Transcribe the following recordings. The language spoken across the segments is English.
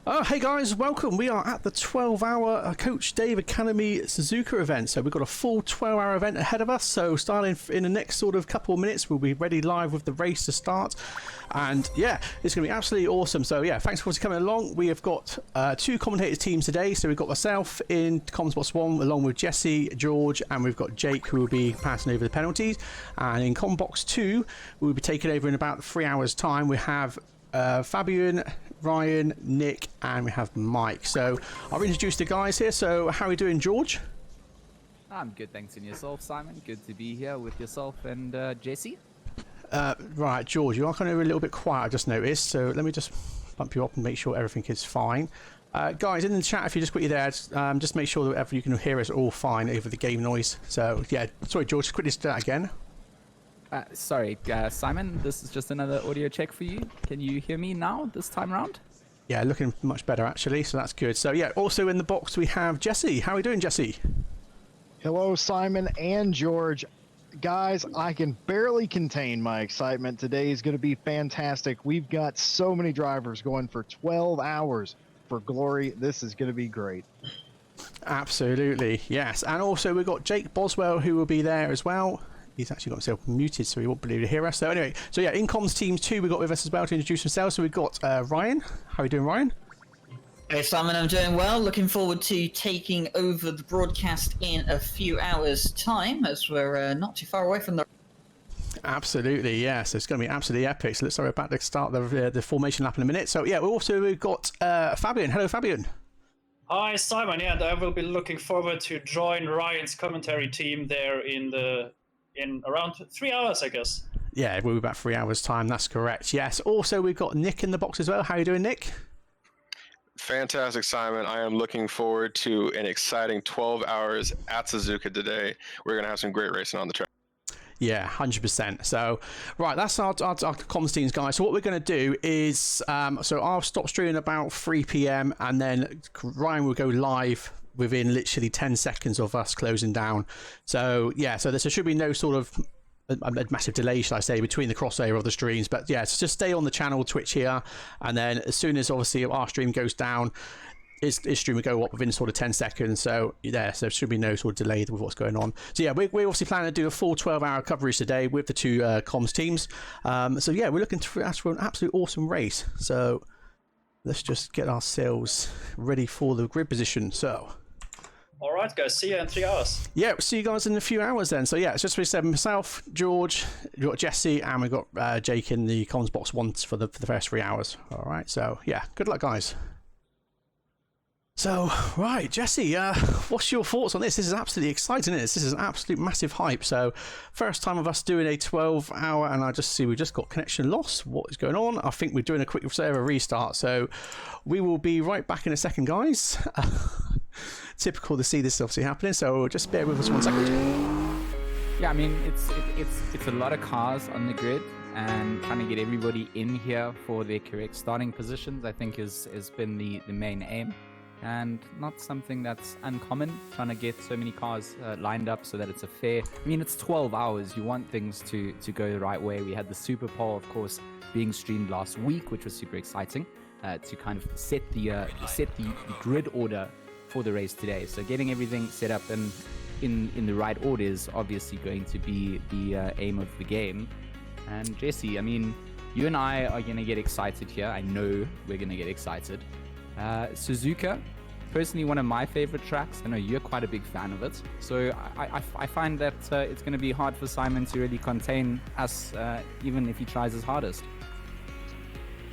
Oh, hey guys, welcome. We are at the 12-hour Coach Dave Academy Suzuka event. So we've got a full 12-hour event ahead of us. So starting in the next sort of couple of minutes, we'll be ready live with the race to start. And yeah, it's going to be absolutely awesome. So yeah, thanks for coming along. We have got two commentators teams today. So we've got myself in Comms Box 1 along with Jesse, George, and we've got Jake who will be passing over the penalties. And in Comms Box 2, we'll be taking over in about 3 hours time. We have Fabian, Ryan, Nick, and we have Mike. So I'll introduce the guys here. So how are you doing, George? I'm good, thanks. And yourself, Simon? Good to be here with yourself and Jesse. Right, George, you are kind of a little bit quiet, I just noticed. So let me just bump you up and make sure everything is fine. Guys, in the chat, if you just quickly there, just make sure that whatever you can hear us all fine over the game noise. So yeah, sorry, George, just quickly start again. Sorry, Simon, this is just another audio check for you. Can you hear me now this time around? Yeah, looking much better actually, so that's good. So yeah, also in the box we have Jesse. How are you doing, Jesse? Hello, Simon and George. Guys, I can barely contain my excitement. Today is going to be fantastic. We've got so many drivers going for 12 hours for glory. This is going to be great. Absolutely, yes. And also we've got Jake Boswell who will be there as well. He's actually got himself muted, so he won't be able to hear us. So anyway, so yeah, in comms teams 2, we've got with us as well to introduce themselves. So we've got Ryan. How are you doing, Ryan? Hey, Simon, I'm doing well. Looking forward to taking over the broadcast in a few hours' time, as we're not too far away from the... Absolutely, yes. It's going to be absolutely epic. So let's start about to start the formation lap in a minute. So yeah, we've got Fabian. Hello, Fabian. Hi, Simon. Yeah, I will be looking forward to join Ryan's commentary team there in around 3 hours, I guess. Yeah, we'll be about 3 hours time. That's correct. Yes. Also, we've got Nick in the box as well. How are you doing, Nick? Fantastic, Simon. I am looking forward to an exciting 12 hours at Suzuka today. We're going to have some great racing on the track. Yeah, 100%. So, right, that's our comms teams, guys. So what we're going to do is, so I'll stop streaming about 3 p.m. and then Ryan will go live within literally 10 seconds of us closing down. So yeah, so there should be no sort of a massive delay, shall I say, between the crossover of the streams. But yeah, so just stay on the channel Twitch here, and then as soon as obviously our stream goes down, his stream will go up within sort of 10 seconds. So yeah, so there should be no sort of delay with what's going on. So yeah, we're obviously planning to do a full 12-hour coverage today with the two comms teams. So yeah, we're looking for an absolute awesome race. So let's just get ourselves ready for the grid position. So all right, guys. See you in 3 hours. Yeah, we'll see you guys in a few hours then. So yeah, it's just we said myself, George, we've got Jesse, and we've got Jake in the comms box once for the first 3 hours. All right, so yeah, good luck, guys. So, right, Jesse, what's your thoughts on this? This is absolutely exciting, isn't it? This is an absolute massive hype. So, first time of us doing a 12-hour, and I just see we just got connection loss. What is going on? I think we're doing a quick server restart. So, we will be right back in a second, guys. Typical to see this obviously happening. So, just bear with us 1 second. Yeah, I mean, it's a lot of cars on the grid, and trying to get everybody in here for their correct starting positions, I think, has been the main aim. And not something that's uncommon, trying to get so many cars lined up so that it's a fair... I mean, it's 12 hours. You want things to go the right way. We had the Super Bowl, of course, being streamed last week, which was super exciting to kind of set the grid order for the race today. So getting everything set up and in the right order is obviously going to be the aim of the game. And Jesse, I mean, you and I are going to get excited here. I know we're going to get excited. Suzuka, personally one of my favorite tracks. I know you're quite a big fan of it, so I find that it's going to be hard for Simon to really contain us, even if he tries his hardest.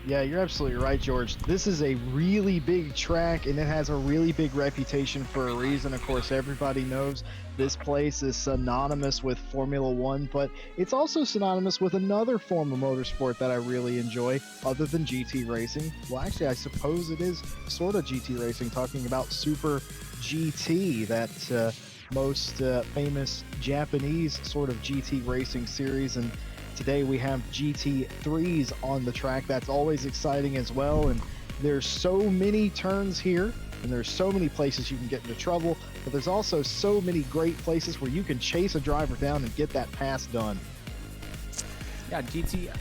Yeah, you're absolutely right, George. This is a really big track, and it has a really big reputation for a reason. Of course, everybody knows this place is synonymous with Formula One, but it's also synonymous with another form of motorsport that I really enjoy, other than GT racing. Well, actually, I suppose it is sort of GT racing, talking about Super GT, that most famous Japanese sort of GT racing series. And today we have GT3s on the track. That's always exciting as well, and there's so many turns here, and there's so many places you can get into trouble, but there's also so many great places where you can chase a driver down and get that pass done. Yeah, GT,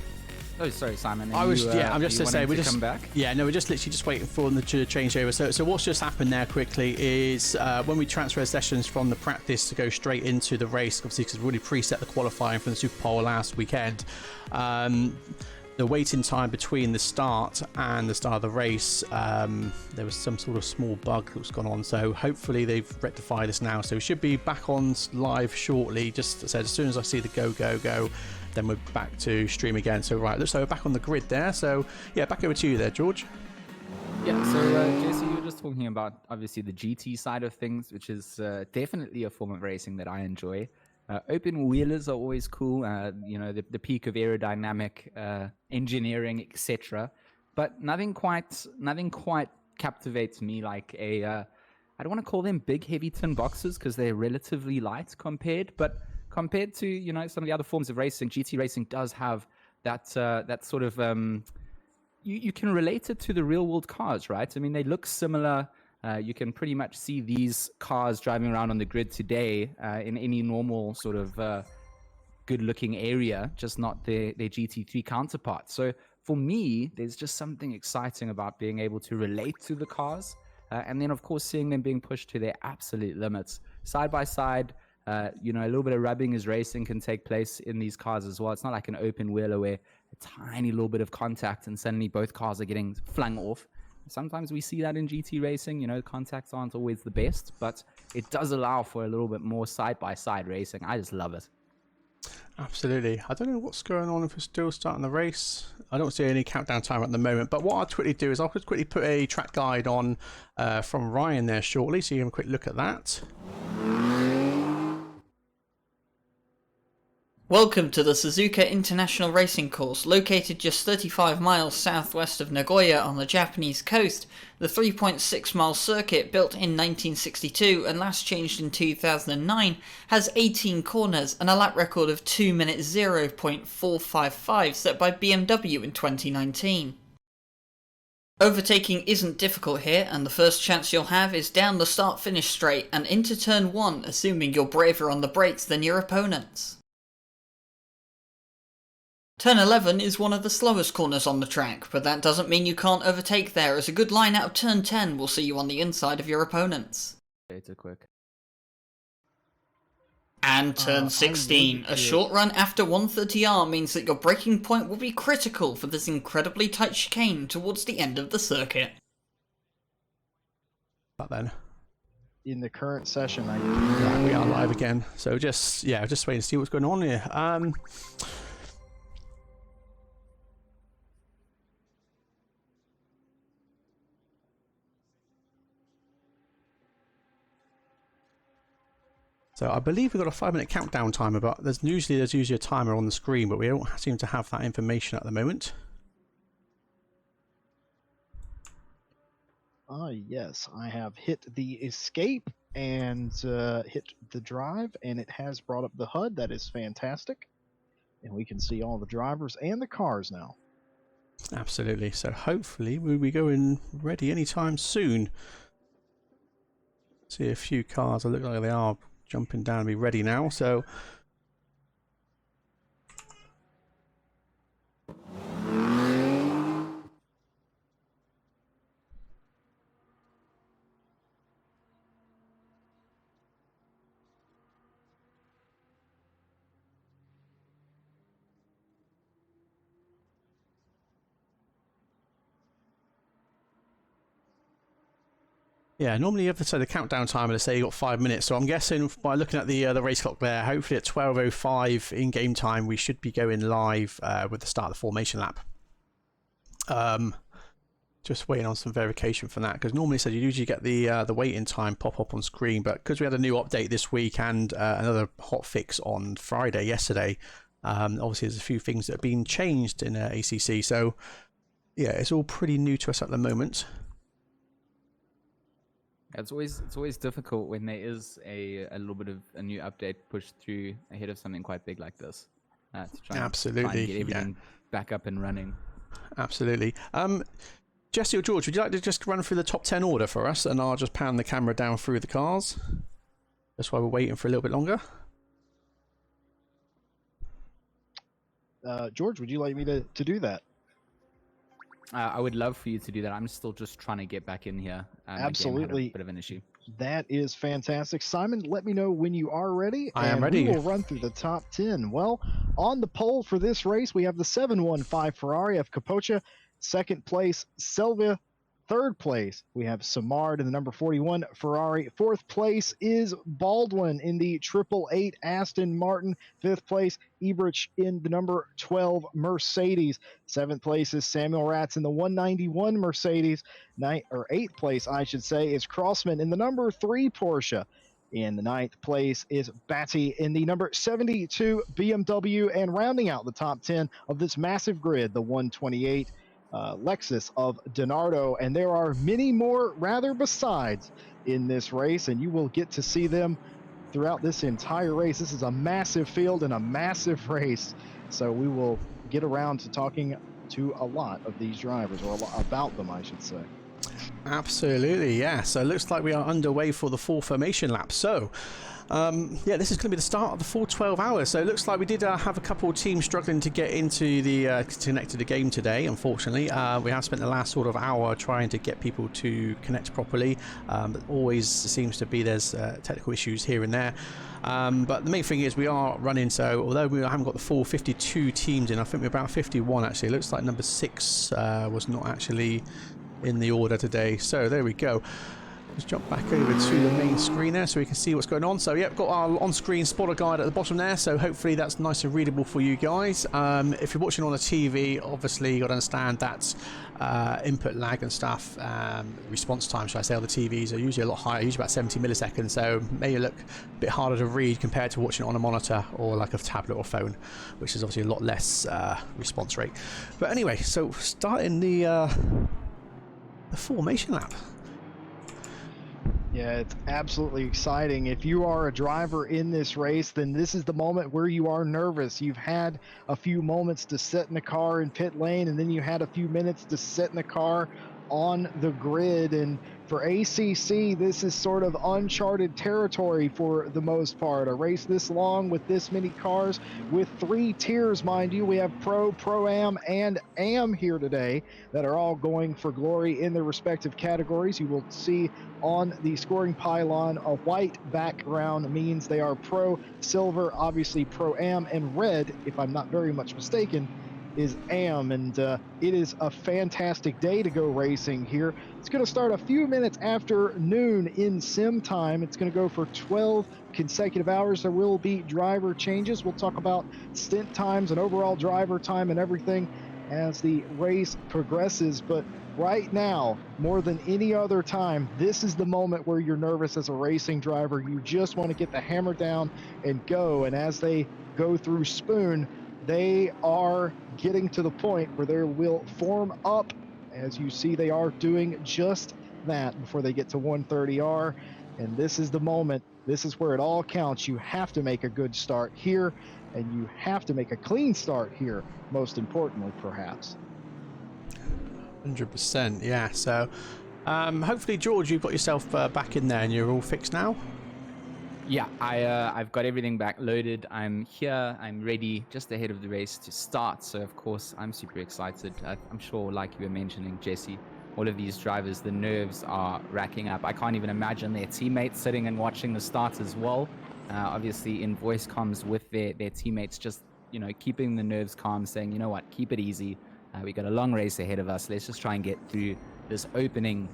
Oh, sorry, Simon. I'm just to to say we're just come back. Yeah, no, we're just literally just waiting for them to change over. So what's just happened there quickly is when we transfer sessions from the practice to go straight into the race, obviously because we've already preset the qualifying from the Super Bowl last weekend. The waiting time between the start and the start of the race, there was some sort of small bug that's gone on. So hopefully they've rectified this now. So we should be back on live shortly. Just as soon as I see the go, then we're back to stream again. So right, so we're back on the grid there. So yeah, back over to you there, George. Yeah, so Jason, you were just talking about obviously the GT side of things, which is definitely a form of racing that I enjoy. Open wheelers are always cool, you know, the peak of aerodynamic engineering, etc. But nothing quite captivates me like I don't want to call them big heavy tin boxes because they're relatively light compared to, you know, some of the other forms of racing. GT racing does have that sort of you can relate it to the real world cars, right? I mean, they look similar. You can pretty much see these cars driving around on the grid today in any normal sort of good-looking area, just not their GT3 counterpart. So for me, there's just something exciting about being able to relate to the cars, and then of course seeing them being pushed to their absolute limits. Side by side, you know, a little bit of rubbing as racing can take place in these cars as well. It's not like an open wheeler where a tiny little bit of contact and suddenly both cars are getting flung off. Sometimes we see that in GT racing, you know, contacts aren't always the best, but it does allow for a little bit more side-by-side racing. I just love it. Absolutely. I don't know what's going on if we're still starting the race. I don't see any countdown timer at the moment, but what I'll quickly do is I'll just quickly put a track guide on from Ryan there shortly, so you can have a quick look at that. Welcome to the Suzuka International Racing Course, located just 35 miles southwest of Nagoya on the Japanese coast. The 3.6-mile circuit, built in 1962 and last changed in 2009, has 18 corners and a lap record of 2 minutes 0.455 set by BMW in 2019. Overtaking isn't difficult here, and the first chance you'll have is down the start-finish straight and into turn 1, assuming you're braver on the brakes than your opponents. Turn 11 is one of the slowest corners on the track, but that doesn't mean you can't overtake there, as a good line out of turn 10 will see you on the inside of your opponents. Data quick. And turn 16, a short run after 130R means that your braking point will be critical for this incredibly tight chicane towards the end of the circuit. But then In the current session, we are live again. So just waiting to see what's going on here. So I believe we've got a 5-minute countdown timer, but there's usually a timer on the screen, but we don't seem to have that information at the moment. Yes, I have hit the escape and hit the drive, and it has brought up the HUD. That is fantastic. And we can see all the drivers and the cars now. Absolutely. So hopefully we'll be going ready anytime soon. See a few cars. They look like they are jumping down and be ready now. So yeah, normally you have to say the countdown timer to say you got 5 minutes. So I'm guessing by looking at the race clock there, hopefully at 12:05 in game time, we should be going live with the start of the formation lap. Just waiting on some verification from that, because normally, so you usually get the waiting time pop up on screen, but because we had a new update this week and another hot fix on Friday yesterday, obviously there's a few things that have been changed in ACC. So yeah, it's all pretty new to us at the moment. It's always difficult when there is a little bit of a new update pushed through ahead of something quite big like this. To try and get everything back up and running. Absolutely. Jesse or George, would you like to just run through the top 10 order for us, and I'll just pan the camera down through the cars? That's why we're waiting for a little bit longer. George, would you like me to do that? I would love for you to do that. I'm still just trying to get back in here. My game had Absolutely. a bit of an issue. That is fantastic. Simon, let me know when you are ready. I am ready. We will run through the top 10. Well, on the pole for this race, we have the 715 Ferrari of Capocha. Second place, Silvia. Third place, we have Samard in the number 41 Ferrari. Fourth place is Baldwin in the 888 Aston Martin. Fifth place, Ebrich in the number 12 Mercedes. Seventh place is Samuel Ratz in the 191 Mercedes. Eighth place, I should say, is Crossman in the number 3 Porsche. In the ninth place is Batty in the number 72 BMW. And rounding out the top 10 of this massive grid, the 128 Lexus of Donardo, and there are many more rather besides in this race, and you will get to see them throughout this entire race. This is a massive field and a massive race, so we will get around to talking to a lot of these drivers, or about them, I should say. Absolutely, yeah. So it looks like we are underway for the full formation lap. So yeah, this is going to be the start of the full 12 hours. So it looks like we did have a couple of teams struggling to get into the connect to the game today. Unfortunately, we have spent the last sort of hour trying to get people to connect properly. But always seems to be there's technical issues here and there. But the main thing is we are running. So although we haven't got the full 52 teams in, I think we're about 51 actually. It looks like number 6 was not actually in the order today. So there we go. Let's jump back over to the main screen there so we can see what's going on. So yeah, got our on-screen spotter guide at the bottom there, so hopefully that's nice and readable for you guys. If you're watching on the TV, obviously you got to understand that input lag and stuff, response time, should I say, on the TVs are usually a lot higher, usually about 70 milliseconds, so may look a bit harder to read compared to watching it on a monitor or like a tablet or phone, which is obviously a lot less response rate. But anyway, so starting the formation lap. Yeah, it's absolutely exciting. If you are a driver in this race, then this is the moment where you are nervous. You've had a few moments to sit in the car in pit lane, and then you had a few minutes to sit in the car on the grid. And for ACC, this is sort of uncharted territory for the most part. A race this long with this many cars, with 3 tiers, mind you. We have Pro, Pro-Am, and Am here today that are all going for glory in their respective categories. You will see on the scoring pylon a white background means they are Pro, silver, obviously Pro-Am, and red, if I'm not very much mistaken, is Am. And it is a fantastic day to go racing here. It's going to start a few minutes after noon in sim time. It's going to go for 12 consecutive hours. There will be driver changes. We'll talk about stint times and overall driver time and everything as the race progresses. But right now, more than any other time, this is the moment where you're nervous as a racing driver. You just want to get the hammer down and go. And as they go through Spoon, they are getting to the point where they will form up. As you see, they are doing just that before they get to 130R. And this is the moment. This is where it all counts. You have to make a good start here, and you have to make a clean start here, most importantly, perhaps. 100%, yeah. So hopefully, George, you've got yourself back in there and you're all fixed now. Yeah, I've got everything back loaded. I'm here. I'm ready just ahead of the race to start. So, of course, I'm super excited. I'm sure, like you were mentioning, Jesse, all of these drivers, the nerves are racking up. I can't even imagine their teammates sitting and watching the start as well. Obviously, in voice comms with their teammates, just, keeping the nerves calm, saying, you know what, keep it easy. We got a long race ahead of us. Let's just try and get through this opening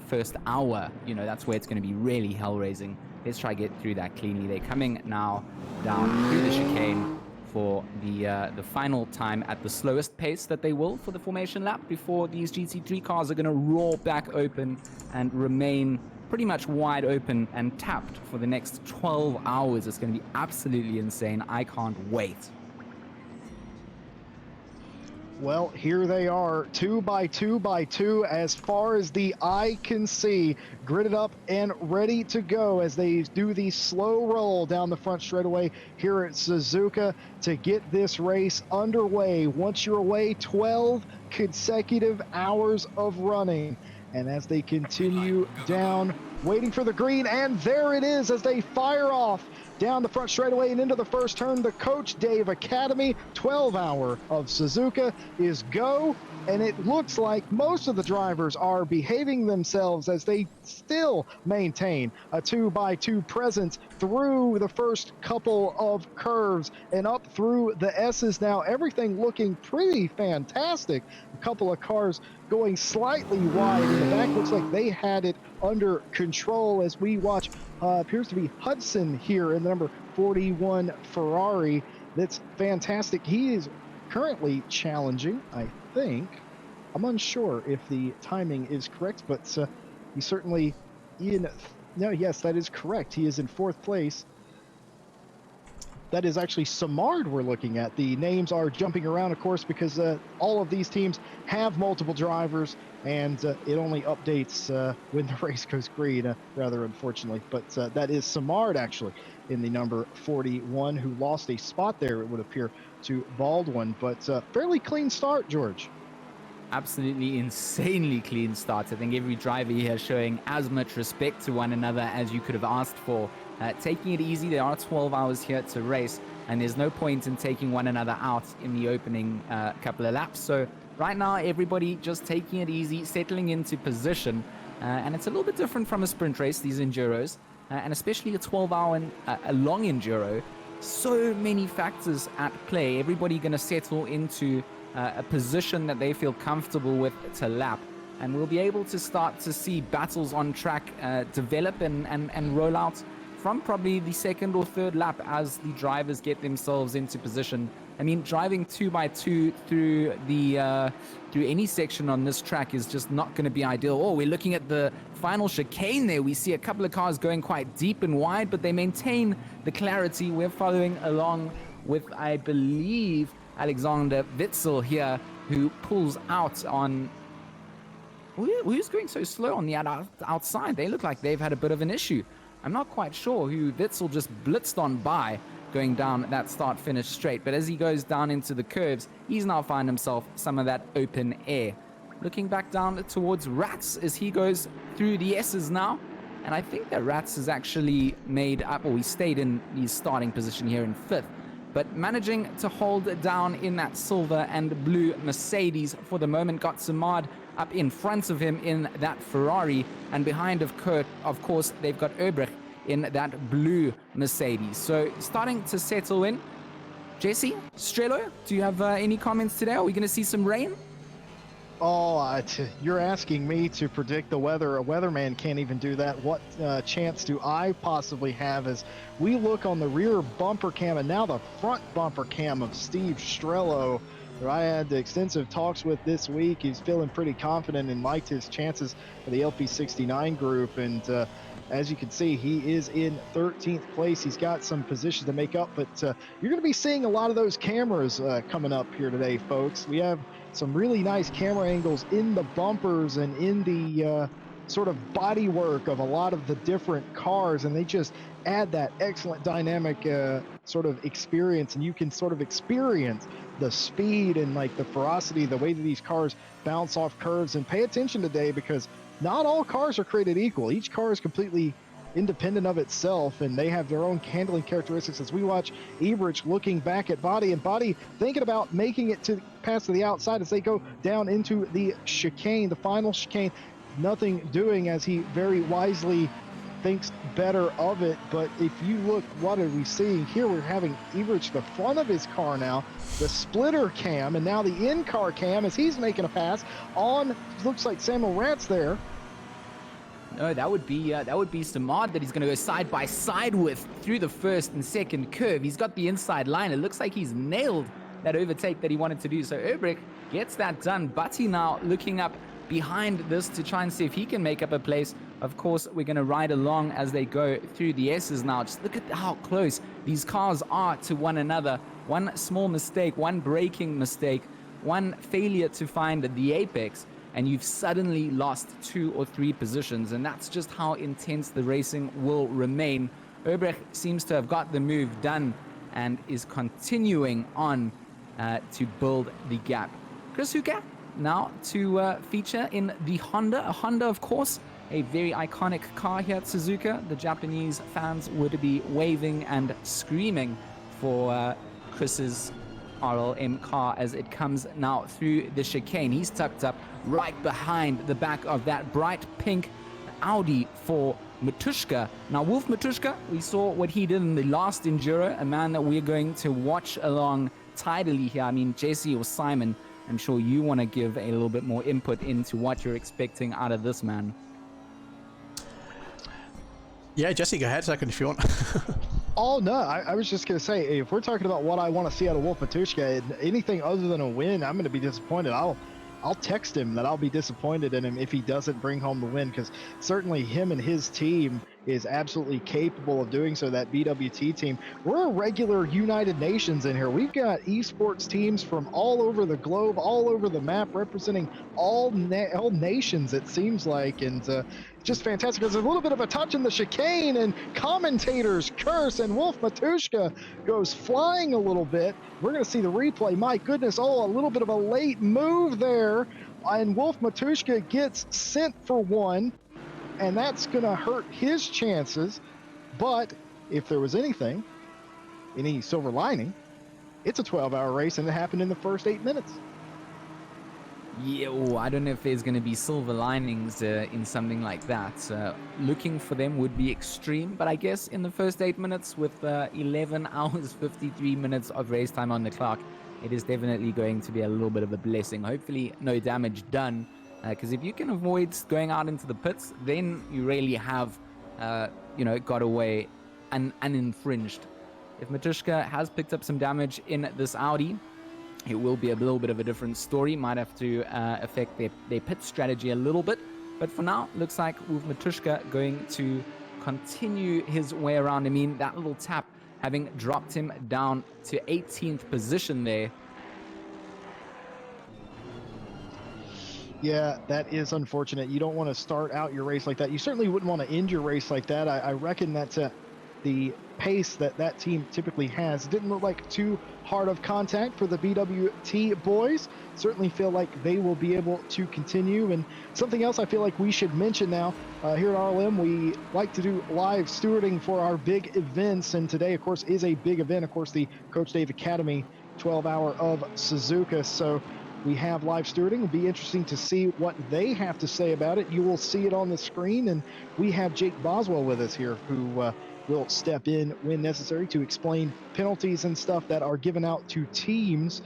first hour. That's where it's going to be really hell-raising. Let's try to get through that cleanly. They're coming now down through the chicane for the final time at the slowest pace that they will for the formation lap before these GT3 cars are going to roar back open and remain pretty much wide open and tapped for the next 12 hours. It's going to be absolutely insane. I can't wait. Well, here they are, 2 by 2 by 2, as far as the eye can see, gridded up and ready to go as they do the slow roll down the front straightaway here at Suzuka to get this race underway. Once you're away, 12 consecutive hours of running. And as they continue down, waiting for the green, and there it is as they fire off down the front straightaway and into the first turn. The Coach Dave Academy 12-hour of Suzuka is go, and it looks like most of the drivers are behaving themselves as they still maintain a 2x2 presence through the first couple of curves and up through the S's. Now everything looking pretty fantastic. A couple of cars going slightly wide in the back. Looks like they had it under control as we watch appears to be Hudson here in the number 41 Ferrari. That's fantastic. He is currently challenging, I think. I'm unsure if the timing is correct, but he's certainly in. No, yes, that is correct. He is in 4th place. That is actually Samard we're looking at. The names are jumping around, of course, because all of these teams have multiple drivers, and it only updates when the race goes green, rather unfortunately. But that is Samard, actually, in the number 41, who lost a spot there, it would appear, to Baldwin. But fairly clean start, George. Absolutely insanely clean start. I think every driver here showing as much respect to one another as you could have asked for. Taking it easy. There are 12 hours here to race, and there's no point in taking one another out in the opening couple of laps. So right now, everybody just taking it easy, settling into position. And it's a little bit different from a sprint race, these enduros, and especially a 12-hour and a long enduro. So many factors at play. Everybody going to settle into a position that they feel comfortable with to lap. And we'll be able to start to see battles on track develop and roll out from probably the 2nd or 3rd lap as the drivers get themselves into position. I mean, driving 2x2 through any section on this track is just not going to be ideal. Oh, we're looking at the final chicane there. We see a couple of cars going quite deep and wide, but they maintain the clarity. We're following along with, I believe, Alexander Witzel here, who pulls out on... Who's going so slow on the outside? They look like they've had a bit of an issue. I'm not quite sure who Witzel just blitzed on by going down that start-finish straight, but as he goes down into the curves, he's now found himself some of that open air. Looking back down towards Rats as he goes through the S's now, and I think that Rats has actually made up, or he stayed in his starting position here in 5th, but managing to hold down in that silver and blue Mercedes for the moment. Got Samad up in front of him in that Ferrari, and behind of course they've got Erbrecht in that blue Mercedes. So starting to settle in. Jesse, Strello, do you have any comments today? Are we going to see some rain? Oh, you're asking me to predict the weather. A weatherman can't even do that. What chance do I possibly have as we look on the rear bumper cam and now the front bumper cam of Steve Strello, who I had extensive talks with this week. He's feeling pretty confident and liked his chances for the LP69 group. And as you can see, he is in 13th place. He's got some positions to make up, but you're going to be seeing a lot of those cameras coming up here today, folks. We have some really nice camera angles in the bumpers and in the sort of body work of a lot of the different cars, and they just add that excellent dynamic sort of experience, and you can sort of experience the speed and like the ferocity, the way that these cars bounce off curves. And pay attention today, because not all cars are created equal. Each car is completely independent of itself, and they have their own handling characteristics. As we watch Ebrich looking back at Body, and Body thinking about making it to pass to the outside as they go down into the chicane, the final chicane, nothing doing as he very wisely thinks better of it. But if you look, what are we seeing here? We're having Ebrich the front of his car now, the splitter cam, and now the in-car cam as he's making a pass on, looks like Samuel Ratz there. No, that would be Samad that he's going to go side by side with through the first and second curve. He's got the inside line. It looks like he's nailed that overtake that he wanted to do. So Erbrecht gets that done. Butty now looking up behind this to try and see if he can make up a place. Of course, we're going to ride along as they go through the S's now. Just look at how close these cars are to one another. One small mistake, one braking mistake, one failure to find the apex, and you've suddenly lost 2 or 3 positions, and that's just how intense the racing will remain. Erbrecht seems to have got the move done and is continuing on to build the gap. Chris Huka now to feature in the Honda, a Honda, of course, a very iconic car here at Suzuka. The Japanese fans would be waving and screaming for Chris's RLM car as it comes now through the chicane. He's tucked up right behind the back of that bright pink Audi for Matuszka. Now, Wolf Matuszka, we saw what he did in the last Enduro, a man that we're going to watch along tidily here. I mean, Jesse or Simon, I'm sure you want to give a little bit more input into what you're expecting out of this man. Yeah, Jesse, go ahead second if you want. Oh, no, I was just going to say, if we're talking about what I want to see out of Wolf Matuszka, anything other than a win, I'm going to be disappointed. I'll text him that I'll be disappointed in him if he doesn't bring home the win, because certainly him and his team is absolutely capable of doing so. That BWT team, we're a regular United Nations in here. We've got esports teams from all over the globe, all over the map, representing all nations, it seems like, and just fantastic. There's a little bit of a touch in the chicane, and commentators curse, and Wolf Matuszka goes flying a little bit. We're going to see the replay. My goodness, oh, a little bit of a late move there, and Wolf Matuszka gets sent for one, and that's going to hurt his chances. But if there was anything, any silver lining, it's a 12-hour race, and it happened in the first 8 minutes. Yeah, I don't know if there's going to be silver linings in something like that. Looking for them would be extreme, but I guess in the first 8 minutes with 11 hours, 53 minutes of race time on the clock, it is definitely going to be a little bit of a blessing. Hopefully no damage done, because if you can avoid going out into the pits, then you really have, got away uninfringed. If Matuszka has picked up some damage in this Audi, it will be a little bit of a different story. Might have to affect their pit strategy a little bit. But for now, looks like with Matuszka going to continue his way around. I mean, that little tap having dropped him down to 18th position there. Yeah, that is unfortunate. You don't want to start out your race like that. You certainly wouldn't want to end your race like that. I reckon that's the pace that team typically has. It didn't look like too hard of contact for the BWT boys. Certainly feel like they will be able to continue. And something else I feel like we should mention now, here at RLM, we like to do live stewarding for our big events. And today, of course, is a big event. Of course, the Coach Dave Academy 12-hour of Suzuka. So we have live stewarding. It'll be interesting to see what they have to say about it. You will see it on the screen. And we have Jake Boswell with us here, who will step in when necessary to explain penalties and stuff that are given out to teams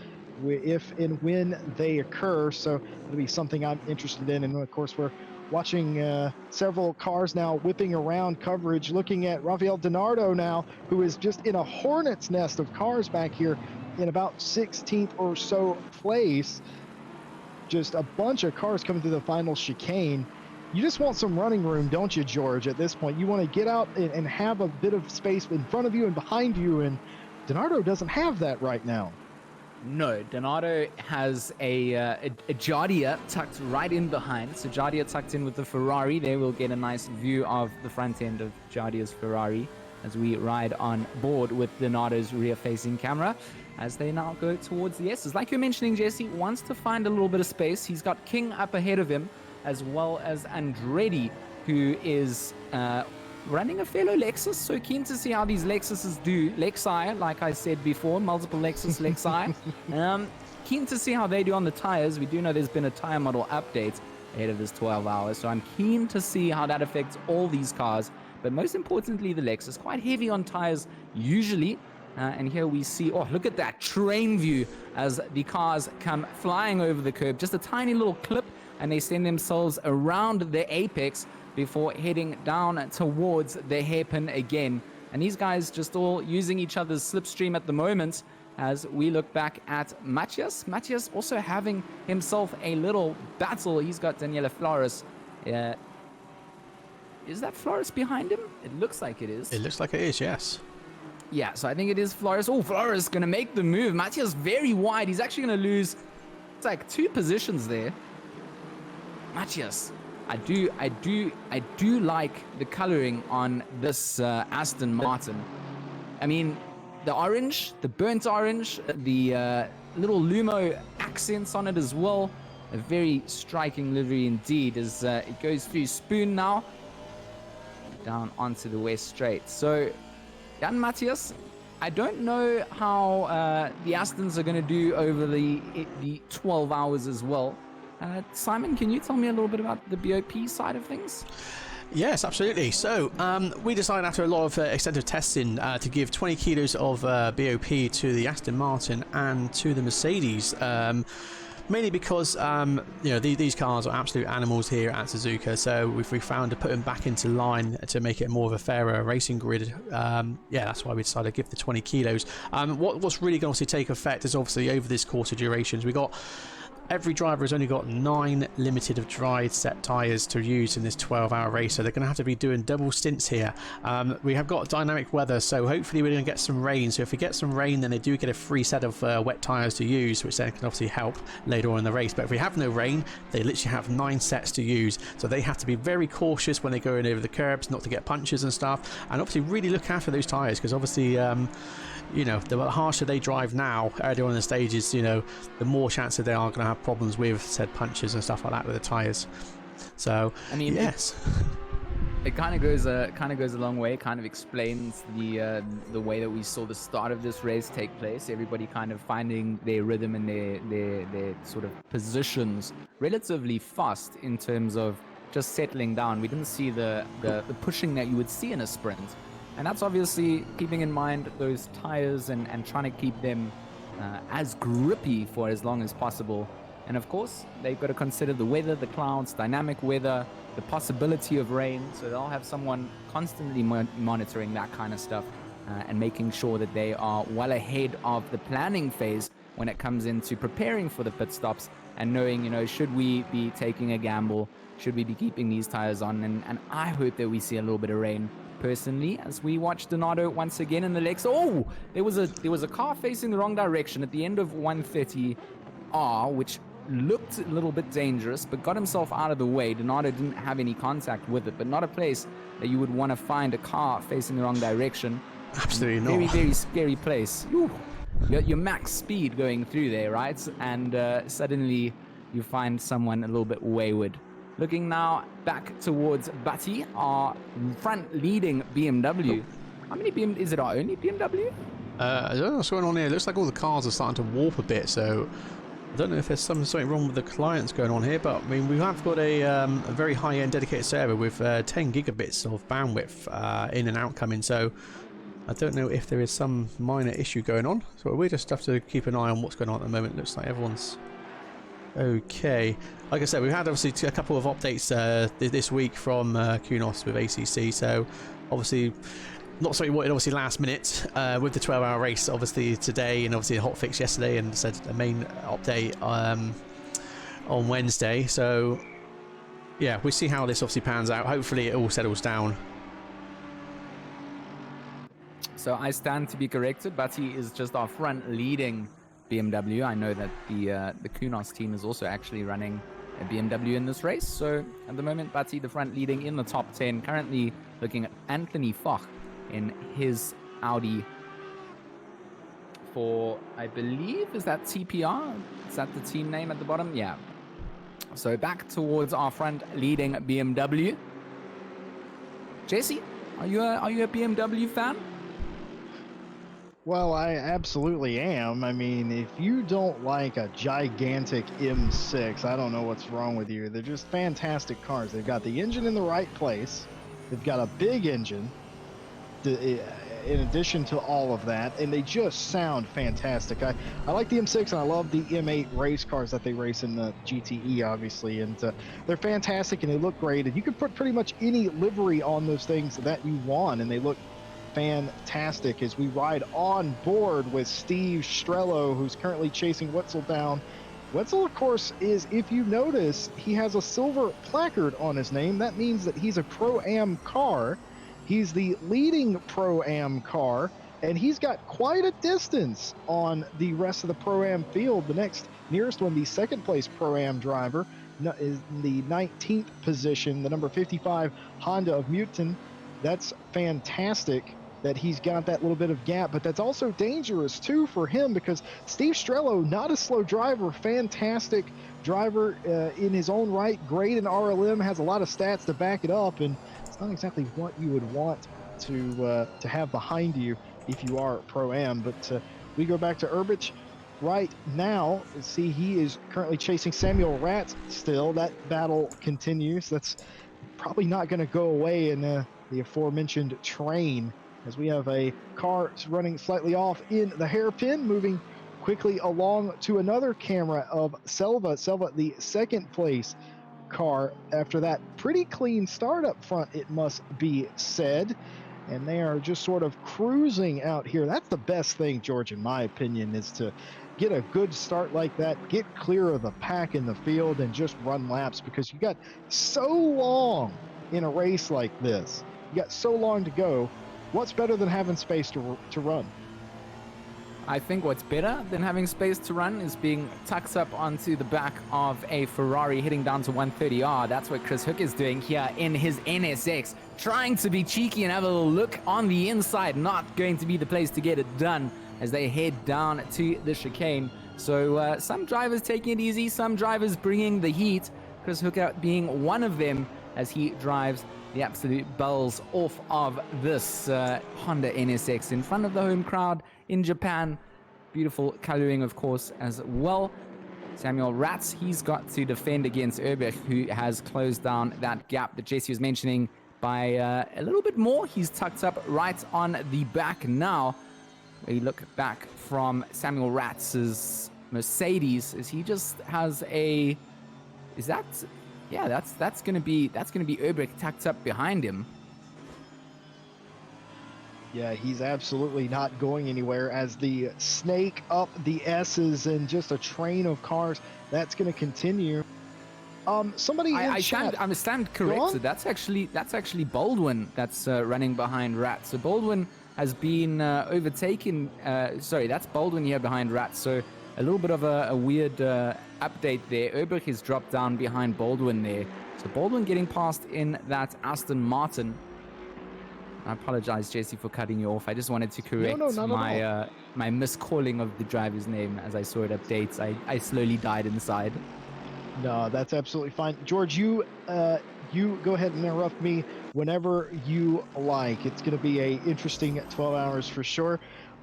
if and when they occur. So it'll be something I'm interested in. And of course, we're watching several cars now whipping around coverage, looking at Rafael DiNardo now, who is just in a hornet's nest of cars back here in about 16th or so place. Just a bunch of cars coming through the final chicane. You just want some running room, don't you, George, at this point? You want to get out and have a bit of space in front of you and behind you, and DiNardo doesn't have that right now. No, DiNardo has a Jardia tucked right in behind. So Jardia tucked in with the Ferrari. There we'll get a nice view of the front end of Jardia's Ferrari as we ride on board with DiNardo's rear-facing camera as they now go towards the S's. Like you're mentioning, Jesse wants to find a little bit of space. He's got King up ahead of him, as well as Andretti, who is running a fellow Lexus. So keen to see how these Lexuses do. Lexi, like I said before, multiple Lexus Lexi. Keen to see how they do on the tires. We do know there's been a tire model update ahead of this 12 hours. So I'm keen to see how that affects all these cars. But most importantly, the Lexus, quite heavy on tires usually. And here we see, oh, look at that train view as the cars come flying over the curb. Just a tiny little clip, and they send themselves around the apex before heading down towards the hairpin again. And these guys just all using each other's slipstream at the moment as we look back at Matthias. Matthias also having himself a little battle. He's got Daniela Flores. Is that Flores behind him? It looks like it is. It looks like it is, yes. Yeah, so I think it is Flores. Oh, Flores going to make the move. Matthias very wide. He's actually going to lose, it's like 2 positions there. Matthias, I do like the coloring on this Aston Martin. I mean, the orange, the burnt orange, the little Lumo accents on it as well. A very striking livery indeed as it goes through Spoon now, down onto the West Straight. So, Jan Matthias, I don't know how the Astons are going to do over the 12 hours as well. Simon, can you tell me a little bit about the BOP side of things? Yes, absolutely. So we decided after a lot of extensive testing to give 20 kilos of BOP to the Aston Martin and to the Mercedes. Mainly because these cars are absolute animals here at Suzuka, so if we found to put them back into line to make it more of a fairer racing grid, that's why we decided to give the 20 kilos. What's really going to take effect is obviously over this course of durations. We got every driver has only got 9 limited of dry set tyres to use in this 12-hour race, so they're going to have to be doing double stints here. We have got dynamic weather, so hopefully we're going to get some rain. So if we get some rain, then they do get a free set of wet tyres to use, which then can obviously help later on in the race. But if we have no rain, they literally have 9 sets to use, so they have to be very cautious when they go in over the curbs, not to get punches and stuff, and obviously really look after those tyres, because obviously the harsher they drive now, earlier on in the stages, the more chance that they are going to have problems with said punches and stuff like that with the tyres. So, I mean, yes. It kind of goes a long way. It kind of explains the way that we saw the start of this race take place. Everybody kind of finding their rhythm and their sort of positions relatively fast in terms of just settling down. We didn't see the pushing that you would see in a sprint. And that's obviously keeping in mind those tires and trying to keep them as grippy for as long as possible. And of course, they've got to consider the weather, the clouds, dynamic weather, the possibility of rain. So they'll have someone constantly monitoring that kind of stuff and making sure that they are well ahead of the planning phase when it comes into preparing for the pit stops and knowing, should we be taking a gamble? Should we be keeping these tires on? And I hope that we see a little bit of rain. Personally, as we watch Donato once again in the legs. Oh, there was a car facing the wrong direction at the end of 130R, which looked a little bit dangerous, but got himself out of the way. Donato didn't have any contact with it, but not a place that you would want to find a car facing the wrong direction. Absolutely not. Very, very scary place. Ooh, your max speed going through there, right? And suddenly you find someone a little bit wayward. Looking now back towards Batty, our front leading BMW. How many is it our only BMW? I don't know what's going on here. It looks like all the cars are starting to warp a bit, so I don't know if there's something wrong with the clients going on here, but I mean, we have got a very high-end dedicated server with 10 gigabits of bandwidth in and out coming, so I don't know if there is some minor issue going on. So we just have to keep an eye on what's going on at the moment. It looks like everyone's okay. Like I said, we've had obviously a couple of updates this week from Kunos with ACC, so obviously not something we wanted obviously last minute with the 12-hour race obviously today, and obviously a hot fix yesterday, and said a main update on Wednesday. So yeah, we'll see how this obviously pans out. Hopefully it all settles down. So I stand to be corrected. Batty is just our front leading BMW. I know that the Kunos team is also actually running a BMW in this race. So at the moment, Batty the front leading in the top 10. Currently looking at Anthony Foch in his Audi for, I believe, is that TPR? Is that the team name at the bottom? Yeah. So back towards our front leading BMW. Jesse, are you a BMW fan? Well, I absolutely am. I mean, if you don't like a gigantic M6, I don't know what's wrong with you. They're just fantastic cars. They've got the engine in the right place. They've got a big engine in addition to all of that, and they just sound fantastic. I like the M6, and I love the M8 race cars that they race in the GTE, obviously, and they're fantastic, and they look great, and you can put pretty much any livery on those things that you want, and they look fantastic as we ride on board with Steve Strello, who's currently chasing Wetzel down. Wetzel, of course, is, if you notice, he has a silver placard on his name. That means that he's a Pro-Am car. He's the leading Pro-Am car, and he's got quite a distance on the rest of the Pro-Am field. The next nearest one, the second place Pro-Am driver, is in the 19th position, the number 55 Honda of Muton. That's fantastic. that he's got that little bit of gap, but that's also dangerous too for him because Steve Strello, not a slow driver, fantastic driver in his own right, great in RLM, has a lot of stats to back it up, and it's not exactly what you would want to have behind you if you are Pro-Am. But we go back to Urbich right now. See, he is currently chasing Samuel Ratz still. That battle continues. That's probably not going to go away in the aforementioned train, as we have a car running slightly off in the hairpin, moving quickly along to another camera of Selva. Selva, the second place car after that pretty clean start up front, it must be said. And they are just sort of cruising out here. That's the best thing, George, in my opinion, is to get a good start like that, get clear of the pack in the field, and just run laps, because you got so long in a race like this. You got so long to go. What's better than having space to run? I think what's better than having space to run is being tucked up onto the back of a Ferrari heading down to 130R. That's what Chris Hook is doing here in his NSX, trying to be cheeky and have a little look on the inside. Not going to be the place to get it done as they head down to the chicane. So some drivers taking it easy, some drivers bringing the heat. Chris Hooker being one of them as he drives the absolute bells off of this Honda NSX in front of the home crowd in Japan. Beautiful coloring, of course, as well. Samuel Ratz, he's got to defend against Erbich, who has closed down that gap that Jesse was mentioning by a little bit more. He's tucked up right on the back now. We look back from Samuel Ratz's Mercedes, as he just has a... Is that... Yeah, that's gonna be Erbich tucked up behind him. Yeah, he's absolutely not going anywhere as the snake up the S's and just a train of cars. That's going to continue. Somebody in chat. I stand corrected. That's actually Baldwin that's running behind Rat. So Baldwin has been overtaken. Sorry, that's Baldwin here behind Rat. So a little bit of a weird update there. Erbich has dropped down behind Baldwin there. So Baldwin getting past in that Aston Martin. I apologize, Jesse, for cutting you off. I just wanted to correct my miscalling of the driver's name as I saw it updates. I slowly died inside. No, that's absolutely fine. George, you go ahead and interrupt me whenever you like. It's going to be a interesting 12 hours for sure.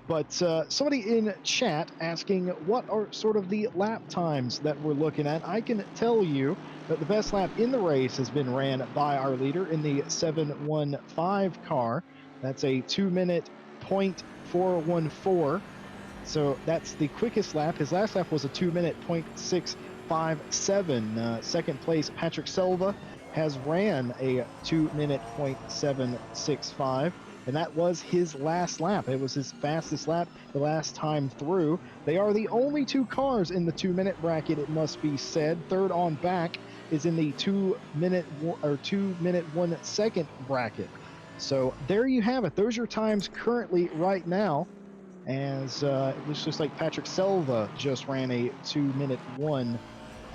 But somebody in chat asking what are sort of the lap times that we're looking at. I can tell you that the best lap in the race has been ran by our leader in the 715 car. That's a 2-minute .414. So that's the quickest lap. His last lap was a 2-minute .657. Second place, Patrick Selva has ran a 2-minute .765. And that was his last lap. It was his fastest lap the last time through. They are the only two cars in the 2-minute bracket, it must be said. Third on back is in the 2-minute 1 second bracket. So there you have it. Those are your times currently right now. As it looks just like Patrick Selva just ran a 2-minute 1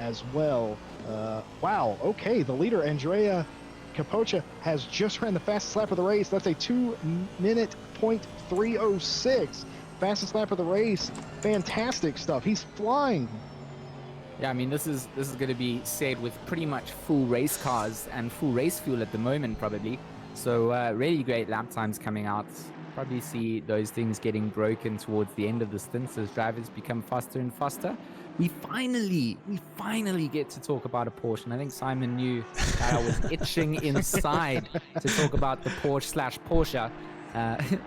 as well. Wow, okay, the leader, Andrea Capocha, has just ran the fastest lap of the race. That's a 2-minute .306. Fastest lap of the race. Fantastic stuff. He's flying. Yeah, I mean, this is going to be said with pretty much full race cars and full race fuel at the moment, probably. So really great lap times coming out. Probably see those things getting broken towards the end of the stints as drivers become faster and faster. We finally get to talk about a Porsche, and I think Simon knew that I was itching inside to talk about the Porsche/Porsche.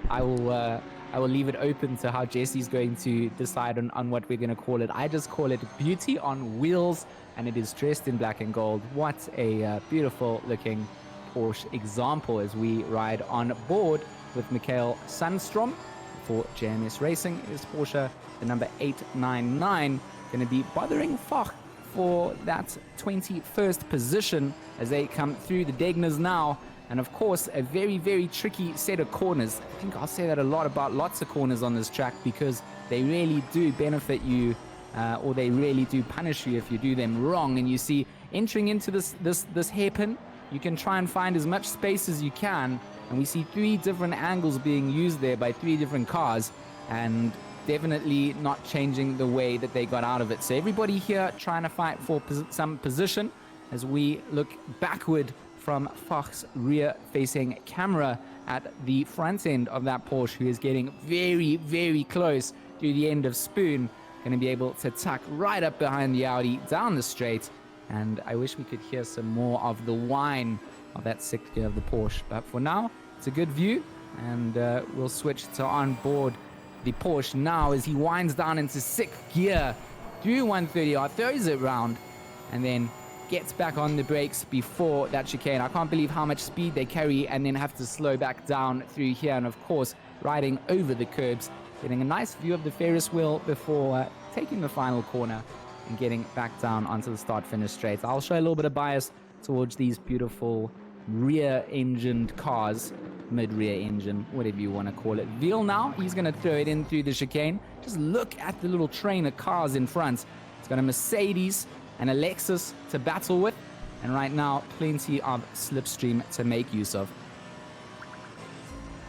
I will leave it open to how Jesse's going to decide on what we're going to call it. I just call it Beauty on Wheels, and it is dressed in black and gold. What a beautiful looking Porsche example as we ride on board with Mikhail Sandstrom for JMS Racing. It is Porsche, the number 899. Going to be bothering Foch for that 21st position as they come through the Degners now. And of course, a very, very tricky set of corners. I think I'll say that a lot about lots of corners on this track because they really do benefit you or they really do punish you if you do them wrong. And you see, entering into this hairpin, you can try and find as much space as you can. And we see 3 different angles being used there by 3 different cars, and definitely not changing the way that they got out of it. So everybody here trying to fight for some position as we look backward from Foch's rear-facing camera at the front end of that Porsche, who is getting very, very close to the end of Spoon. Going to be able to tuck right up behind the Audi down the straight. And I wish we could hear some more of the whine of that 6th gear of the Porsche. But for now, it's a good view. And we'll switch to on board the Porsche now as he winds down into 6th gear through 130R, throws it round, and then gets back on the brakes before that chicane. I can't believe how much speed they carry and then have to slow back down through here. And of course, riding over the curbs, getting a nice view of the Ferris wheel before taking the final corner and getting back down onto the start-finish straight. I'll show a little bit of bias towards these beautiful rear-engined cars, mid-rear engine, whatever you want to call it. Veal now, he's going to throw it in through the chicane. Just look at the little train of cars in front. It's got a Mercedes and a Lexus to battle with, and right now, plenty of slipstream to make use of.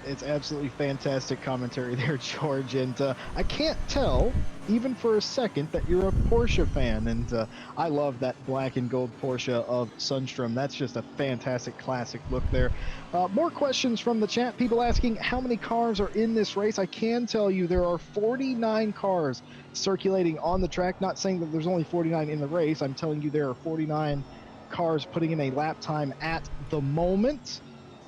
It's absolutely fantastic commentary there, George, and I can't tell, even for a second, that you're a Porsche fan, and I love that black and gold Porsche of Sundstrom. That's just a fantastic classic look there. More questions from the chat, people asking how many cars are in this race. I can tell you there are 49 cars circulating on the track, not saying that there's only 49 in the race. I'm telling you there are 49 cars putting in a lap time at the moment.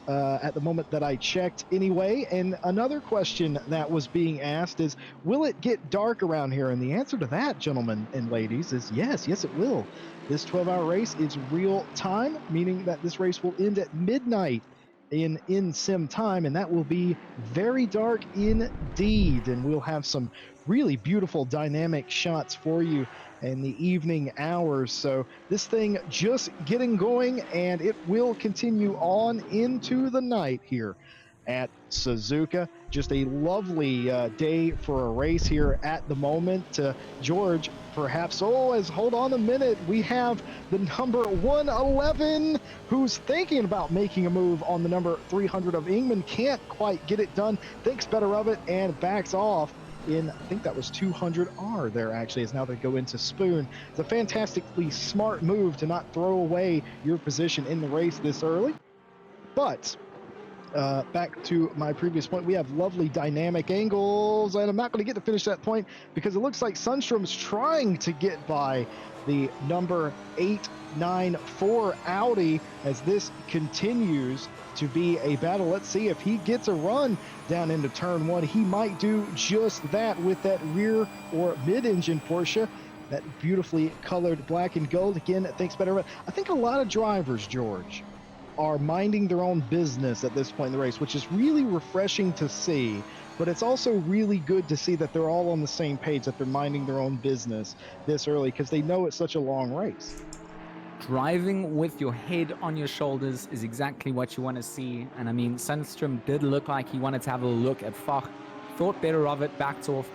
That I checked anyway. And another question that was being asked is, will it get dark around here? And the answer to that, gentlemen and ladies, is yes, it will. This 12-hour race is real time, meaning that this race will end at midnight in sim time, and that will be very dark indeed. And we'll have some really beautiful dynamic shots for you in the evening hours. So this thing just getting going, and it will continue on into the night here at Suzuka. Just a lovely day for a race here at the moment. George, perhaps, hold on a minute, we have the number 111 who's thinking about making a move on the number 300 of Ingman, can't quite get it done, thinks better of it, and backs off in, I think that was 200R there actually, is now they go into Spoon. It's a fantastically smart move to not throw away your position in the race this early. But back to my previous point, we have lovely dynamic angles, and I'm not going to get to finish that point because it looks like Sundstrom's trying to get by the number 894 Audi as this continues to be a battle. Let's see if he gets a run down into turn 1. He might do just that with that rear or mid-engine Porsche, that beautifully colored black and gold. Again, thanks better. I think a lot of drivers, George, are minding their own business at this point in the race, which is really refreshing to see. But it's also really good to see that they're all on the same page, that they're minding their own business this early, because they know it's such a long race. Driving with your head on your shoulders is exactly what you want to see. And I mean, Sundstrom did look like he wanted to have a look at Foch, thought better of it, backed off.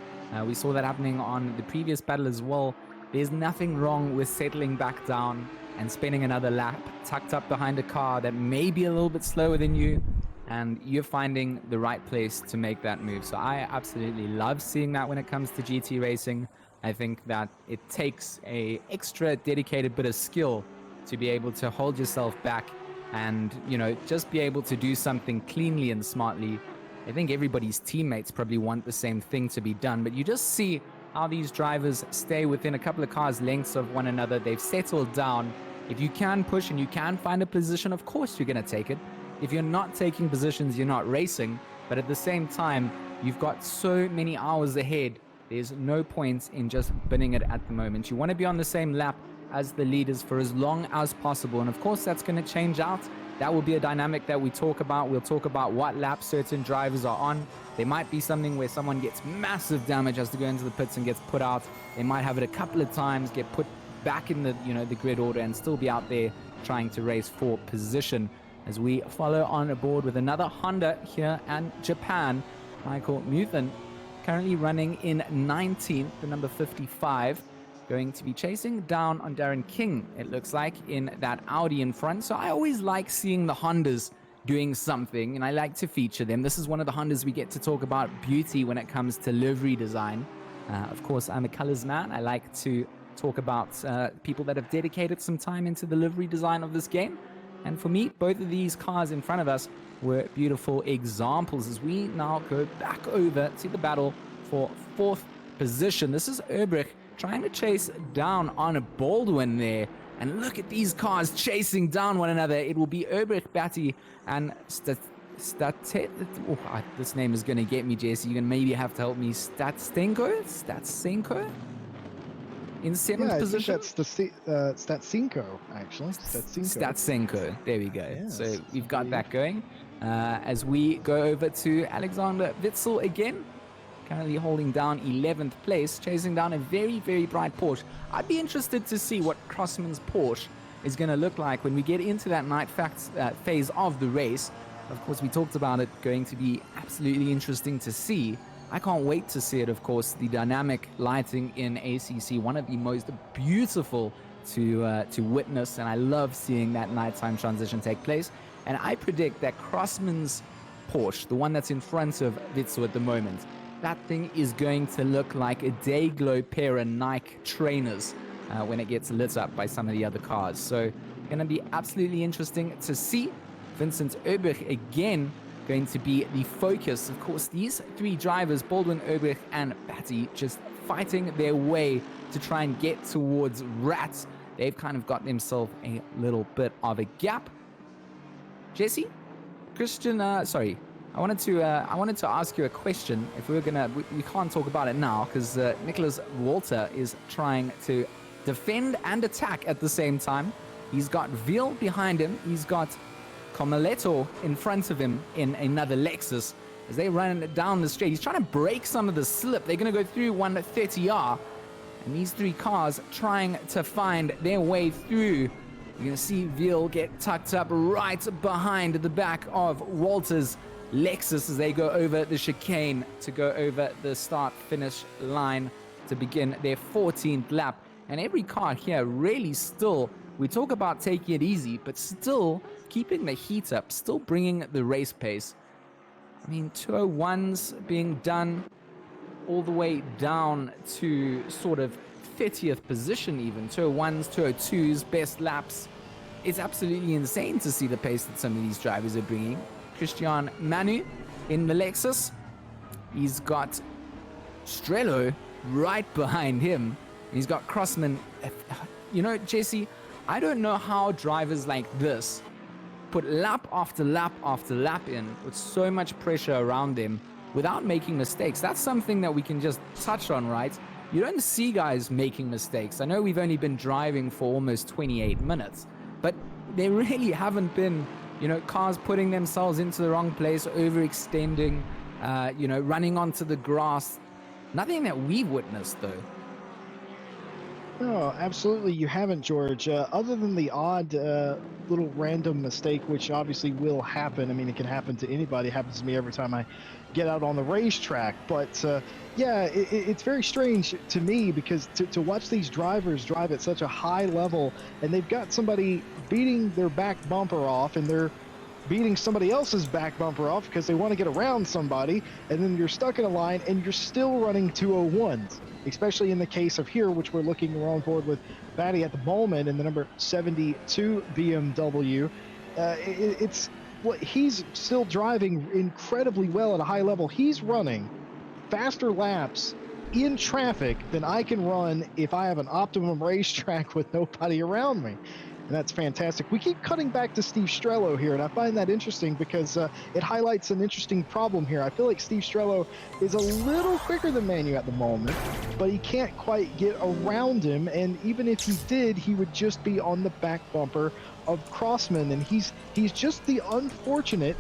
We saw that happening on the previous battle as well. There's nothing wrong with settling back down and spending another lap tucked up behind a car that may be a little bit slower than you, and you're finding the right place to make that move. So I absolutely love seeing that when it comes to GT racing. I think that it takes a extra dedicated bit of skill to be able to hold yourself back and, you know, just be able to do something cleanly and smartly. I think everybody's teammates probably want the same thing to be done, but you just see how these drivers stay within a couple of cars lengths of one another. They've settled down. If you can push and you can find a position, of course you're going to take it. If you're not taking positions, you're not racing. But at the same time, you've got so many hours ahead. There's no point in just binning it at the moment. You want to be on the same lap as the leaders for as long as possible. And of course, that's going to change out. That will be a dynamic that we talk about. We'll talk about what lap certain drivers are on. There might be something where someone gets massive damage, has to go into the pits and gets put out. They might have it a couple of times, get put back in the, the grid order and still be out there trying to race for position. As we follow on aboard with another Honda here in Japan, Michael Muthen currently running in 19th, the number 55. going to be chasing down on Darren King, it looks like, in that Audi in front. So I always like seeing the Hondas doing something, and I like to feature them. This is one of the Hondas we get to talk about beauty when it comes to livery design. Of course, I'm a colors man. I like to talk about people that have dedicated some time into the livery design of this game. And for me, both of these cars in front of us were beautiful examples as we now go back over to the battle for 4th position. This is Erbrich trying to chase down on a Baldwin there. And look at these cars chasing down one another. It will be Erbrich, Batty, and this name is going to get me, Jesse. You're going to maybe have to help me. Statsenko? In 7th position? I think that's Statsenko, actually. Statsenko. There we go. Yes, So we've got that going. As we go over to Alexander Witzel again, currently holding down 11th place, chasing down a very, very bright Porsche. I'd be interested to see what Crossman's Porsche is going to look like when we get into that night phase of the race. Of course, we talked about it going to be absolutely interesting to see. I can't wait to see it, of course. The dynamic lighting in ACC, one of the most beautiful to witness, and I love seeing that nighttime transition take place. And I predict that Crossman's Porsche, the one that's in front of Witzel at the moment, that thing is going to look like a Dayglow pair of Nike trainers when it gets lit up by some of the other cars. So going to be absolutely interesting to see. Vincent Erbrich again going to be the focus. Of course, these 3 drivers, Baldwin, Erbrich, and Batty, just fighting their way to try and get towards Rats. They've kind of got themselves a little bit of a gap. Jesse, Christian, sorry. I wanted to ask you a question. If we can't talk about it now because Nicholas Walter is trying to defend and attack at the same time. He's got Veal behind him. He's got Comaletto in front of him in another Lexus as they run down the straight. He's trying to break some of the slip. They're going to go through 130R, and these 3 cars trying to find their way through. You're going to see Veal get tucked up right behind the back of Walter's Lexus as they go over the chicane to go over the start-finish line to begin their 14th lap. And every car here really still, we talk about taking it easy, but still keeping the heat up, still bringing the race pace. I mean, 201s being done all the way down to sort of 30th position even. 201s, 202s, best laps. It's absolutely insane to see the pace that some of these drivers are bringing. Christian Manu in the Lexus. He's got Strello right behind him. He's got Crossman. You know, Jesse, I don't know how drivers like this put lap after lap after lap in with so much pressure around them without making mistakes. That's something that we can just touch on, right? You don't see guys making mistakes. I know we've only been driving for almost 28 minutes, but there really haven't been, you know, cars putting themselves into the wrong place, overextending, you know, running onto the grass. Nothing that we've witnessed, though. No, absolutely you haven't, George. Other than the odd little random mistake, which obviously will happen. I mean, it can happen to anybody. It happens to me every time I get out on the racetrack. But yeah, it's very strange to me because to watch these drivers drive at such a high level, and they've got somebody beating their back bumper off, and they're beating somebody else's back bumper off because they want to get around somebody, and then you're stuck in a line and you're still running 201s, especially in the case of here, which we're looking on board with Batty at the moment in the number 72 BMW. It's what he's still driving incredibly well at a high level. He's running faster laps in traffic than I can run if I have an optimum racetrack with nobody around me. And that's fantastic. We keep cutting back to Steve Strello here, and I find that interesting because it highlights an interesting problem here. I feel like Steve Strello is a little quicker than Manu at the moment, but he can't quite get around him, and even if he did, he would just be on the back bumper of Crossman, and he's just the unfortunate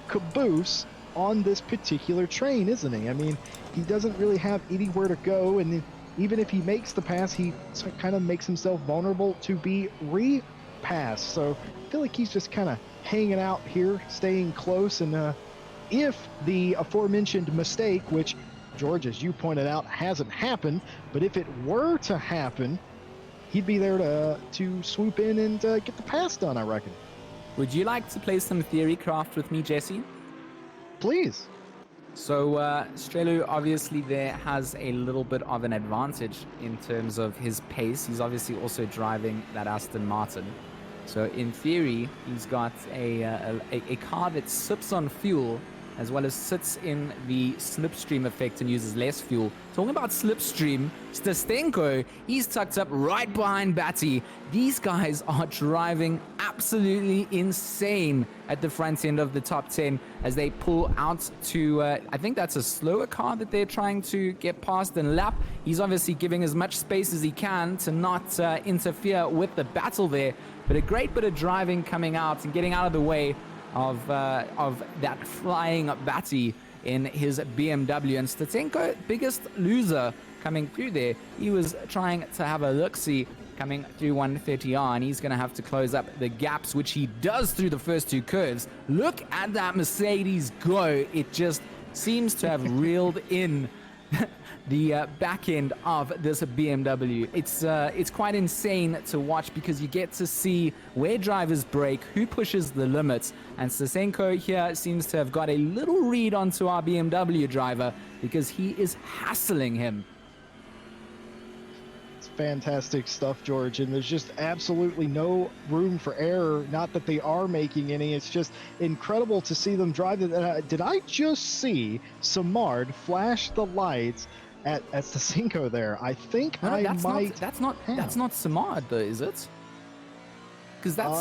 caboose on this particular train, isn't he? I mean, he doesn't really have anywhere to go, and even if he makes the pass, he kind of makes himself vulnerable to be repassed. So I feel like he's just kind of hanging out here, staying close. And if the aforementioned mistake, which George, as you pointed out, hasn't happened. But if it were to happen, he'd be there to swoop in and get the pass done, I reckon. Would you like to play some theory craft with me, Jesse? Please. So Strelu obviously there has a little bit of an advantage in terms of his pace. He's obviously also driving that Aston Martin. So in theory, he's got a car that sips on fuel as well as sits in the slipstream effect and uses less fuel. Talking about slipstream, Stastenko, he's tucked up right behind Batty. These guys are driving absolutely insane at the front end of the top 10 as they pull out to, I think that's a slower car that they're trying to get past and lap. He's obviously giving as much space as he can to not interfere with the battle there, but a great bit of driving coming out and getting out of the way of that flying Batty in his BMW. And Statenko, biggest loser coming through there. He was trying to have a look-see coming through 130R, and he's going to have to close up the gaps, which he does through the first two curves. Look at that Mercedes go. It just seems to have reeled in the back end of this BMW. It's quite insane to watch because you get to see where drivers brake, who pushes the limits, and Stasenko here seems to have got a little read onto our BMW driver because he is hassling him. It's fantastic stuff, George, and there's just absolutely no room for error. Not that they are making any. It's just incredible to see them drive. Did I just see Samard flash the lights at Stasenko there? I think No, I that's might. That's not Samard though, is it? Because that's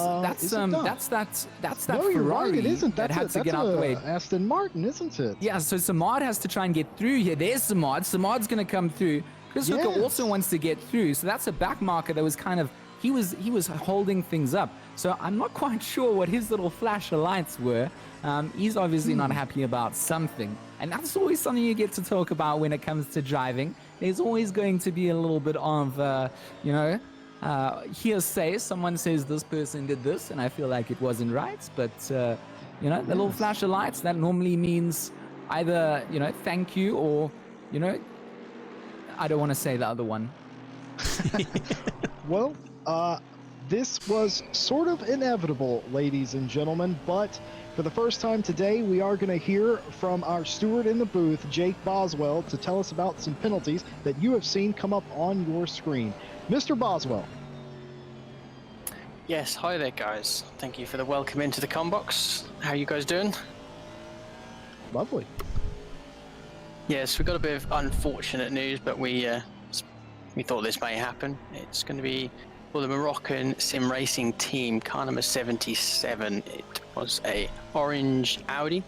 that No, you're Ferrari right. It isn't. that had to get out the way. Aston Martin, isn't it? Yeah, so Samad has to try and get through here. There's Samad. Samad's going to come through. Chris Hooker Yes. also wants to get through. So that's a back marker that was kind of, he was holding things up. So I'm not quite sure what his little flash of lights were. He's obviously not happy about something. And that's always something you get to talk about when it comes to driving. There's always going to be a little bit of, hearsay. Someone says this person did this, and I feel like it wasn't right. But, the little flash of lights, that normally means either, thank you or, I don't want to say the other one. Well, this was sort of inevitable, ladies and gentlemen, but for the first time today, we are going to hear from our steward in the booth, Jake Boswell, to tell us about some penalties that you have seen come up on your screen. Mr. Boswell. Yes, hi there, guys. Thank you for the welcome into the Combox. How are you guys doing? Lovely. Yes, we've got a bit of unfortunate news, but we thought this may happen. It's going to be for the Moroccan sim racing team, car number 77. It was a orange Audi.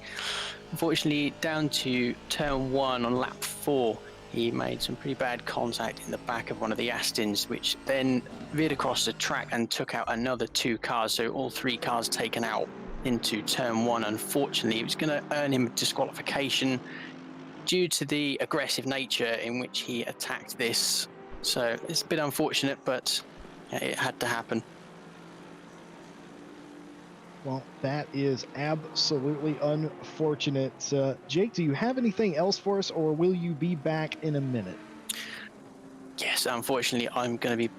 Unfortunately, down to turn 1 on lap 4, he made some pretty bad contact in the back of one of the Astons, which then veered across the track and took out another 2 cars. So all 3 cars taken out into turn 1. Unfortunately, it was going to earn him a disqualification due to the aggressive nature in which he attacked this. So it's a bit unfortunate, but it had to happen. Well, that is absolutely unfortunate. Jake, do you have anything else for us, or will you be back in a minute? Yes, unfortunately, I'm going to be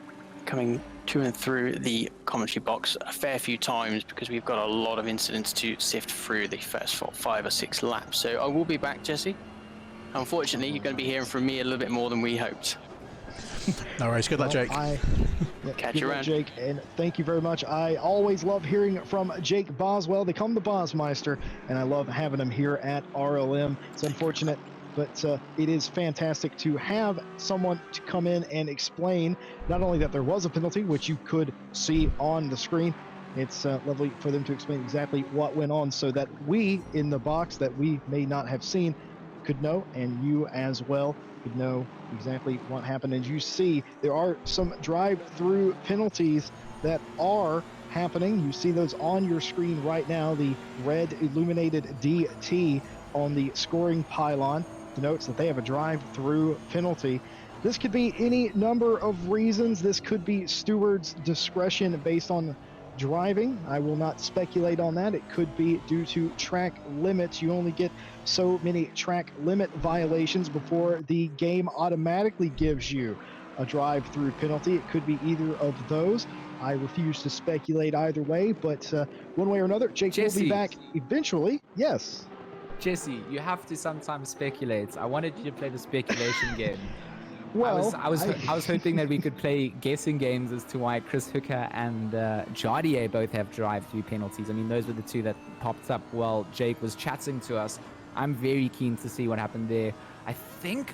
coming to and through the commentary box a fair few times because we've got a lot of incidents to sift through the first 5 or 6 laps. So I will be back, Jesse. Unfortunately, you're going to be hearing from me a little bit more than we hoped. No worries. Good luck, Jake. Catch Good you luck, around. Jake, and thank you very much. I always love hearing from Jake Boswell. They call him the Bosmeister, and I love having him here at RLM. It's unfortunate, but it is fantastic to have someone to come in and explain not only that there was a penalty, which you could see on the screen. It's lovely for them to explain exactly what went on so that we in the box that we may not have seen could know, and you as well could know exactly what happened. As you see, there are some drive-through penalties that are happening. You see those on your screen right now. The red illuminated DT on the scoring pylon denotes that they have a drive-through penalty. This could be any number of reasons. This could be stewards' discretion based on driving. I will not speculate on that. It could be due to track limits. You only get so many track limit violations before the game automatically gives you a drive-through penalty. It could be either of those. I refuse to speculate either way, but one way or another, Jake will be back eventually. Yes. Jesse, you have to sometimes speculate. I wanted you to play the speculation game. Well, I was hoping that we could play guessing games as to why Chris Hooker and Jardier both have drive-through penalties. I mean, those were the two that popped up while Jake was chatting to us. I'm very keen to see what happened there. I think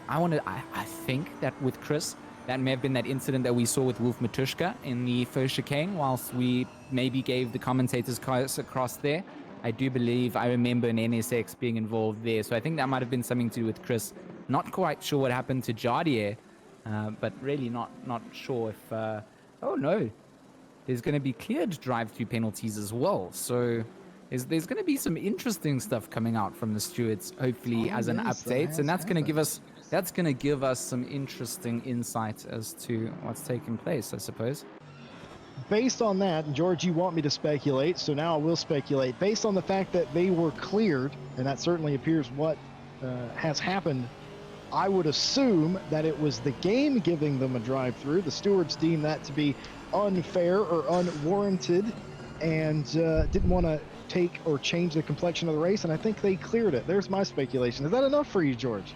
that with Chris, that may have been that incident that we saw with Wolf Matushka in the first chicane, whilst we maybe gave the commentators across there. I do believe I remember an NSX being involved there, so I think that might have been something to do with Chris. Not quite sure what happened to Jardier, but really not sure if... oh no, there's going to be cleared drive-through penalties as well, so there's going to be some interesting stuff coming out from the stewards, hopefully as an update, and that's going to give us some interesting insight as to what's taking place, I suppose. Based on that, and George, you want me to speculate, so now I will speculate. Based on the fact that they were cleared, and that certainly appears what has happened, I would assume that it was the game giving them a drive-through. The stewards deemed that to be unfair or unwarranted and didn't want to take or change the complexion of the race, and I think they cleared it. There's my speculation. Is that enough for you, George?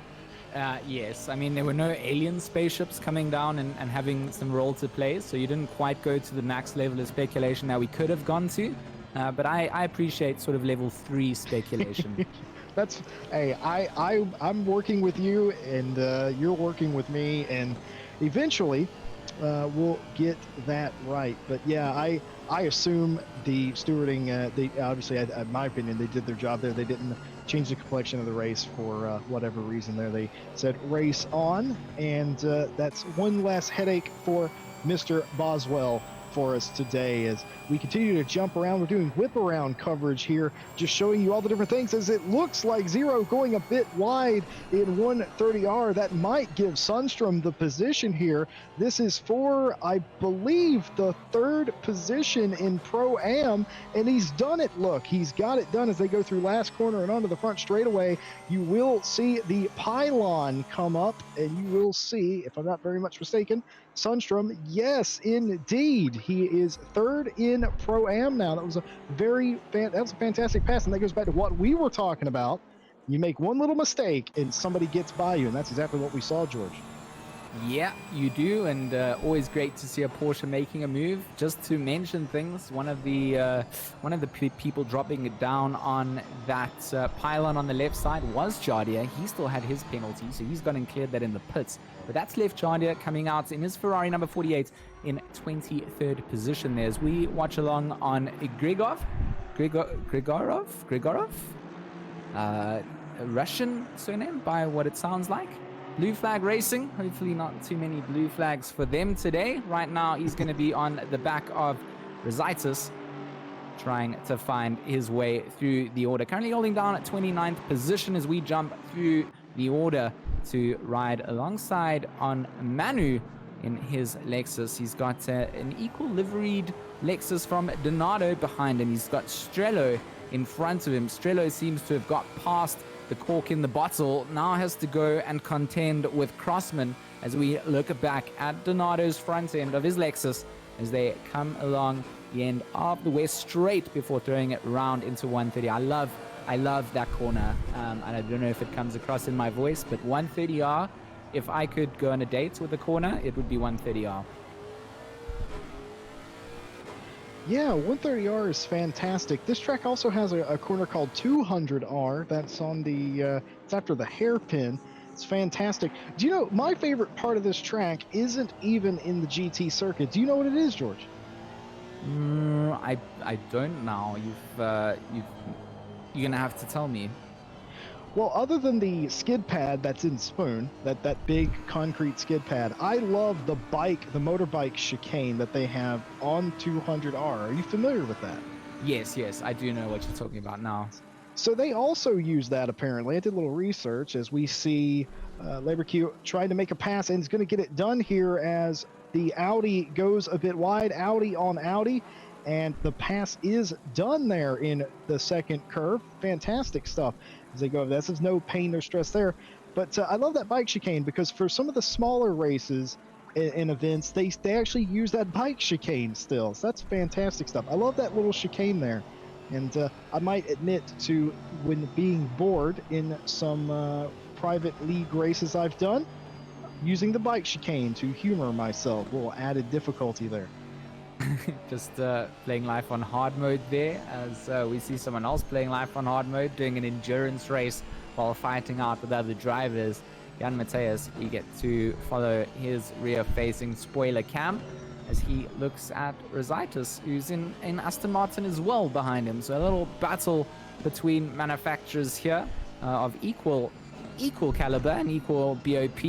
Yes, I mean, there were no alien spaceships coming down and having some role to play, so you didn't quite go to the max level of speculation that we could have gone to, but I appreciate sort of level 3 speculation. I'm working with you, and you're working with me, and eventually we'll get that right. But yeah, I assume the stewarding, they obviously, in my opinion, they did their job there. They didn't change the complexion of the race for whatever reason there. They said race on, and that's one less headache for Mr. Boswell for us today as we continue to jump around. We're doing whip around coverage here, just showing you all the different things as it looks like Zero going a bit wide in 130R. That might give Sundstrom the position here. This is for, I believe, the 3rd position in Pro-Am, and he's done it. Look, he's got it done as they go through last corner and onto the front straightaway. You will see the pylon come up, and you will see, if I'm not very much mistaken, Sundstrom, yes, indeed. He is 3rd in Pro-Am now. That was a fantastic pass, and that goes back to what we were talking about. You make one little mistake, and somebody gets by you, and that's exactly what we saw, George. Yeah, you do, and always great to see a Porsche making a move. Just to mention things, one of the people dropping it down on that pylon on the left side was Jardier. He still had his penalty, so he's gone and cleared that in the pits. But that's left Jardier coming out in his Ferrari number 48 in 23rd position there as we watch along on Grigorov, a Russian surname by what it sounds like. Blue Flag Racing, hopefully not too many blue flags for them today. Right now, he's going to be on the back of Rosaitis, trying to find his way through the order. Currently holding down at 29th position as we jump through the order to ride alongside on Manu in his Lexus. He's got an equal liveried Lexus from Donato behind him. He's got Strello in front of him. Strello seems to have got past the cork in the bottle, now has to go and contend with Crossman as we look back at Donato's front end of his Lexus as they come along the end of the west straight before throwing it round into 130. I love that corner, and I don't know if it comes across in my voice, but 130R, if I could go on a date with the corner, it would be 130R. Yeah, 130R is fantastic. This track also has a corner called 200R. That's on the, it's after the hairpin. It's fantastic. Do you know, my favorite part of this track isn't even in the GT circuit. Do you know what it is, George? I don't now. You're going to have to tell me. Well, other than the skid pad that's in Spoon, that big concrete skid pad, I love the motorbike chicane that they have on 200R. Are you familiar with that? Yes, I do know what you're talking about now. So they also use that, apparently. I did a little research as we see Leverque trying to make a pass, and he's going to get it done here as the Audi goes a bit wide. Audi on Audi. and the pass is done there in the second curve. Fantastic stuff as they go. That's no pain or stress there. But I love that bike chicane, because for some of the smaller races and events, they actually use that bike chicane still. So that's fantastic stuff. I love that little chicane there. And I might admit to, when being bored in some private league races I've done, using the bike chicane to humor myself. A little added difficulty there. Just playing life on hard mode there, as we see someone else playing life on hard mode, doing an endurance race while fighting out with other drivers. Jan Mateus, we get to follow his rear-facing spoiler cam as he looks at Rositis, who's in Aston Martin as well behind him. So a little battle between manufacturers here of equal caliber and equal BOP.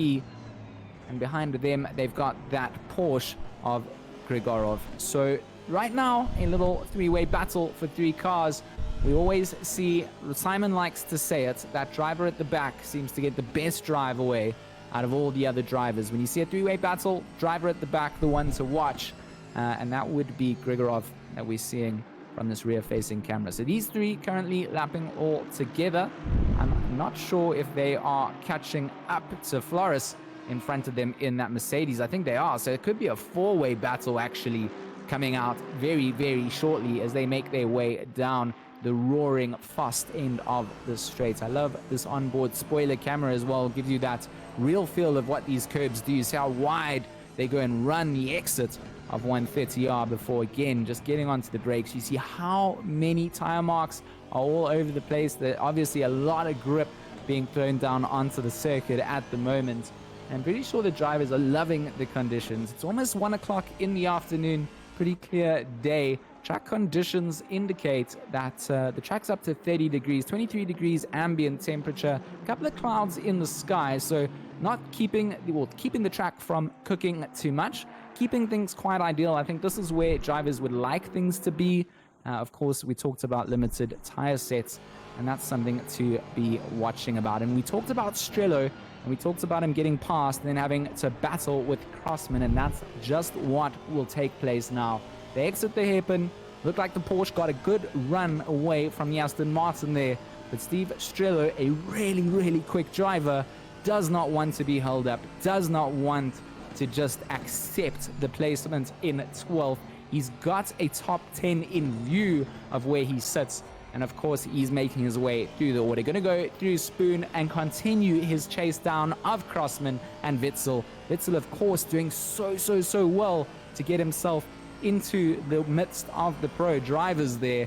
And behind them, they've got that Porsche of Grigorov. So right now, a little three-way battle for three cars. We always see, Simon likes to say it, that driver at the back seems to get the best drive away out of all the other drivers. When you see a three-way battle, driver at the back, the one to watch. And that would be Grigorov that we're seeing from this rear-facing camera. So these three currently lapping all together. I'm not sure if they are catching up to Flores in front of them in that Mercedes. I think they are. So it could be a four-way battle actually coming out very, very shortly as they make their way down the roaring fast end of the straight. I love this onboard spoiler camera as well. Gives you that real feel of what these curbs do. You see how wide they go and run the exit of 130R before again just getting onto the brakes. You see how many tire marks are all over the place. There's obviously a lot of grip being thrown down onto the circuit at the moment. I'm pretty sure the drivers are loving the conditions. It's almost 1 o'clock in the afternoon, pretty clear day. Track conditions indicate that the track's up to 30 degrees, 23 degrees ambient temperature, a couple of clouds in the sky, so not keeping the track from cooking too much, keeping things quite ideal. I think this is where drivers would like things to be. Of course, we talked about limited tire sets, and that's something to be watching about. And we talked about Strello, and we talked about him getting past and then having to battle with Crossman, and that's just what will take place now. They exit the hairpin. Looked like the Porsche got a good run away from the Aston Martin there. But Steve Strello, a really, really quick driver, does not want to be held up, does not want to just accept the placement in 12th. He's got a top 10 in view of where he sits. And of course, he's making his way through the order. Going to go through Spoon and continue his chase down of Crossman and Witzel. Witzel, of course, doing so well to get himself into the midst of the pro drivers there.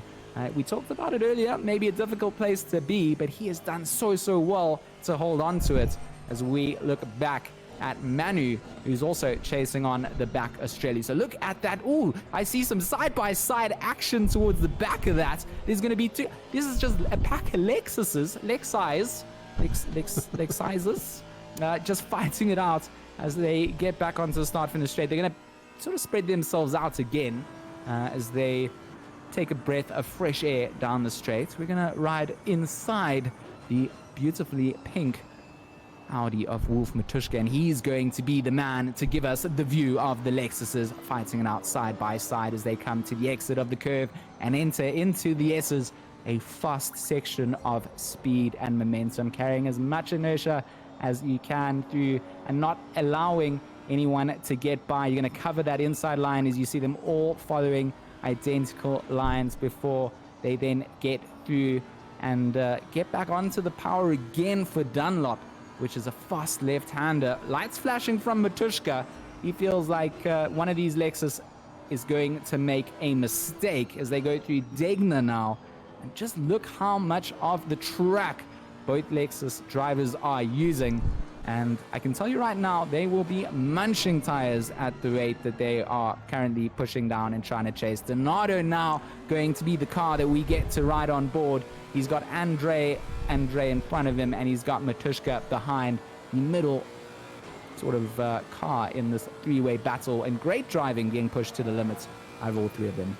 We talked about it earlier, maybe a difficult place to be, but he has done so well to hold on to it as we look back at Manu, who's also chasing on the back Australia. So look at that. Ooh, I see some side-by-side action towards the back of that. There's going to be two. This is just a pack of Lexuses, just fighting it out as they get back onto the start-finish straight. They're going to sort of spread themselves out again as they take a breath of fresh air down the straight. We're going to ride inside the beautifully pink Audi of Wolf Matuszka, and he's going to be the man to give us the view of the Lexuses fighting it out side by side as they come to the exit of the curve and enter into the S's, a fast section of speed and momentum, carrying as much inertia as you can through and not allowing anyone to get by. You're going to cover that inside line as you see them all following identical lines before they then get through and get back onto the power again for Dunlop, which is a fast left-hander. Lights flashing from Matuszka. He feels like one of these Lexus is going to make a mistake as they go through Degner now. And just look how much of the track both Lexus drivers are using. And I can tell you right now, they will be munching tires at the rate that they are currently pushing down and trying to chase. Donato now going to be the car that we get to ride on board. He's got Andre in front of him, and he's got Matuszka behind, the middle sort of car in this three-way battle. And great driving being pushed to the limits out of all three of them.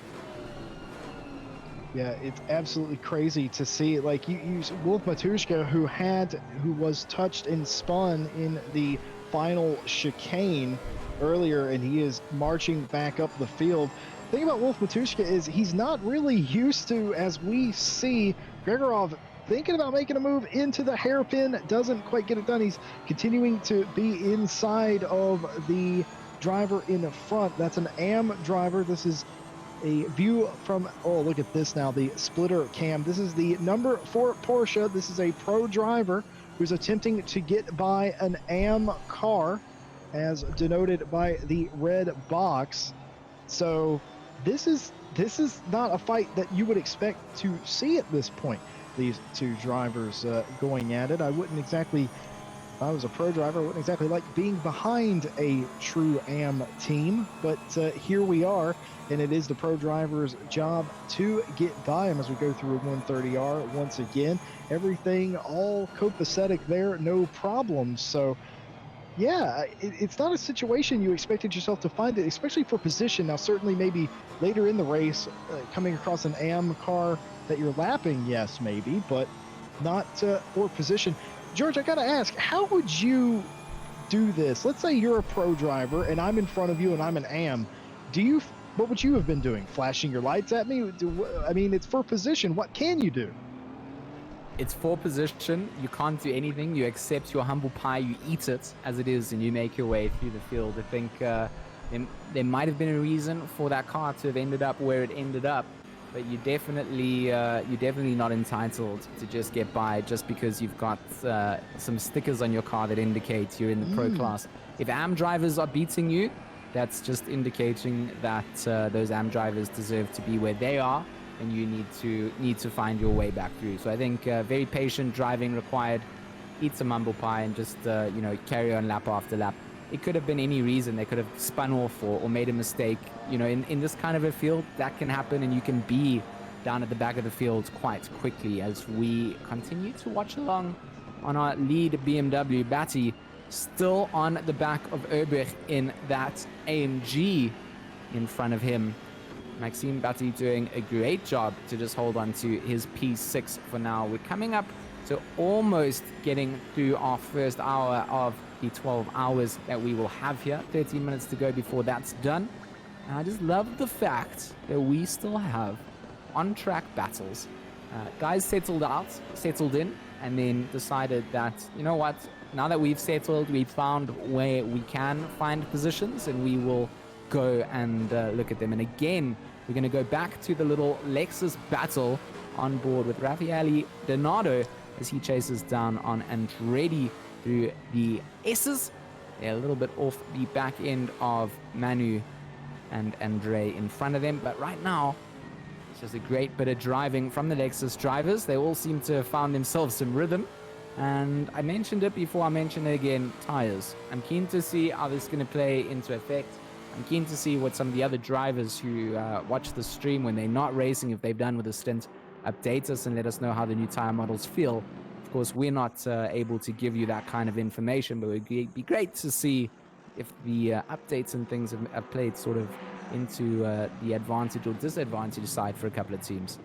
Yeah, it's absolutely crazy to see. Like you Wolf Matuszka, who was touched and spun in the final chicane earlier, and he is marching back up the field. thing about Wolf Matushka is he's not really used to, as we see, Gregorov thinking about making a move into the hairpin, doesn't quite get it done. He's continuing to be inside of the driver in the front. That's an AM driver. This is a view from, oh, look at this now, the splitter cam. This is the number 4 Porsche. This is a pro driver who's attempting to get by an AM car, as denoted by the red box. So this is not a fight that you would expect to see at this point. These two drivers going at it. I wouldn't exactly, if I was a pro driver, I wouldn't exactly like being behind a true AM team, but here we are, and it is the pro driver's job to get by him as we go through a 130R once again. Everything all copacetic there, no problems. So yeah, it's not a situation you expected yourself to find it, especially for position. Now, certainly maybe later in the race, coming across an AM car that you're lapping, yes, maybe, but not for position. George, I gotta ask, how would you do this? Let's say you're a pro driver and I'm in front of you and I'm an AM. What would you have been doing? Flashing your lights at me? I mean, it's for position. What can you do? It's for position. You can't do anything. You accept your humble pie, you eat it as it is, and you make your way through the field. I think there might have been a reason for that car to have ended up where it ended up, but you're definitely not entitled to just get by just because you've got some stickers on your car that indicate you're in the pro class. If AM drivers are beating you, that's just indicating that those AM drivers deserve to be where they are, and you need to find your way back through. So I think very patient driving required. Eat some humble pie and just carry on lap after lap. It could have been any reason. They could have spun off or made a mistake. In this kind of a field, that can happen, and you can be down at the back of the field quite quickly. As we continue to watch along on our lead BMW, Batty still on the back of Erbrich in that AMG in front of him. Maxime Batty doing a great job to just hold on to his P6 for now. We're coming up to almost getting through our first hour of the 12 hours that we will have here. 13 minutes to go before that's done. And I just love the fact that we still have on-track battles. Guys settled in, and then decided that, you know what, now that we've settled, we've found where we can find positions, and we will go and look at them. And again, we're going to go back to the little Lexus battle on board with Raffaele Donato as he chases down on Andretti through the S's. They're a little bit off the back end of Manu and Andre in front of them, but right now it's just a great bit of driving from the Lexus drivers. They all seem to have found themselves some rhythm, and I mentioned it before, I mention it again, tires. I'm keen to see how this is going to play into effect. I'm keen to see what some of the other drivers who watch the stream when they're not racing, if they've done with the stint, update us and let us know how the new tire models feel. Of course, we're not able to give you that kind of information, but it would be great to see if the updates and things have played sort of into the advantage or disadvantage side for a couple of teams.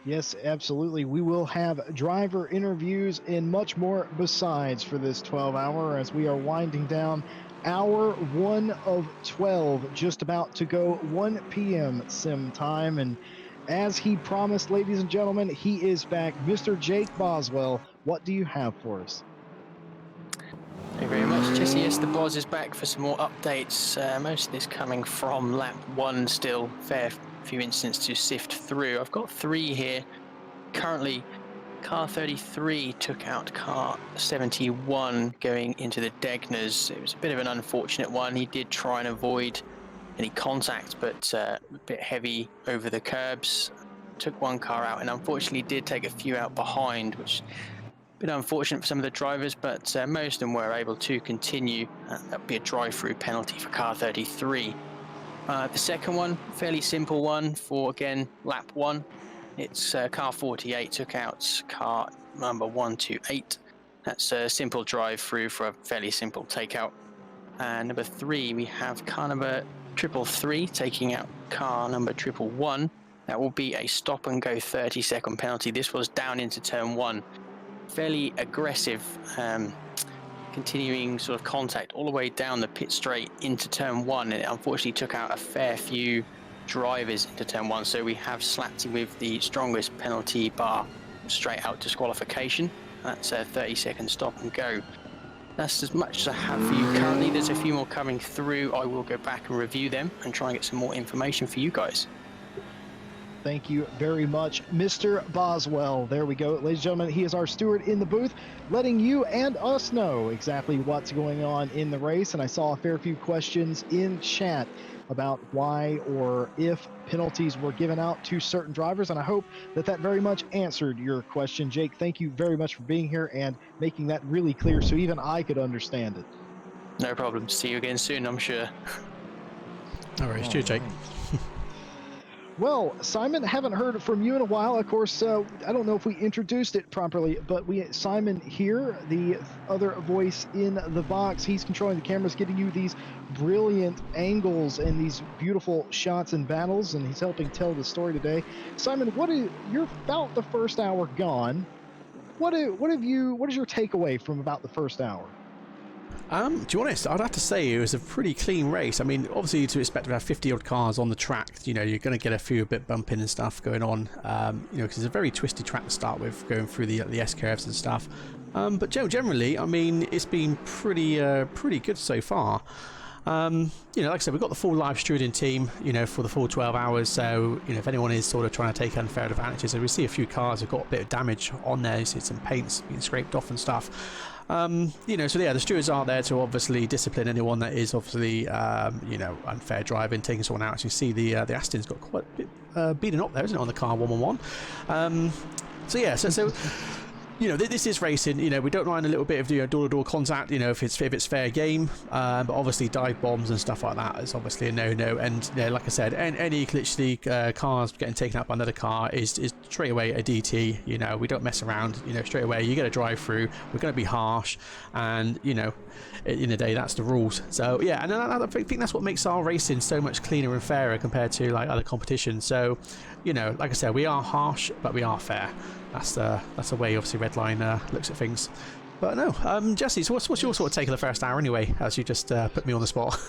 Yes, absolutely. We will have driver interviews and much more besides for this 12-hour as we are winding down hour 1 of 12, just about to go 1 p.m. sim time. And as he promised, ladies and gentlemen, he is back. Mr. Jake Boswell, what do you have for us? Thank you very much, Jesse. Yes, the Boz is back for some more updates. Most of this coming from lap 1 still. Fair few incidents to sift through. I've got 3 here. Currently, car 33 took out car 71 going into the Degners. It was a bit of an unfortunate one. He did try and avoid any contact, but a bit heavy over the curbs. Took one car out and unfortunately did take a few out behind, which a bit unfortunate for some of the drivers, but most of them were able to continue. That would be a drive-through penalty for car 33. The second one, fairly simple one for, again, lap 1. It's car 48 took out car number 128. That's a simple drive-through for a fairly simple takeout. And number 3, we have car number 333 taking out car number 111. That will be a stop-and-go 30-second penalty. This was down into turn 1. Fairly aggressive continuing sort of contact all the way down the pit straight into turn 1, and it unfortunately took out a fair few drivers into turn 1, so we have slapped him with the strongest penalty bar straight out disqualification. That's a 30-second stop and go. That's as much as I have for you currently. There's a few more coming through. I will go back and review them and try and get some more information for you guys. Thank you very much, Mr. Boswell. There we go. Ladies and gentlemen, he is our steward in the booth, letting you and us know exactly what's going on in the race. And I saw a fair few questions in chat about why or if penalties were given out to certain drivers, and I hope that that very much answered your question. Jake, thank you very much for being here and making that really clear so even I could understand it. No problem. See you again soon, I'm sure. All right, cheers, Jake. Well, Simon, haven't heard from you in a while. Of course, I don't know if we introduced it properly, but Simon here, the other voice in the box, he's controlling the cameras, getting you these brilliant angles and these beautiful shots and battles, and he's helping tell the story today. Simon, you're about the first hour gone. What is your takeaway from about the first hour? To be honest, I'd have to say it was a pretty clean race. I mean, obviously to expect to have 50 odd cars on the track, you're going to get a few bit bumping and stuff going on, because it's a very twisty track to start with, going through the S curves and stuff. But generally, I mean, it's been pretty good so far. Like I said, we've got the full live stewarding team, for the full 12 hours. So, if anyone is sort of trying to take unfair advantages, we see a few cars have got a bit of damage on there. You see some paints being scraped off and stuff. So yeah, the stewards are there to obviously discipline anyone that is obviously, unfair driving, taking someone out. As you see, the Aston's got quite a bit beaten up there, isn't it, on the car 111. So yeah, so this is racing. We don't mind a little bit of door-to-door contact. If it's fair game. But obviously dive bombs and stuff like that is obviously a no-no. And like I said, any literally cars getting taken out by another car is straight away a DT. We don't mess around. Straight away you get a drive through. We're going to be harsh, and in the day that's the rules. So yeah, and I think that's what makes our racing so much cleaner and fairer compared to like other competitions. So like I said, we are harsh, but we are fair. That's the way obviously Redline looks at things. But no, Jesse, so what's your sort of take of the first hour anyway, as you just put me on the spot?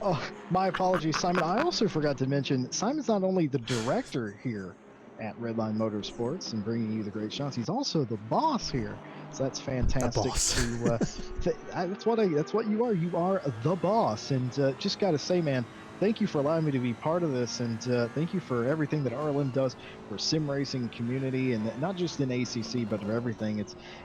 Oh, my apologies, Simon. I also forgot to mention, Simon's not only the director here at Redline Motorsports and bringing you the great shots, he's also the boss here. So that's fantastic. That's what you are. You are the boss. And just got to say, man, thank you for allowing me to be part of this, and thank you for everything that RLM does for sim racing community, and not just in ACC, but for everything.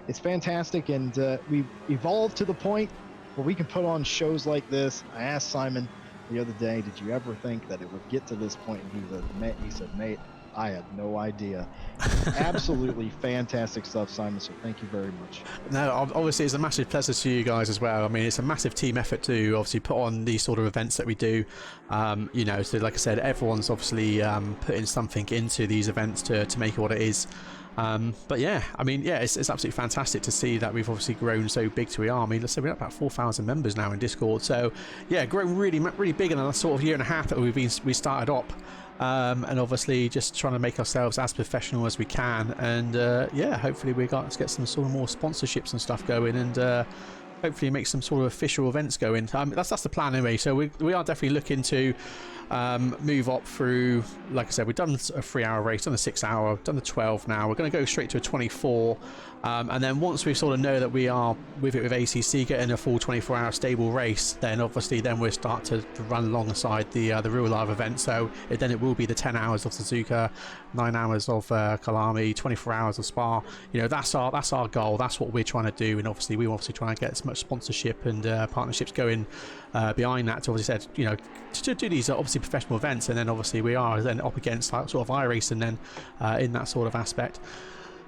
It's fantastic, and we've evolved to the point where we can put on shows like this. I asked Simon the other day, did you ever think that it would get to this point? And he said, mate, I had no idea. Absolutely fantastic stuff, Simon, so thank you very much. No, obviously it's a massive pleasure to you guys as well. I mean, it's a massive team effort to obviously put on these sort of events that we do. So like I said, everyone's obviously putting something into these events to make it what it is. But yeah, I mean, yeah, it's absolutely fantastic to see that we've obviously grown so big to we are. I mean, let's say we're at about 4,000 members now in Discord. So yeah, grown really big in the last sort of year and a half that we started up. And obviously just trying to make ourselves as professional as we can, and yeah, hopefully let's get some sort of more sponsorships and stuff going, and hopefully make some sort of official events going. That's the plan anyway. So we are definitely looking to move up through, like I said, we've done a 3-hour race, done a 6-hour, done the 12 now. We're going to go straight to a 24, and then once we sort of know that we are with ACC getting a full 24-hour stable race, then obviously we'll start to run alongside the real live event. So then it will be the 10 hours of Suzuka, 9 hours of Kalami, 24 hours of Spa. That's our goal. That's what we're trying to do, and obviously we're trying to get as much sponsorship and partnerships going behind that to obviously said, to do these obviously professional events, and then obviously we are then up against like sort of iRacing then in that sort of aspect.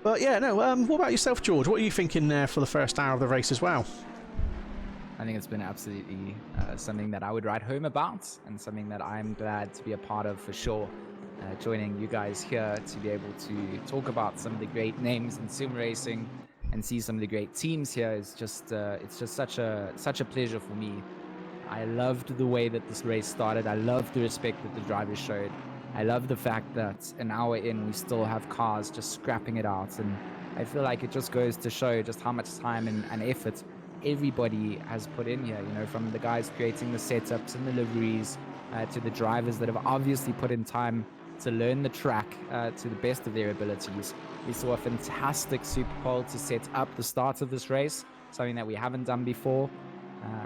But yeah, no, what about yourself, George? What are you thinking there for the first hour of the race as well? I think it's been absolutely something that I would write home about, and something that I'm glad to be a part of for sure. Joining you guys here to be able to talk about some of the great names in sim racing and see some of the great teams here is just it's just such a pleasure for me. I loved the way that this race started. I loved the respect that the drivers showed. I love the fact that an hour in we still have cars just scrapping it out, and I feel like it just goes to show just how much time and effort everybody has put in here, from the guys creating the setups and the liveries to the drivers that have obviously put in time to learn the track to the best of their abilities. We saw a fantastic Super Pole to set up the start of this race, something that we haven't done before.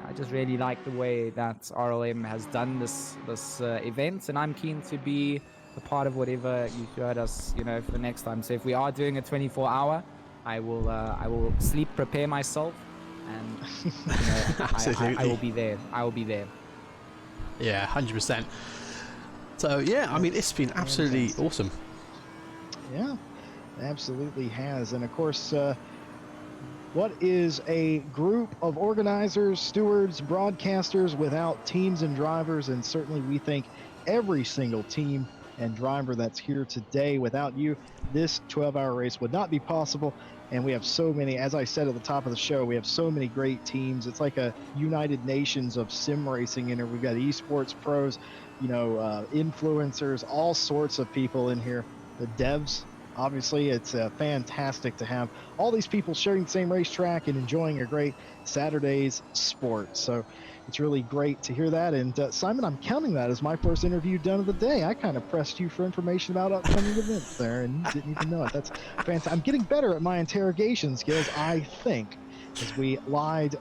I just really like the way that RLM has done this event, and I'm keen to be a part of whatever you heard us, for the next time. So if we are doing a 24-hour, I will sleep prepare myself, and I will be there. I will be there. Yeah, 100%. So yeah, I mean, it's been absolutely awesome. Yeah, it absolutely has. And of course, what is a group of organizers, stewards, broadcasters without teams and drivers? And certainly we thank every single team and driver that's here today. Without you, this 12-hour race would not be possible. And we have so many, as I said at the top of the show, we have so many great teams. It's like a United Nations of sim racing in here. We've got esports pros, influencers, all sorts of people in here. The devs, obviously, it's fantastic to have all these people sharing the same racetrack and enjoying a great Saturday's sport. So it's really great to hear that. And Simon, I'm counting that as my first interview done of the day. I kind of pressed you for information about upcoming events there, and you didn't even know it. That's fantastic. I'm getting better at my interrogation skills, I think, as we ride,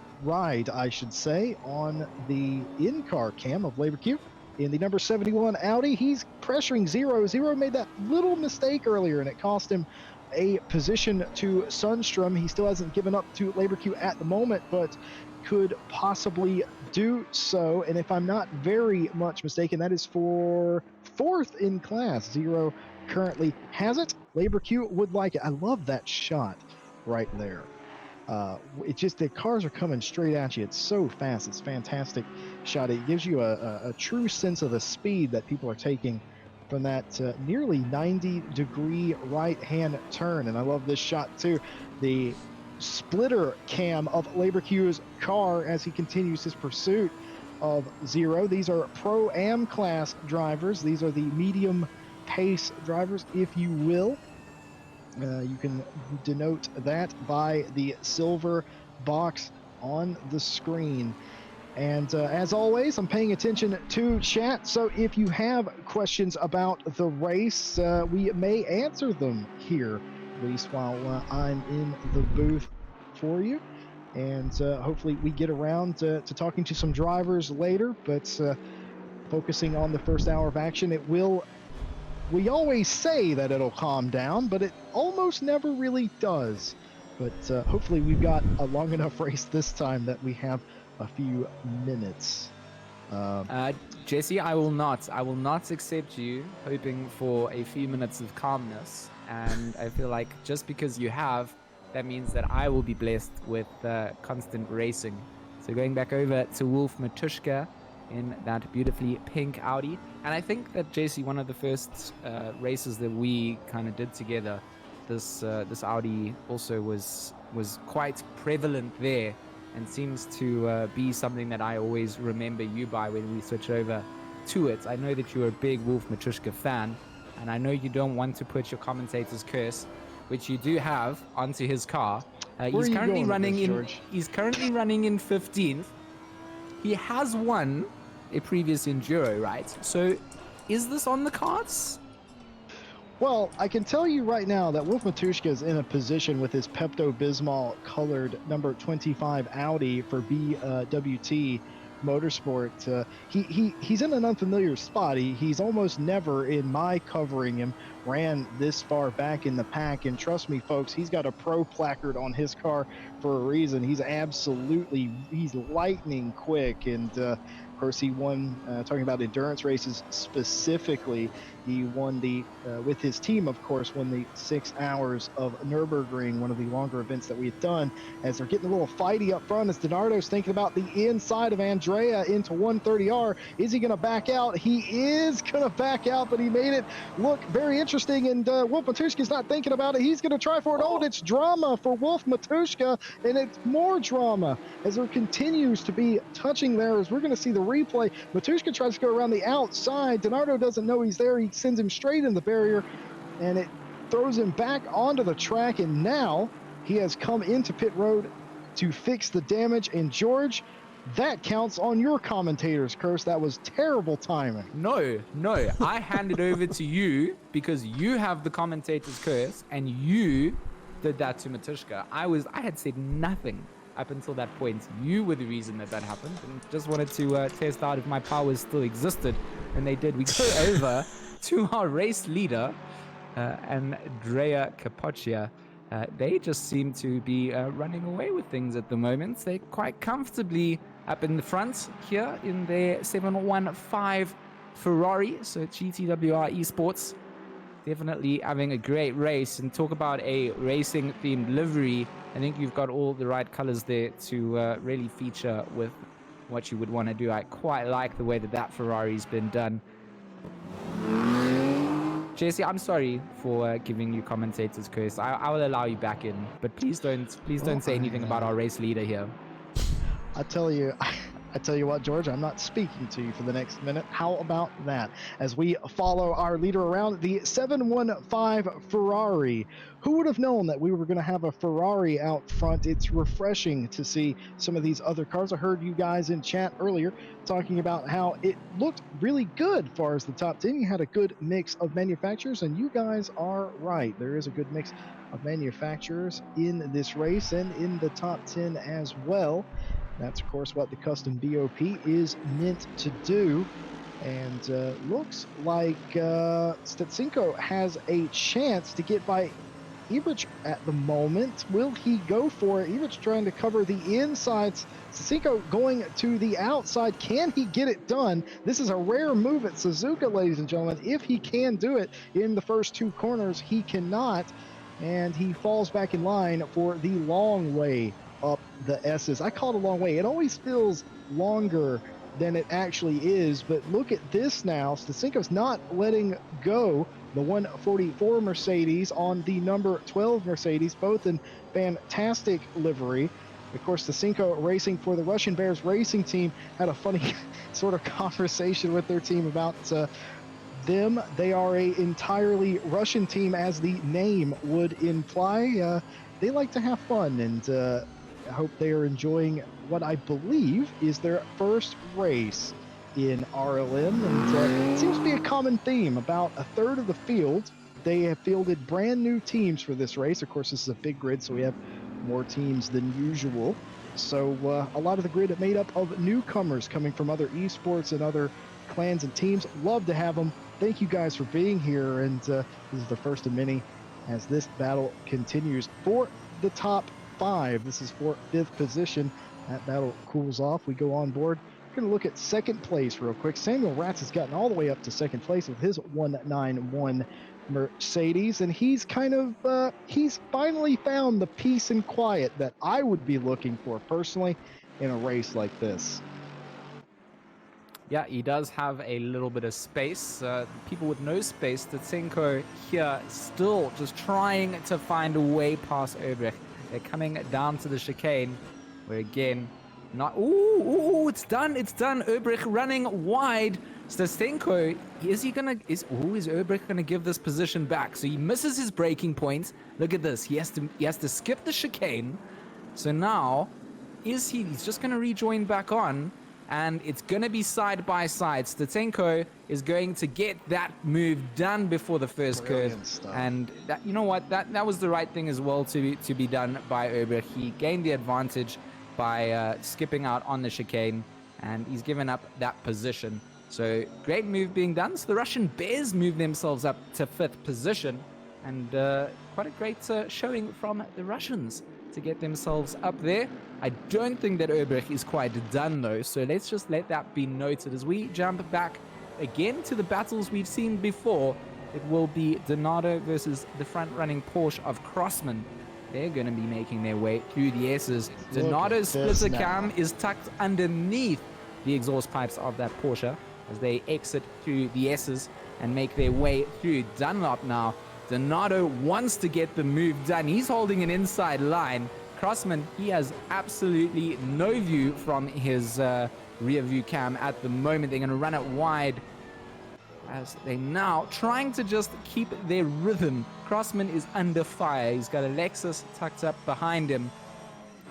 I should say, on the in-car cam of Labor Q. In the number 71 Audi, he's pressuring Zero. Zero made that little mistake earlier, and it cost him a position to Sundstrom. He still hasn't given up to Labor Q at the moment, but could possibly do so. And if I'm not very much mistaken, that is for 4th in class. Zero currently has it. Labor Q would like it. I love that shot right there. It just, the cars are coming straight at you. It's so fast. It's fantastic shot. It gives you a true sense of the speed that people are taking from that nearly 90-degree right-hand turn. And I love this shot too. The splitter cam of Labor Q's car as he continues his pursuit of Zero. These are Pro-Am class drivers. These are the medium pace drivers, if you will. You can denote that by the silver box on the screen. And as always, I'm paying attention to chat, so if you have questions about the race, we may answer them here, at least while I'm in the booth for you. And hopefully we get around to talking to some drivers later, but focusing on the first hour of action, it will... We always say that it'll calm down, but it almost never really does. But hopefully we've got a long enough race this time that we have a few minutes. Jesse, I will not accept you hoping for a few minutes of calmness. And I feel like just because you have, that means that I will be blessed with constant racing. So going back over to Wolf Matushka in that beautifully pink Audi. And I think that, JC, one of the first races that we kind of did together, this Audi also was quite prevalent there, and seems to be something that I always remember you by when we switch over to it. I know that you're a big Wolf Matushka fan, and I know you don't want to put your commentator's curse, which you do have, onto his car. He's currently running in 15th. He has won a previous Enduro, right? So is this on the cards? Well, I can tell you right now that Wolf Matushka is in a position with his Pepto-Bismol colored number 25 Audi for BWT Motorsport. He's in an unfamiliar spot. He's almost never, in my covering him, ran this far back in the pack. And trust me, folks, he's got a pro placard on his car for a reason. He's lightning quick. And of course, he won, talking about endurance races specifically, he won with his team, of course, won the 6 hours of Nürburgring, one of the longer events that we had done. As they're getting a little fighty up front, as DiNardo's thinking about the inside of Andrea into 130R. Is he going to back out? He is going to back out, but he made it look very interesting, and Wolf Matushka's not thinking about it. He's going to try for it. Oh, it's drama for Wolf Matushka, and it's more drama as there continues to be touching there, as we're going to see the replay. Matushka tries to go around the outside. DiNardo doesn't know he's there. He sends him straight in the barrier, and it throws him back onto the track, and now he has come into pit road to fix the damage. And George, that counts on your commentator's curse. That was terrible timing. No, I handed over to you because you have the commentator's curse, and you did that to Matushka. I had said nothing up until that point. You were the reason that happened, and just wanted to test out if my powers still existed, and they did. We go over to our race leader, Andrea Capoccia. They just seem to be running away with things at the moment. They're quite comfortably up in the front here in their 715 Ferrari. So GTWR Esports definitely having a great race. And talk about a racing themed livery. I think you've got all the right colors there to really feature with what you would want to do. I quite like the way that Ferrari's been done. Jesse, I'm sorry for giving you commentator's curse. I will allow you back in, but please don't say anything about our race leader here. I tell you what, George, I'm not speaking to you for the next minute. How about that? As we follow our leader around the 715 Ferrari. Who would have known that we were going to have a Ferrari out front? It's refreshing to see some of these other cars. I heard you guys in chat earlier talking about how it looked really good as far as the top 10. You had a good mix of manufacturers, and you guys are right. There is a good mix of manufacturers in this race and in the top 10 as well. That's, of course, what the custom BOP is meant to do. And looks like Stetsenko has a chance to get by Ebrich at the moment. Will he go for it? Ebrich trying to cover the insides. Stetsenko going to the outside. Can he get it done? This is a rare move at Suzuka, ladies and gentlemen. If he can do it in the first two corners, he cannot. And he falls back in line for the long way up the S's. I call it a long way. It always feels longer than it actually is, but look at this now. Stetsenko's not letting go the 144 Mercedes on the number 12 Mercedes, both in fantastic livery. Of course, Stetsenko racing for the Russian Bears racing team had a funny sort of conversation with their team about them. They are a entirely Russian team, as the name would imply. They like to have fun, and I hope they are enjoying what I believe is their first race in RLM, and it seems to be a common theme. About a third of the field, they have fielded brand new teams for this race. Of course, this is a big grid, so we have more teams than usual. So a lot of the grid is made up of newcomers coming from other esports and other clans and teams. Love to have them. Thank you guys for being here, and this is the first of many as this battle continues for the top 5. This is for 5th position. That battle cools off. We go on board. We're going to look at second place real quick. Samuel Ratz has gotten all the way up to second place with his 191 Mercedes, and he's kind of he's finally found the peace and quiet that I would be looking for personally in a race like this. Yeah, he does have a little bit of space. People with no space, Stetsenko here still just trying to find a way past Obrich. They're coming down to the chicane, where again, it's done. Obrich running wide. Stetsenko, is Obrich gonna give this position back? So he misses his braking point. Look at this. He has to skip the chicane. So now, he's just gonna rejoin back on, and it's gonna be side by side. Stetsenko is going to get that move done before the first curve, and that, you know what, that was the right thing as well to be done by Obrich. He gained the advantage by skipping out on the chicane, and he's given up that position. So great move being done. So the Russian Bears move themselves up to 5th position, and quite a great showing from the Russians to get themselves up there. I don't think that Obrich is quite done though, so let's just let that be noted. As we jump back again to the battles we've seen before, it will be Donato versus the front-running Porsche of Crossman. They're going to be making their way through the S's. Donato's splitter cam is tucked underneath the exhaust pipes of that Porsche as they exit through the S's and make their way through Dunlop now. Donato wants to get the move done. He's holding an inside line. Crossman, he has absolutely no view from his rear view cam at the moment. They're going to run it wide as they now trying to just keep their rhythm. Crossman is under fire. He's got a Lexus tucked up behind him.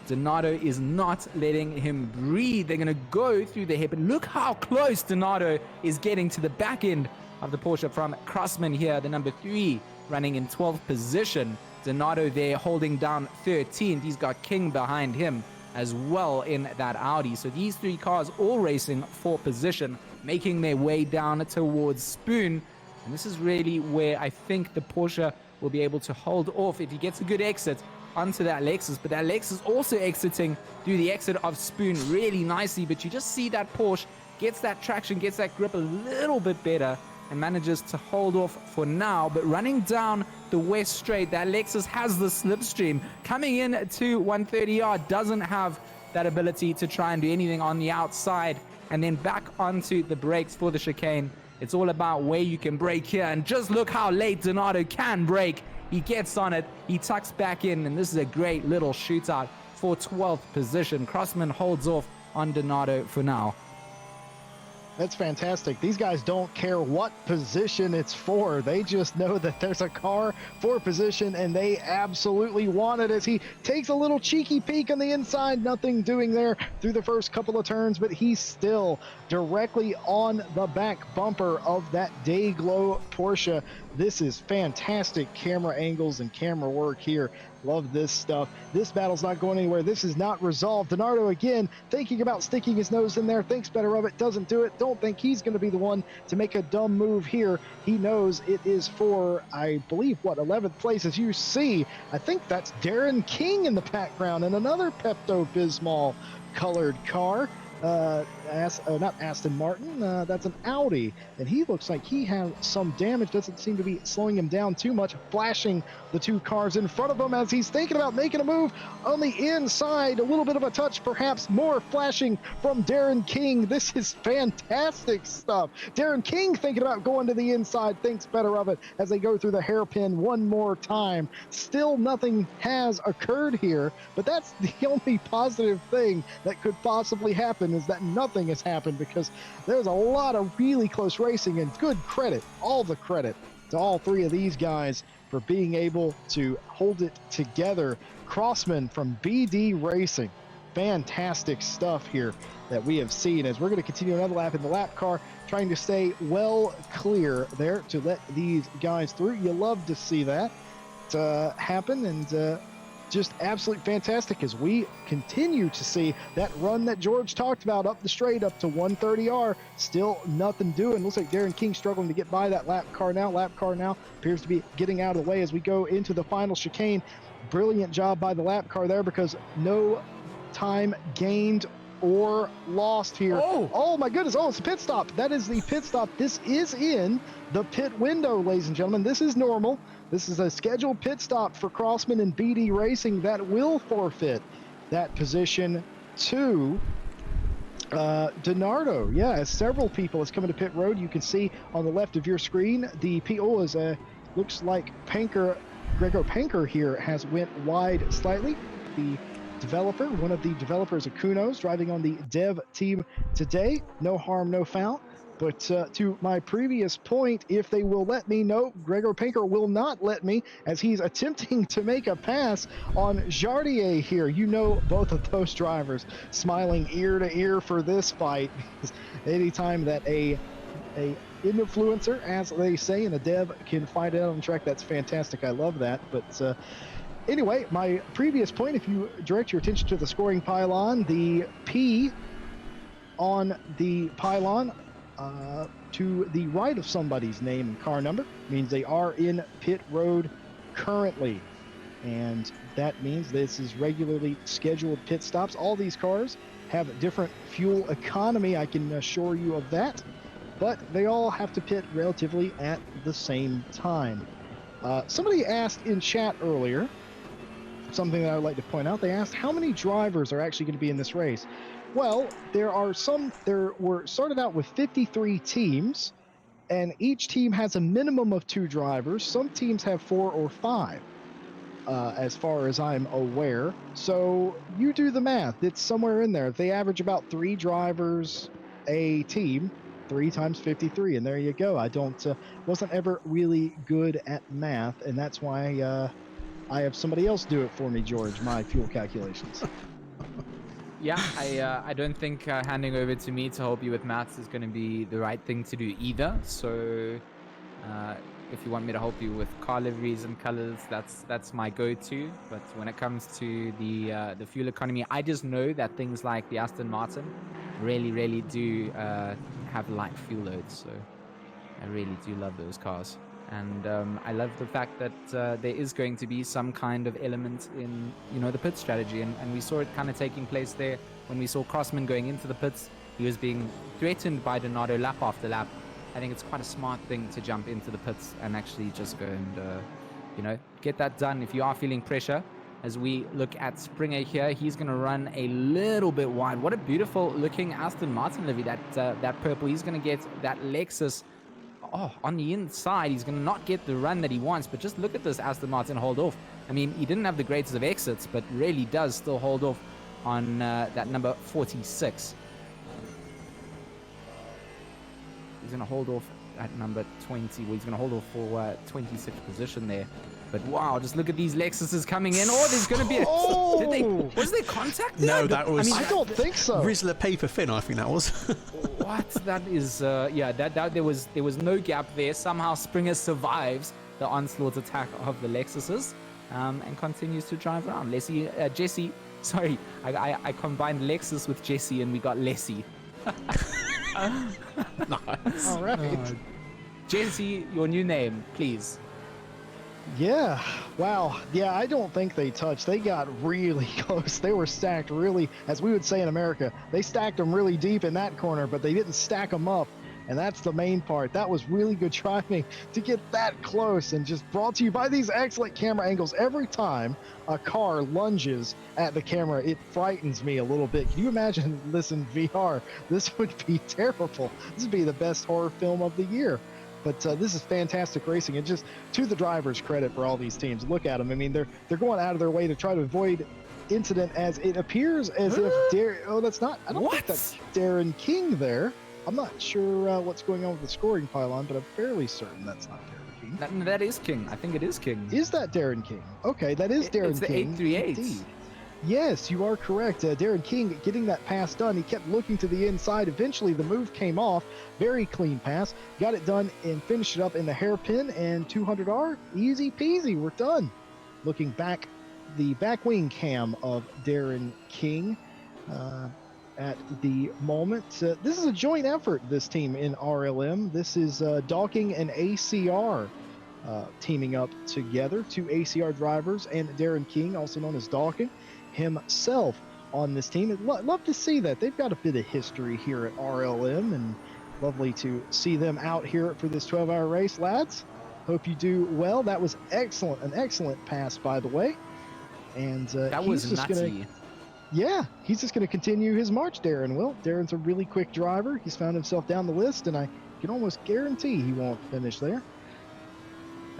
Donato is not letting him breathe. They're going to go through the hip, and look how close Donato is getting to the back end of the Porsche from Crossman here, the number 3, running in 12th position. Donato there holding down 13th. He's got King behind him as well in that Audi. So these 3 cars all racing for position, making their way down towards Spoon. And this is really where I think the Porsche will be able to hold off if he gets a good exit onto that Lexus. But that Lexus also exiting through the exit of Spoon really nicely. But you just see that Porsche gets that traction, gets that grip a little bit better, and manages to hold off for now. But running down the west straight, that Lexus has the slipstream. Coming in to 130R, doesn't have that ability to try and do anything on the outside. And then back onto the brakes for the chicane. It's all about where you can brake here. And just look how late Donato can brake. He gets on it, he tucks back in, and this is a great little shootout for 12th position. Crossman holds off on Donato for now. That's fantastic. These guys don't care what position it's for. They just know that there's a car for position, and they absolutely want it as he takes a little cheeky peek on the inside. Nothing doing there through the first couple of turns, but he's still directly on the back bumper of that Dayglow Porsche. This is fantastic camera angles and camera work here. Love this stuff. This battle's not going anywhere. This is not resolved. Donato again thinking about sticking his nose in there, thinks better of it, doesn't do it. Don't think he's going to be the one to make a dumb move here. He knows it is for, I believe, 11th place. As you see, I think that's Darren King in the background and another Pepto-Bismol colored car. Not Aston Martin, that's an Audi, and he looks like he has some damage. Doesn't seem to be slowing him down too much, flashing the 2 cars in front of him as he's thinking about making a move on the inside. A little bit of a touch, perhaps more flashing from Darren King. This is fantastic stuff. Darren King thinking about going to the inside, thinks better of it as they go through the hairpin one more time. Still nothing has occurred here, but that's the only positive thing that could possibly happen, is that nothing has happened, because there's a lot of really close racing, and good credit, all the credit to all 3 of these guys for being able to hold it together. Crossman from BD Racing, fantastic stuff here that we have seen as we're going to continue another lap in the lap car, trying to stay well clear there to let these guys through. You love to see that happen, and just absolutely fantastic as we continue to see that run that George talked about up the straight up to 130R. Still nothing doing. Looks like Darren King struggling to get by that lap car now. Lap car now appears to be getting out of the way as we go into the final chicane. Brilliant job by the lap car there, because no time gained or lost here. Oh my goodness. Oh, it's a pit stop. That is the pit stop. This is in the pit window, ladies and gentlemen. This is normal. This is a scheduled pit stop for Crossman and BD Racing that will forfeit that position to Donato. Yeah, as several people is coming to pit road. You can see on the left of your screen, the PO is looks like Gregor Panker here has went wide slightly. The developer, one of the developers of Kunos, driving on the dev team today. No harm, no foul. But to my previous point, if they will let me, no, Gregor Panker will not let me, as he's attempting to make a pass on Jardier here. You know, both of those drivers smiling ear to ear for this fight. Anytime that a influencer, as they say, and a dev can fight out on the track, that's fantastic. I love that. But anyway, my previous point, if you direct your attention to the scoring pylon, the P on the pylon to the right of somebody's name and car number means they are in pit road currently, and that means this is regularly scheduled pit stops. All these cars have different fuel economy, I can assure you of that, but they all have to pit relatively at the same time. Somebody asked in chat earlier something that I would like to point out. They asked how many drivers are actually going to be in this race. Well, there were started out with 53 teams, and each team has a minimum of 2 drivers. Some teams have 4 or 5, as far as I'm aware. So you do the math. It's somewhere in there. They average about 3 drivers a team, 3 times 53, and there you go. I wasn't ever really good at math, and that's why I have somebody else do it for me, George, my fuel calculations. Yeah, I don't think handing over to me to help you with maths is going to be the right thing to do either. So if you want me to help you with car liveries and colors, that's my go-to. But when it comes to the fuel economy, I just know that things like the Aston Martin really do have light fuel loads. So I really do love those cars. And I love the fact that there is going to be some kind of element in, the pit strategy. And we saw it kind of taking place there when we saw Crossman going into the pits. He was being threatened by Donato lap after lap. I think it's quite a smart thing to jump into the pits and actually just go and, get that done if you are feeling pressure. As we look at Springer here, he's going to run a little bit wide. What a beautiful looking Aston Martin livery, that purple. He's going to get that Lexus on the inside. He's going to not get the run that he wants, but just look at this Aston Martin hold off. I mean, he didn't have the greatest of exits, but really does still hold off on that number 46. He's going to hold off at number 20. Well, he's going to hold off for 26th position there. But wow, just look at these Lexuses coming in. Oh, there's going to be was there contact there? No, that was... I don't think so. Rizzler Paper Thin, I think that was. What? That is, that there was no gap there. Somehow Springer survives the onslaught attack of the Lexuses and continues to drive around. Jesse, sorry, I combined Lexus with Jesse and we got Lessie. Nice. All right. Jesse, your new name, please. Yeah, wow. Yeah, I don't think they touched. They got really close. They were stacked really, as we would say in America, they stacked them really deep in that corner, but they didn't stack them up. And that's the main part. That was really good driving to get that close, and just brought to you by these excellent camera angles. Every time a car lunges at the camera, it frightens me a little bit. Can you imagine this in VR? This would be terrible. This would be the best horror film of the year. But this is fantastic racing, and just to the drivers' credit for all these teams. Look at them. I mean, they're going out of their way to try to avoid incident, as it appears as if that's not. I don't think that's Darren King there. I'm not sure what's going on with the scoring pylon, but I'm fairly certain that's not Darren King. That is King. I think it is King. Is that Darren King? Okay, that is Darren King. It's the 838. Indeed. Yes, you are correct. Darren King getting that pass done. He kept looking to the inside. Eventually, the move came off. Very clean pass. Got it done and finished it up in the hairpin. And 200R, easy peasy. We're done. Looking back, the back wing cam of Darren King at the moment. This is a joint effort, this team in RLM. This is Docking and ACR teaming up together. Two ACR drivers and Darren King, also known as Docking himself, on this team. I'd love to see that. They've got a bit of history here at RLM, and lovely to see them out here for this 12-hour race, lads. Hope you do well. That was excellent, an excellent pass, by the way. And that was nutty. He's just going to continue his march, Darren will. Darren's a really quick driver. He's found himself down the list, and I can almost guarantee he won't finish there.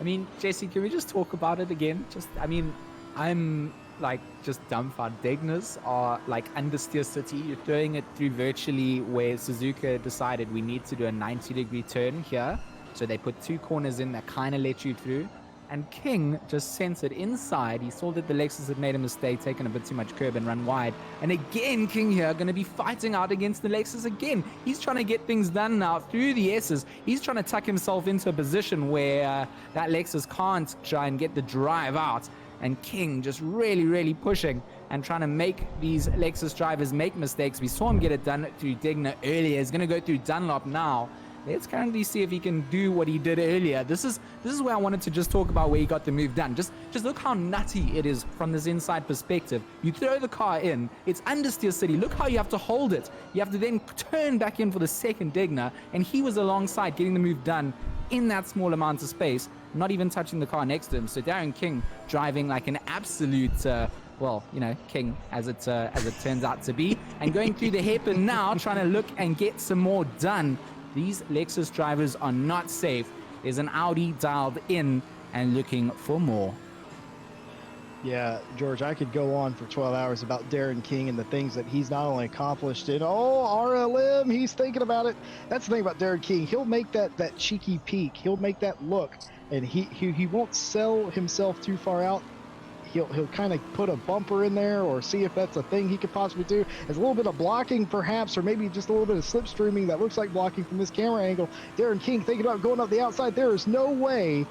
I mean, Jesse, can we just talk about it again? I'm just dumbfounded. Digners are like understeer city. You're throwing it through virtually where Suzuka decided we need to do a 90-degree turn here. So they put two corners in that kind of let you through. And King just censored inside. He saw that the Lexus had made a mistake, taken a bit too much curb and run wide. And again, King here going to be fighting out against the Lexus again. He's trying to get things done now through the S's. He's trying to tuck himself into a position where that Lexus can't try and get the drive out. And King just really pushing and trying to make these Lexus drivers make mistakes. We saw him get it done through Digna earlier. He's going to go through Dunlop now. Let's currently see if he can do what he did earlier. This is where I wanted to just talk about where he got the move done. Just look how nutty it is from this inside perspective. You throw the car in, it's understeer city. Look how you have to hold it. You have to then turn back in for the second Digna, and he was alongside getting the move done in that small amount of space, not even touching the car next to him. So Darren King driving like an absolute king as it turns out to be, and going through the hairpin now, trying to look and get some more done. These Lexus drivers are not safe. There's an Audi dialed in and looking for more. Yeah, George, I could go on for 12 hours about Darren King and the things that he's not only accomplished in RLM, he's thinking about it. That's the thing about Darren King. He'll make that cheeky peek. He'll make that look, and he won't sell himself too far out. he'll kind of put a bumper in there or see if that's a thing he could possibly do. There's a little bit of blocking perhaps, or maybe just a little bit of slipstreaming that looks like blocking from this camera angle. Darren King thinking about going up the outside. There is no way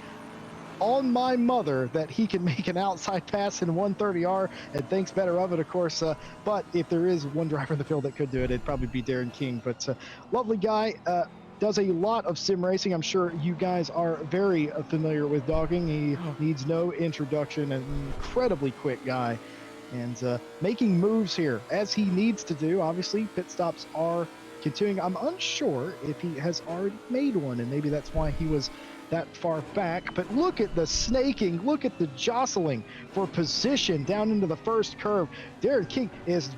on my mother that he can make an outside pass in 130R, and thinks better of it, of course. But if there is one driver in the field that could do it, it'd probably be Darren King. But lovely guy. Does a lot of sim racing. I'm sure you guys are very familiar with dogging. He needs no introduction, an incredibly quick guy, and making moves here as he needs to do. Obviously, pit stops are continuing. I'm unsure if he has already made one, and maybe that's why he was that far back. But look at the snaking, look at the jostling for position down into the first curve. Darren King is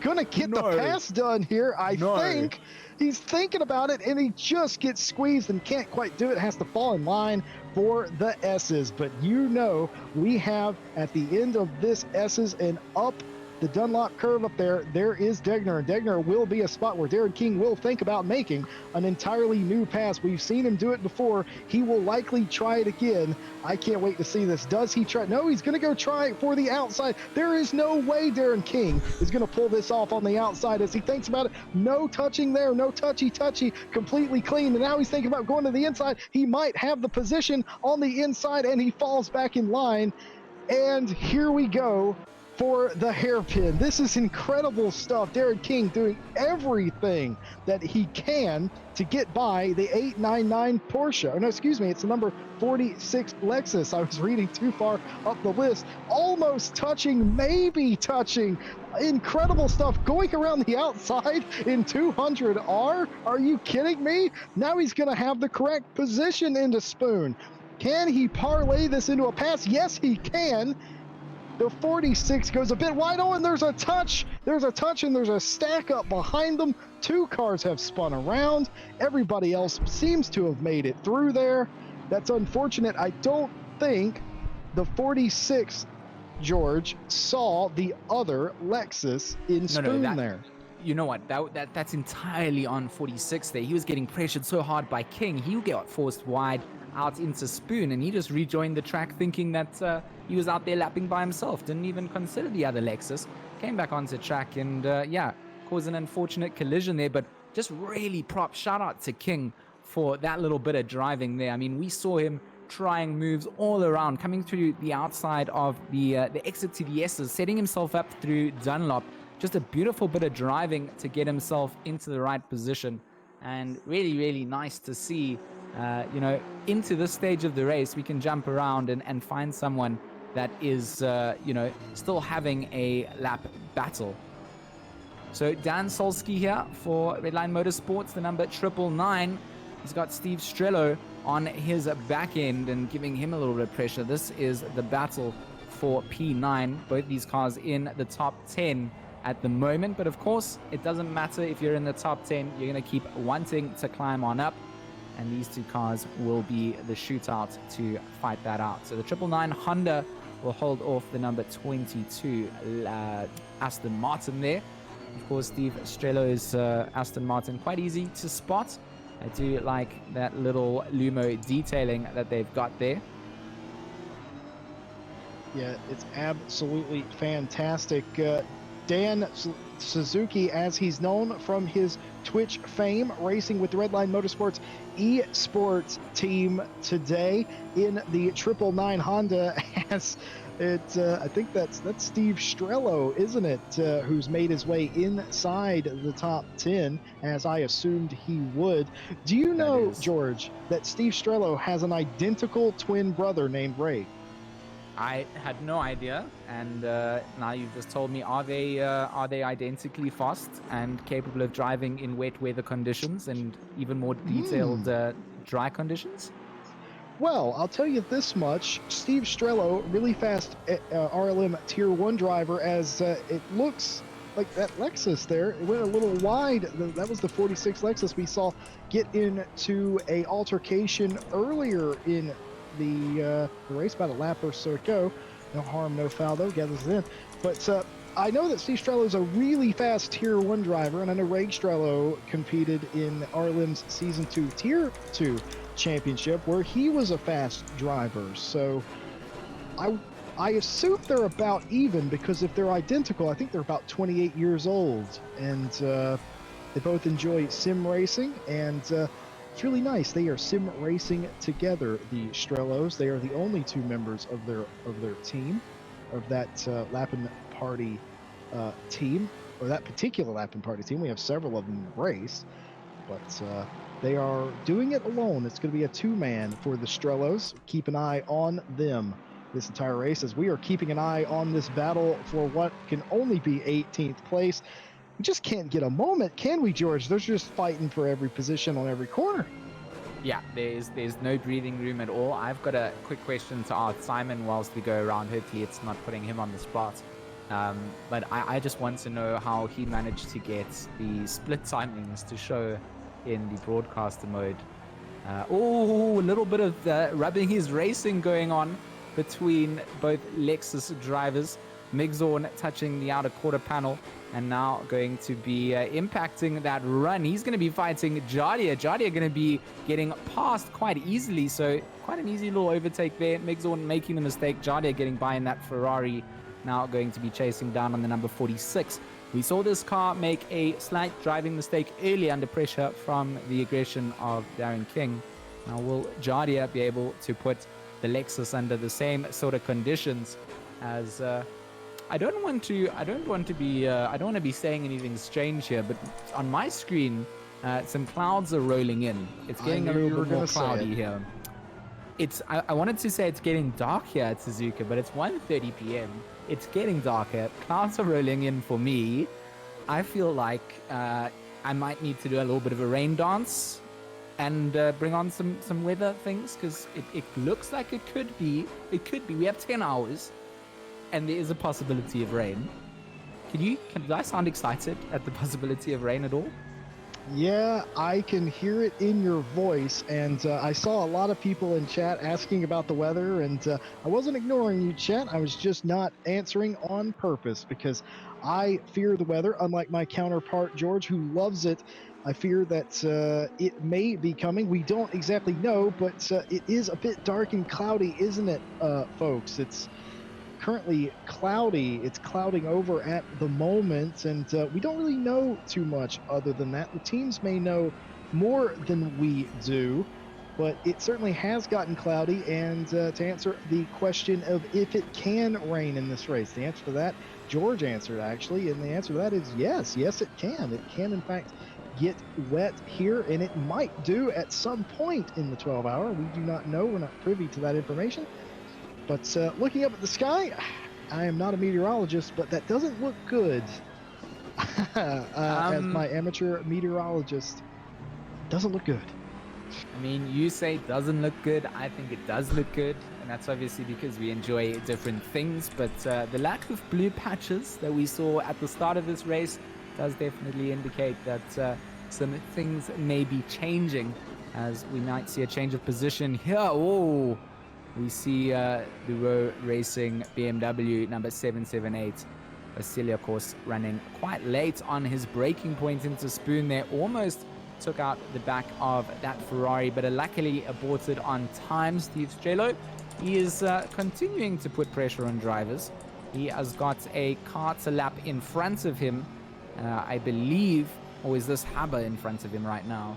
gonna get the pass done here, I think. He's thinking about it, and he just gets squeezed and can't quite do it. Has to fall in line for the S's. But you know, we have at the end of this S's and up the Dunlop curve up there, there is Degner, and Degner will be a spot where Darren King will think about making an entirely new pass. We've seen him do it before. He will likely try it again. I can't wait to see this. Does he try? No, he's going to go try it for the outside. There is no way Darren King is going to pull this off on the outside as he thinks about it. No touching there, no touchy, completely clean. And now he's thinking about going to the inside. He might have the position on the inside, and he falls back in line. And here we go for the hairpin. This is incredible stuff. Darren King doing everything that he can to get by the 899 Porsche. Oh, no, excuse me, it's the number 46 Lexus. I was reading too far up the list. Almost touching, maybe touching. Incredible stuff going around the outside in 200R. Are you kidding me? Now he's going to have the correct position into Spoon. Can he parlay this into a pass? Yes, he can. The 46 goes a bit wide. Oh, and there's a touch. There's a touch, and there's a stack up behind them. Two cars have spun around. Everybody else seems to have made it through there. That's unfortunate. I don't think the 46, George, saw the other Lexus in Spoon there. You know what? That's entirely on 46 there. He was getting pressured so hard by King. He got forced wide out into Spoon, and he just rejoined the track thinking that he was out there lapping by himself. Didn't even consider the other Lexus. Came back onto track and caused an unfortunate collision there, but just really shout out to King for that little bit of driving there. I mean, we saw him trying moves all around, coming through the outside of the exit to the S's, setting himself up through Dunlop. Just a beautiful bit of driving to get himself into the right position, and really, really nice to see. Into this stage of the race, we can jump around and find someone that is, still having a lap battle. So Dan Solsky here for Redline Motorsports, the number 999. He's got Steve Strello on his back end and giving him a little bit of pressure. This is the battle for P9. Both these cars in the top 10 at the moment, but of course, it doesn't matter if you're in the top 10. You're going to keep wanting to climb on up. And these two cars will be the shootout to fight that out. So the 999 Honda will hold off the number 22 Aston Martin there. Of course, Steve Strello's Aston Martin, quite easy to spot. I do like that little Lumo detailing that they've got there. Yeah, it's absolutely fantastic. Dan Suzuki, as he's known from his Twitch fame, racing with the Redline Motorsports Esports team today in the 999 Honda. As it, I think that's Steve Strello, isn't it? Who's made his way inside the top 10, as I assumed he would. Do you know, George, that Steve Strello has an identical twin brother named Ray? I had no idea, and now you've just told me. Are they identically fast and capable of driving in wet weather conditions and even more detailed dry conditions? Well, I'll tell you this much. Steve Strello, really fast RLM Tier 1 driver, as it looks like that Lexus there, it went a little wide. That was the 46 Lexus we saw get into a altercation earlier in the race, about a lap or so ago. No harm, no foul though, gathers it in. But I know that Steve Strello is a really fast Tier 1 driver, and I know Ray Strello competed in RLM's Season 2 Tier 2 Championship, where he was a fast driver. So I assume they're about even, because if they're identical, I think they're about 28 years old, and they both enjoy sim racing, and it's really nice. They are sim racing together, the Strellos. They are the only two members of their team, of that Lappin Party team, or that particular Lappin Party team. We have several of them in the race, but they are doing it alone. It's going to be a two-man for the Strellos. Keep an eye on them this entire race, as we are keeping an eye on this battle for what can only be 18th place. We just can't get a moment, can we, George? They're just fighting for every position on every corner. Yeah, there's no breathing room at all. I've got a quick question to ask Simon whilst we go around. Hopefully it's not putting him on the spot. But I just want to know how he managed to get the split timings to show in the broadcaster mode. A little bit of rubbing his racing going on between both Lexus drivers. Migzorn touching the outer quarter panel and now going to be impacting that run. He's going to be fighting Jardia. Jardia going to be getting past quite easily, so quite an easy little overtake there. Migzorn making the mistake. Jardia getting by in that Ferrari, now going to be chasing down on the number 46. We saw this car make a slight driving mistake early under pressure from the aggression of Darren King. Now will Jardia be able to put the Lexus under the same sort of conditions? As I don't want to be saying anything strange here, but on my screen some clouds are rolling in. It's getting a little bit more cloudy here. I wanted to say it's getting dark here at Suzuka, but it's 1:30 p.m. It's getting darker. Clouds are rolling in for me. I feel like I might need to do a little bit of a rain dance and bring on some weather things, because it looks like it could be. We have 10 hours, and there is a possibility of rain. Do I sound excited at the possibility of rain at all? Yeah, I can hear it in your voice, and I saw a lot of people in chat asking about the weather, and I wasn't ignoring you, chat. I was just not answering on purpose, because I fear the weather, unlike my counterpart, George, who loves it. I fear that it may be coming. We don't exactly know, but it is a bit dark and cloudy, isn't it, folks? It's currently cloudy. It's clouding over at the moment, and we don't really know too much other than that. The teams may know more than we do, but it certainly has gotten cloudy. And to answer the question of if it can rain in this race, the answer to that, George answered actually, and the answer to that is yes. Yes, it can. It can, in fact, get wet here, and it might do at some point in the 12 hour. We do not know. We're not privy to that information. But looking up at the sky, I am not a meteorologist, but that doesn't look good. As my amateur meteorologist, doesn't look good. I mean, you say it doesn't look good. I think it does look good, and that's obviously because we enjoy different things. But the lack of blue patches that we saw at the start of this race does definitely indicate that some things may be changing, as we might see a change of position here. Oh! We see the Row Racing BMW number 778. Vasily, of course, running quite late on his braking point into Spoon there. Almost took out the back of that Ferrari, but luckily aborted on time. Steve Strelo, he is continuing to put pressure on drivers. He has got a car to lap in front of him, I believe, or is this Haber in front of him right now?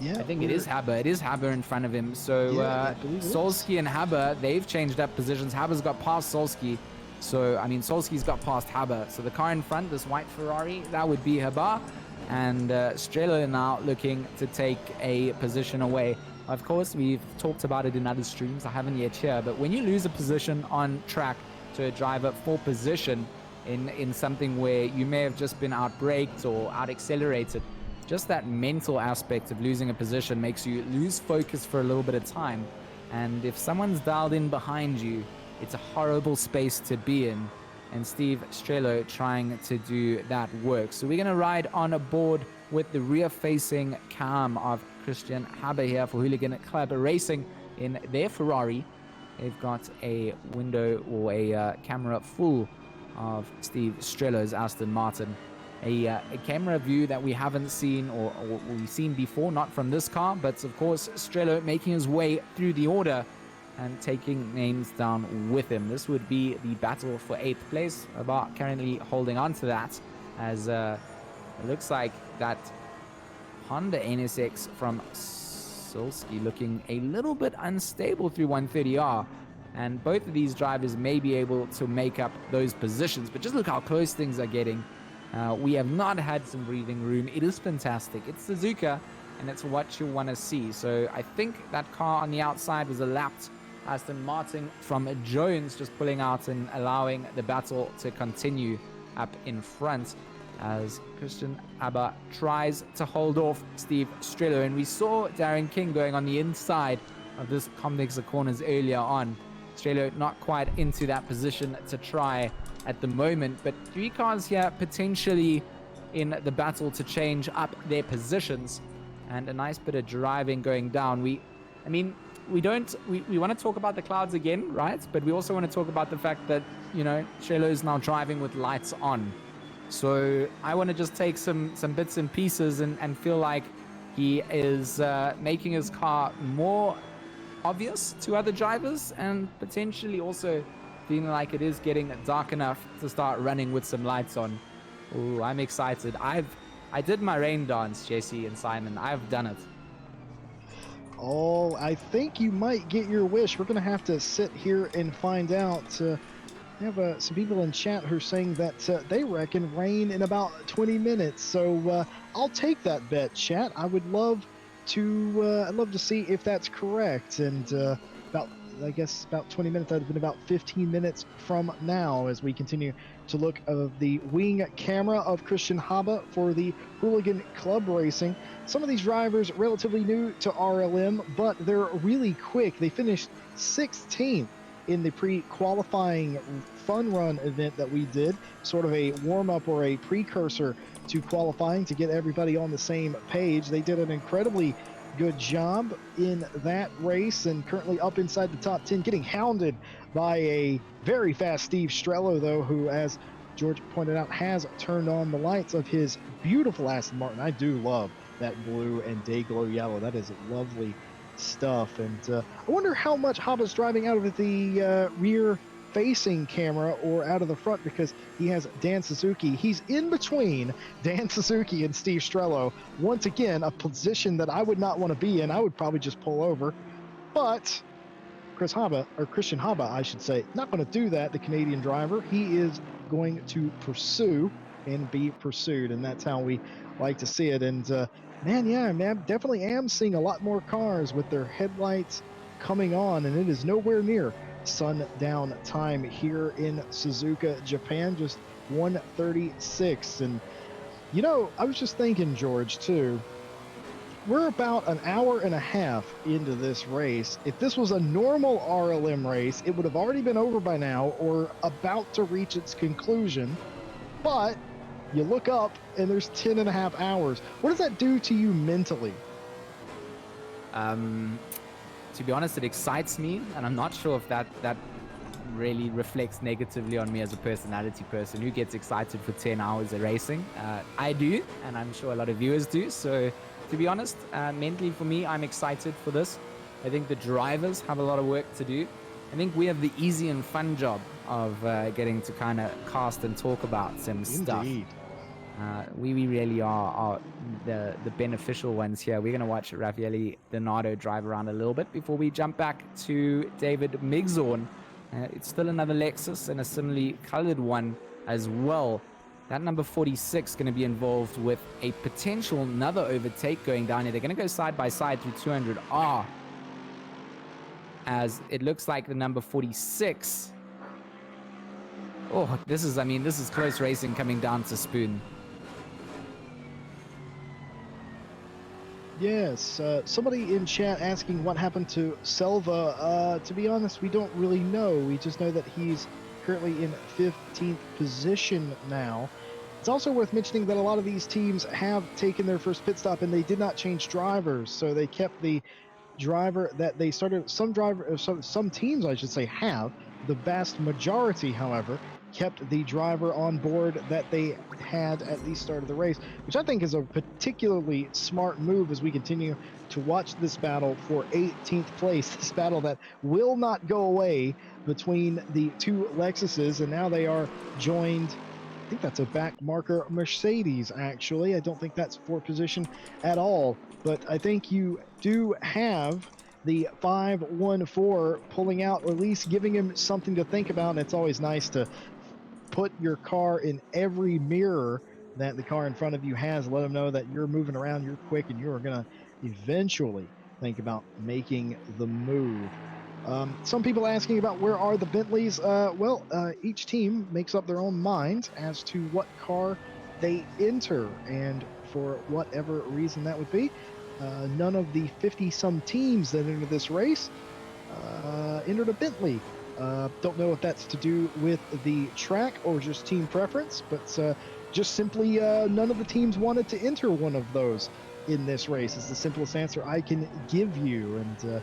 Yeah, I think it is Haber. It is Haber in front of him. So Solsky and Haber, they've changed up positions. Haber's got past Solsky. So, I mean, Solsky's got past Haber. So the car in front, this white Ferrari, that would be Haber. And Strelo now looking to take a position away. Of course, we've talked about it in other streams. I haven't yet here. But when you lose a position on track to a driver for position in something where you may have just been out-braked or out-accelerated, just that mental aspect of losing a position makes you lose focus for a little bit of time. And if someone's dialed in behind you, it's a horrible space to be in. And Steve Strelo trying to do that work. So we're going to ride on a board with the rear-facing cam of Christian Haber here for Hooligan Club Racing in their Ferrari. They've got a window or a camera full of Steve Strelo's Aston Martin. A camera view that we haven't seen or we've seen before, not from this car, but of course Strelo making his way through the order. and taking names down with him. This would be the battle for 8th place. About currently holding on to that, as it looks like that Honda NSX from Silsky looking a little bit unstable through 130R. And both of these drivers may be able to make up those positions, but just look how close things are getting. We have not had some breathing room. It is fantastic. It's Suzuka, and it's what you want to see. So I think that car on the outside was a lapped Aston Martin from Jones, just pulling out and allowing the battle to continue up in front as Christian Abba tries to hold off Steve Strello. And we saw Darren King going on the inside of this complex of corners earlier on. Strello not quite into that position to try at the moment, but 3 cars here potentially in the battle to change up their positions, and a nice bit of driving going down. We want to talk about the clouds again, right? But we also want to talk about the fact that, Strello is now driving with lights on. So I want to just take some bits and pieces and feel like he is making his car more obvious to other drivers, and potentially also feeling like it is getting dark enough to start running with some lights on. Ooh, I'm excited. I did my rain dance, Jesse and Simon. I've done it. Oh, I think you might get your wish. We're going to have to sit here and find out. We have some people in chat who are saying that they reckon rain in about 20 minutes. So I'll take that bet, chat. I would love to see if that's correct. And about 20 minutes, that would have been about 15 minutes from now, as we continue to look of the wing camera of Christian Haba for the Hooligan Club Racing. Some of these drivers relatively new to RLM, but they're really quick. They finished 16th in the pre-qualifying fun run event that we did, sort of a warm-up or a precursor to qualifying to get everybody on the same page. They did an incredibly good job in that race, and currently up inside the top 10, getting hounded by a very fast Steve Strello, though, who, as George pointed out, has turned on the lights of his beautiful Aston Martin. I do love that blue and day glow yellow. That is lovely stuff. And I wonder how much Haba's driving out of the rear facing camera or out of the front, because he has Dan Suzuki. He's in between Dan Suzuki and Steve Strello. Once again, a position that I would not want to be in. I would probably just pull over. But Christian Haba, I should say, not going to do that, the Canadian driver. He is going to pursue and be pursued, and that's how we like to see it. And man, definitely am seeing a lot more cars with their headlights coming on, and it is nowhere near sundown time here in Suzuka, Japan, just 1:36. And I was just thinking, George, too, we're about an hour and a half into this race. If this was a normal RLM race, it would have already been over by now or about to reach its conclusion. But you look up and there's 10 and a half hours. What does that do to you mentally? To be honest, it excites me, and I'm not sure if that really reflects negatively on me as a personality person who gets excited for 10 hours of racing. I do, and I'm sure a lot of viewers do. So to be honest, mentally for me, I'm excited for this. I think the drivers have a lot of work to do. I think we have the easy and fun job of getting to kind of cast and talk about some stuff. We really are the beneficial ones here. We're going to watch Raffaele Donato drive around a little bit before we jump back to David Migzorn. It's still another Lexus, and a similarly colored one as well. That number 46 going to be involved with a potential another overtake going down here. They're going to go side by side through 200R, as it looks like the number 46. Oh, this is close racing coming down to Spoon. Yes, somebody in chat asking what happened to Selva. To be honest, we don't really know. We just know that he's currently in 15th position now. It's also worth mentioning that a lot of these teams have taken their first pit stop and they did not change drivers, so they kept the driver that they started. Some teams, I should say, have. The vast majority, however, kept the driver on board that they had at the start of the race, which I think is a particularly smart move as we continue to watch this battle for 18th place, this battle that will not go away between the two Lexuses, and now they are joined, I think that's a back marker Mercedes, actually. I don't think that's for position at all, but I think you do have the 514 pulling out, or at least giving him something to think about. And it's always nice to put your car in every mirror that the car in front of you has. Let them know that you're moving around, you're quick, and you're going to eventually think about making the move. Some people asking about where are the Bentleys. Each team makes up their own mind as to what car they enter, and for whatever reason that would be, none of the 50-some teams that entered this race entered a Bentley. Don't know if that's to do with the track or just team preference, but just simply none of the teams wanted to enter one of those in this race is the simplest answer I can give you. And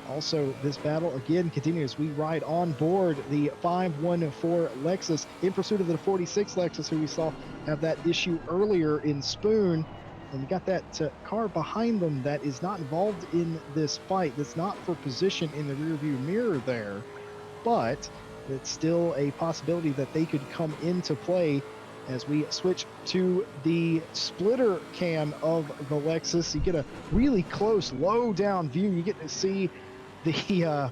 also, this battle again continues. We ride on board the 514 Lexus in pursuit of the 46 Lexus, who we saw have that issue earlier in Spoon. And we got that car behind them that is not involved in this fight. That's not for position in the rearview mirror there, but it's still a possibility that they could come into play. As we switch to the splitter cam of the Lexus, you get a really close, low-down view. You get to see the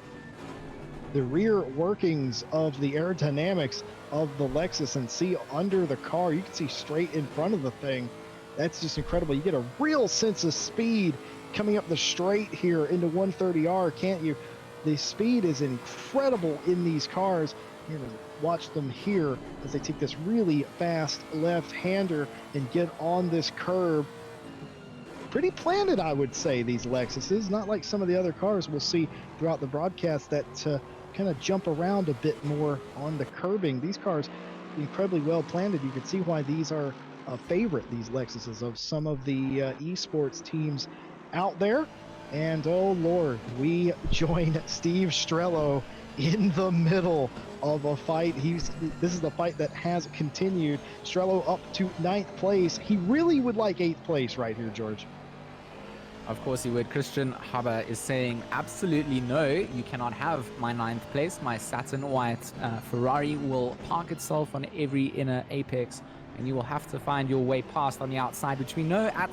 rear workings of the aerodynamics of the Lexus and see under the car. You can see straight in front of the thing. That's just incredible. You get a real sense of speed coming up the straight here into 130R, can't you? The speed is incredible in these cars. You're going to watch them here as they take this really fast left-hander and get on this curb. Pretty planted, I would say, these Lexuses. Not like some of the other cars we'll see throughout the broadcast that kind of jump around a bit more on the curbing. These cars incredibly well planted. You can see why these are a favorite, these Lexuses, of some of the esports teams out there. And oh Lord, we join Steve Strello in the middle of a fight. This is the fight that has continued. Strello up to 9th place. He really would like 8th place right here, George. Of course he would. Christian Haber is saying, absolutely no, you cannot have my 9th place. My satin white Ferrari will park itself on every inner apex, and you will have to find your way past on the outside, which we know at...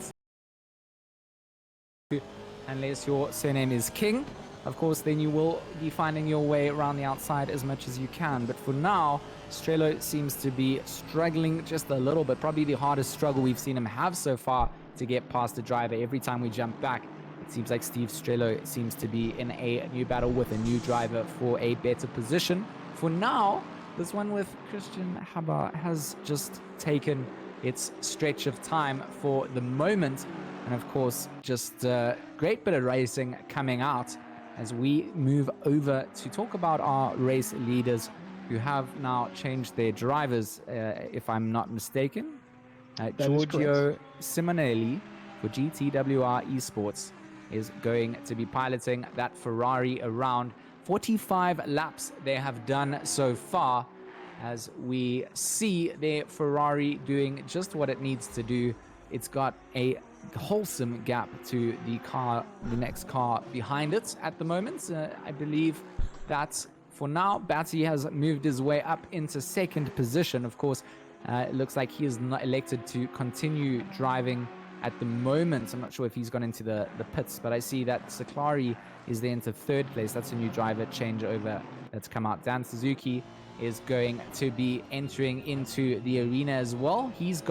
unless your surname is King, of course, then you will be finding your way around the outside as much as you can. But for now, Strello seems to be struggling just a little bit. Probably the hardest struggle we've seen him have so far to get past the driver. Every time we jump back, it seems like Steve Strello seems to be in a new battle with a new driver for a better position. For now, this one with Christian Haber has just taken its stretch of time for the moment. And of course, just a great bit of racing coming out as we move over to talk about our race leaders who have now changed their drivers, if I'm not mistaken. Giorgio Simonelli for GTWR Esports is going to be piloting that Ferrari around. 45 laps they have done so far, as we see their Ferrari doing just what it needs to do. It's got a wholesome gap to the next car behind it at the moment. I believe that for now, Batty has moved his way up into 2nd position. Of course, it looks like he is not elected to continue driving at the moment. I'm not sure if he's gone into the pits, but I see that Saklari is there into 3rd place. That's a new driver changeover that's come out. Dan Suzuki is going to be entering into the arena as well. He's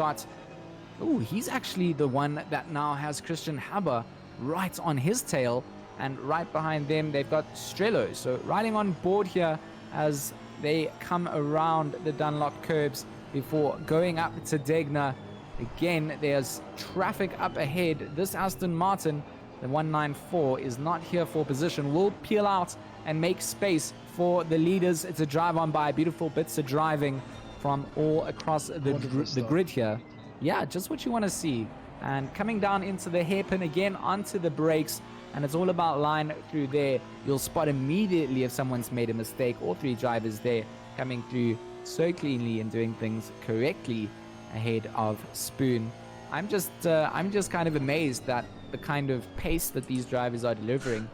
actually the one that now has Christian Haber right on his tail, and right behind them they've got Strello. So riding on board here as they come around the Dunlop curbs before going up to Degner. Again, there's traffic up ahead. This Aston Martin, the 194, is not here for position. Will peel out and make space for the leaders to drive on by. Beautiful bits of driving from all across the grid here. Yeah, just what you want to see. And coming down into the hairpin again, onto the brakes, and it's all about line through there. You'll spot immediately if someone's made a mistake. All 3 drivers there coming through so cleanly and doing things correctly ahead of Spoon. I'm just kind of amazed that the kind of pace that these drivers are delivering.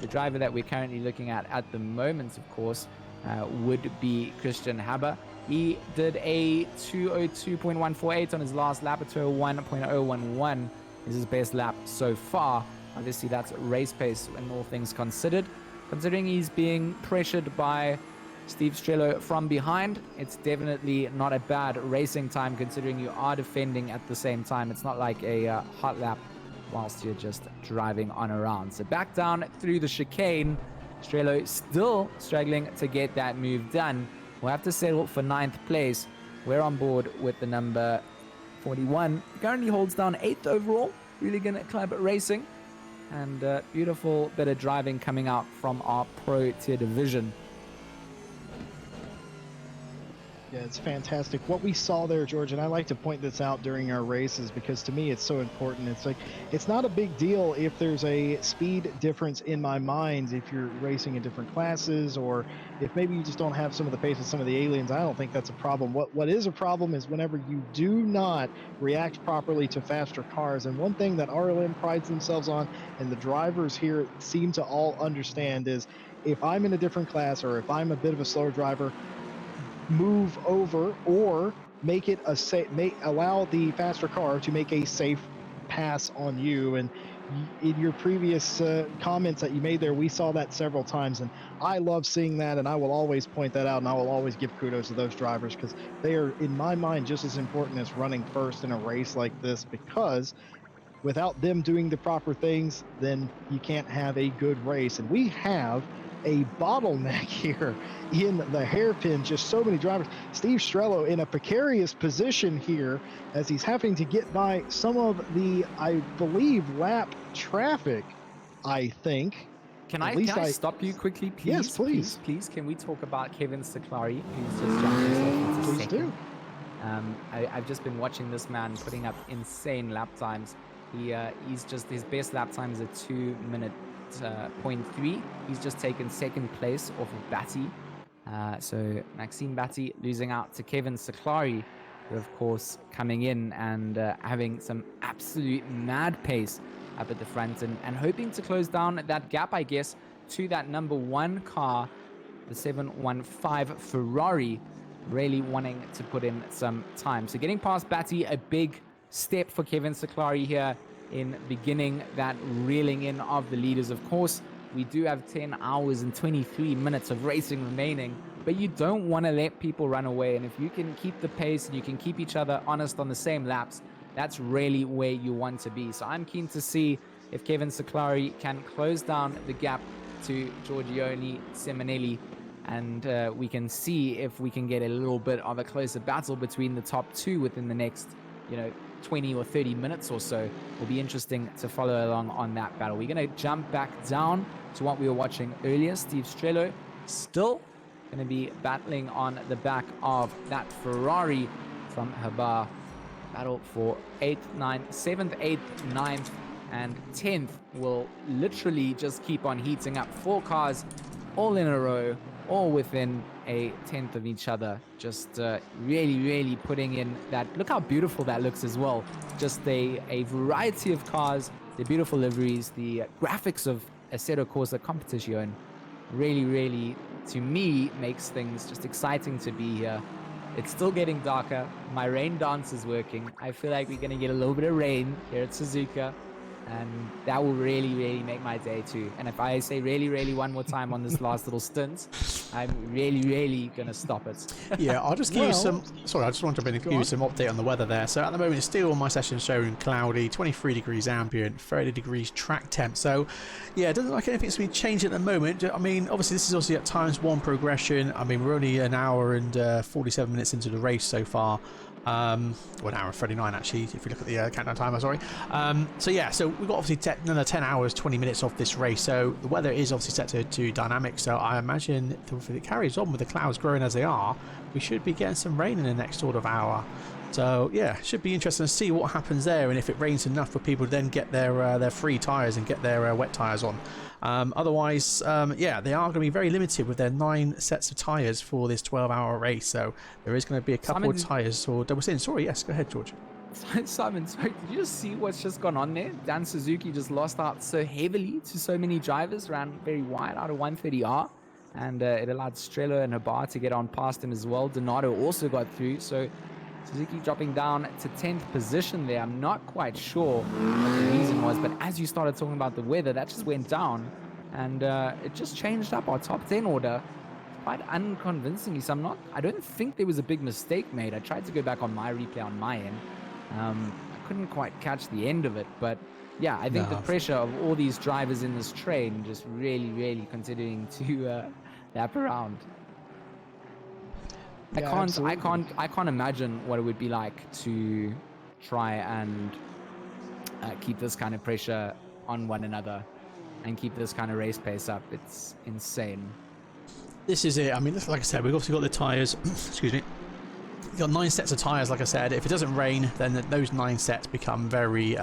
The driver that we're currently looking at the moment, of course, would be Christian Haber. He did a 2:02.148 on his last lap. A 2:01.011 is his best lap so far. Obviously, that's race pace when all things considered. Considering he's being pressured by Steve Strello from behind, it's definitely not a bad racing time considering you are defending at the same time. It's not like a hot lap whilst you're just driving on around. So back down through the chicane, Strello still struggling to get that move done. We'll have to settle for 9th place. We're on board with the number 41. Currently holds down 8th overall. Really Gonna Club Racing. And beautiful bit of driving coming out from our Pro Tier division. Yeah, it's fantastic. What we saw there, George, and I like to point this out during our races because to me it's so important. It's like, it's not a big deal if there's a speed difference in my mind if you're racing in different classes, or if maybe you just don't have some of the pace of some of the aliens. I don't think that's a problem. What is a problem is whenever you do not react properly to faster cars. And one thing that RLM prides themselves on, and the drivers here seem to all understand, is if I'm in a different class or if I'm a bit of a slower driver, move over or make it a safe, allow the faster car to make a safe pass on you. And in your previous comments that you made there, we saw that several times, and I love seeing that, and I will always point that out, and I will always give kudos to those drivers because they are, in my mind, just as important as running first in a race like this, because without them doing the proper things, then you can't have a good race. And we have a bottleneck here in the hairpin. Just so many drivers. Steve Strello in a precarious position here as he's having to get by some of the, I believe, lap traffic, I think. Can I stop you quickly, please? Yes, please. Please, can we talk about Kevin Saklari, who's just jumped himself into Please second? do. I've just been watching this man putting up insane lap times. He's just, his best lap time is a 2-minute 0.3. He's just taken second place off of Batty. So Maxime Batty losing out to Kevin Saklari, who of course coming in and having some absolute mad pace up at the front and hoping to close down that gap, I guess, to that number 1 car, the 715 Ferrari, really wanting to put in some time. So getting past Batty, a big step for Kevin Saklari here in beginning that reeling in of the leaders. Of course, we do have 10 hours and 23 minutes of racing remaining, but you don't want to let people run away. And if you can keep the pace and you can keep each other honest on the same laps, that's really where you want to be. So I'm keen to see if Kevin Saklari can close down the gap to Giorgione Simonelli, and we can see if we can get a little bit of a closer battle between the top two within the next, 20 or 30 minutes or so. Will be interesting to follow along on that battle. We're going to jump back down to what we were watching earlier. Steve Strello still going to be battling on the back of that Ferrari from Habar. Battle for 7th, 8th, 9th, and 10th will literally just keep on heating up. 4 cars all in a row, all within a 10th of each other. Just really putting in that. Look how beautiful that looks as well. Just a variety of cars, the beautiful liveries, the graphics of Assetto Corsa Competition really, to me, makes things just exciting to be here. It's still getting darker. My rain dance is working. I feel like we're going to get a little bit of rain here at Suzuka, and that will really make my day too. And if I say really one more time on this last little stint, I'm really going to stop it. Yeah, I'll just give you some... Sorry, I just want to give you some update on the weather there. So at the moment, it's still my session showing cloudy, 23 degrees ambient, 30 degrees track temp. So, yeah, it doesn't look like anything's been changed at the moment. I mean, obviously, this is obviously at ×1 progression. I mean, we're only an hour and 47 minutes into the race so far. Well, an hour and 39 actually, if you look at the countdown timer, sorry. So yeah, so we've got obviously another 10 hours, 20 minutes off this race. So the weather is obviously set to dynamic. So I imagine if it carries on with the clouds growing as they are, we should be getting some rain in the next sort of hour. So yeah, should be interesting to see what happens there, and if it rains enough for people to then get their free tyres and get their wet tyres on. Otherwise, yeah, they are going to be very limited with their 9 sets of tyres for this 12-hour race. So there is going to be a couple of tyres or double stints. Sorry, yes, go ahead, George. Simon, sorry, did you just see what's just gone on there? Dan Suzuki just lost out so heavily to so many drivers, ran very wide out of 130R, and it allowed Strello and Habar to get on past him as well. Donato also got through, so Suzuki dropping down to 10th position there. I'm not quite sure what the reason was, but as you started talking about the weather, that just went down, and it just changed up our top 10 order quite unconvincingly. So I don't think there was a big mistake made. I tried to go back on my replay on my end. I couldn't quite catch the end of it, but yeah, I think the pressure of all these drivers in this train just really continuing to lap around. Yeah, I can't imagine what it would be like to try and keep this kind of pressure on one another and keep this kind of race pace up. It's insane. This is it. I mean, like I said, we've obviously got the tyres. Excuse me. You've got 9 sets of tyres, like I said. If it doesn't rain, then those 9 sets become very...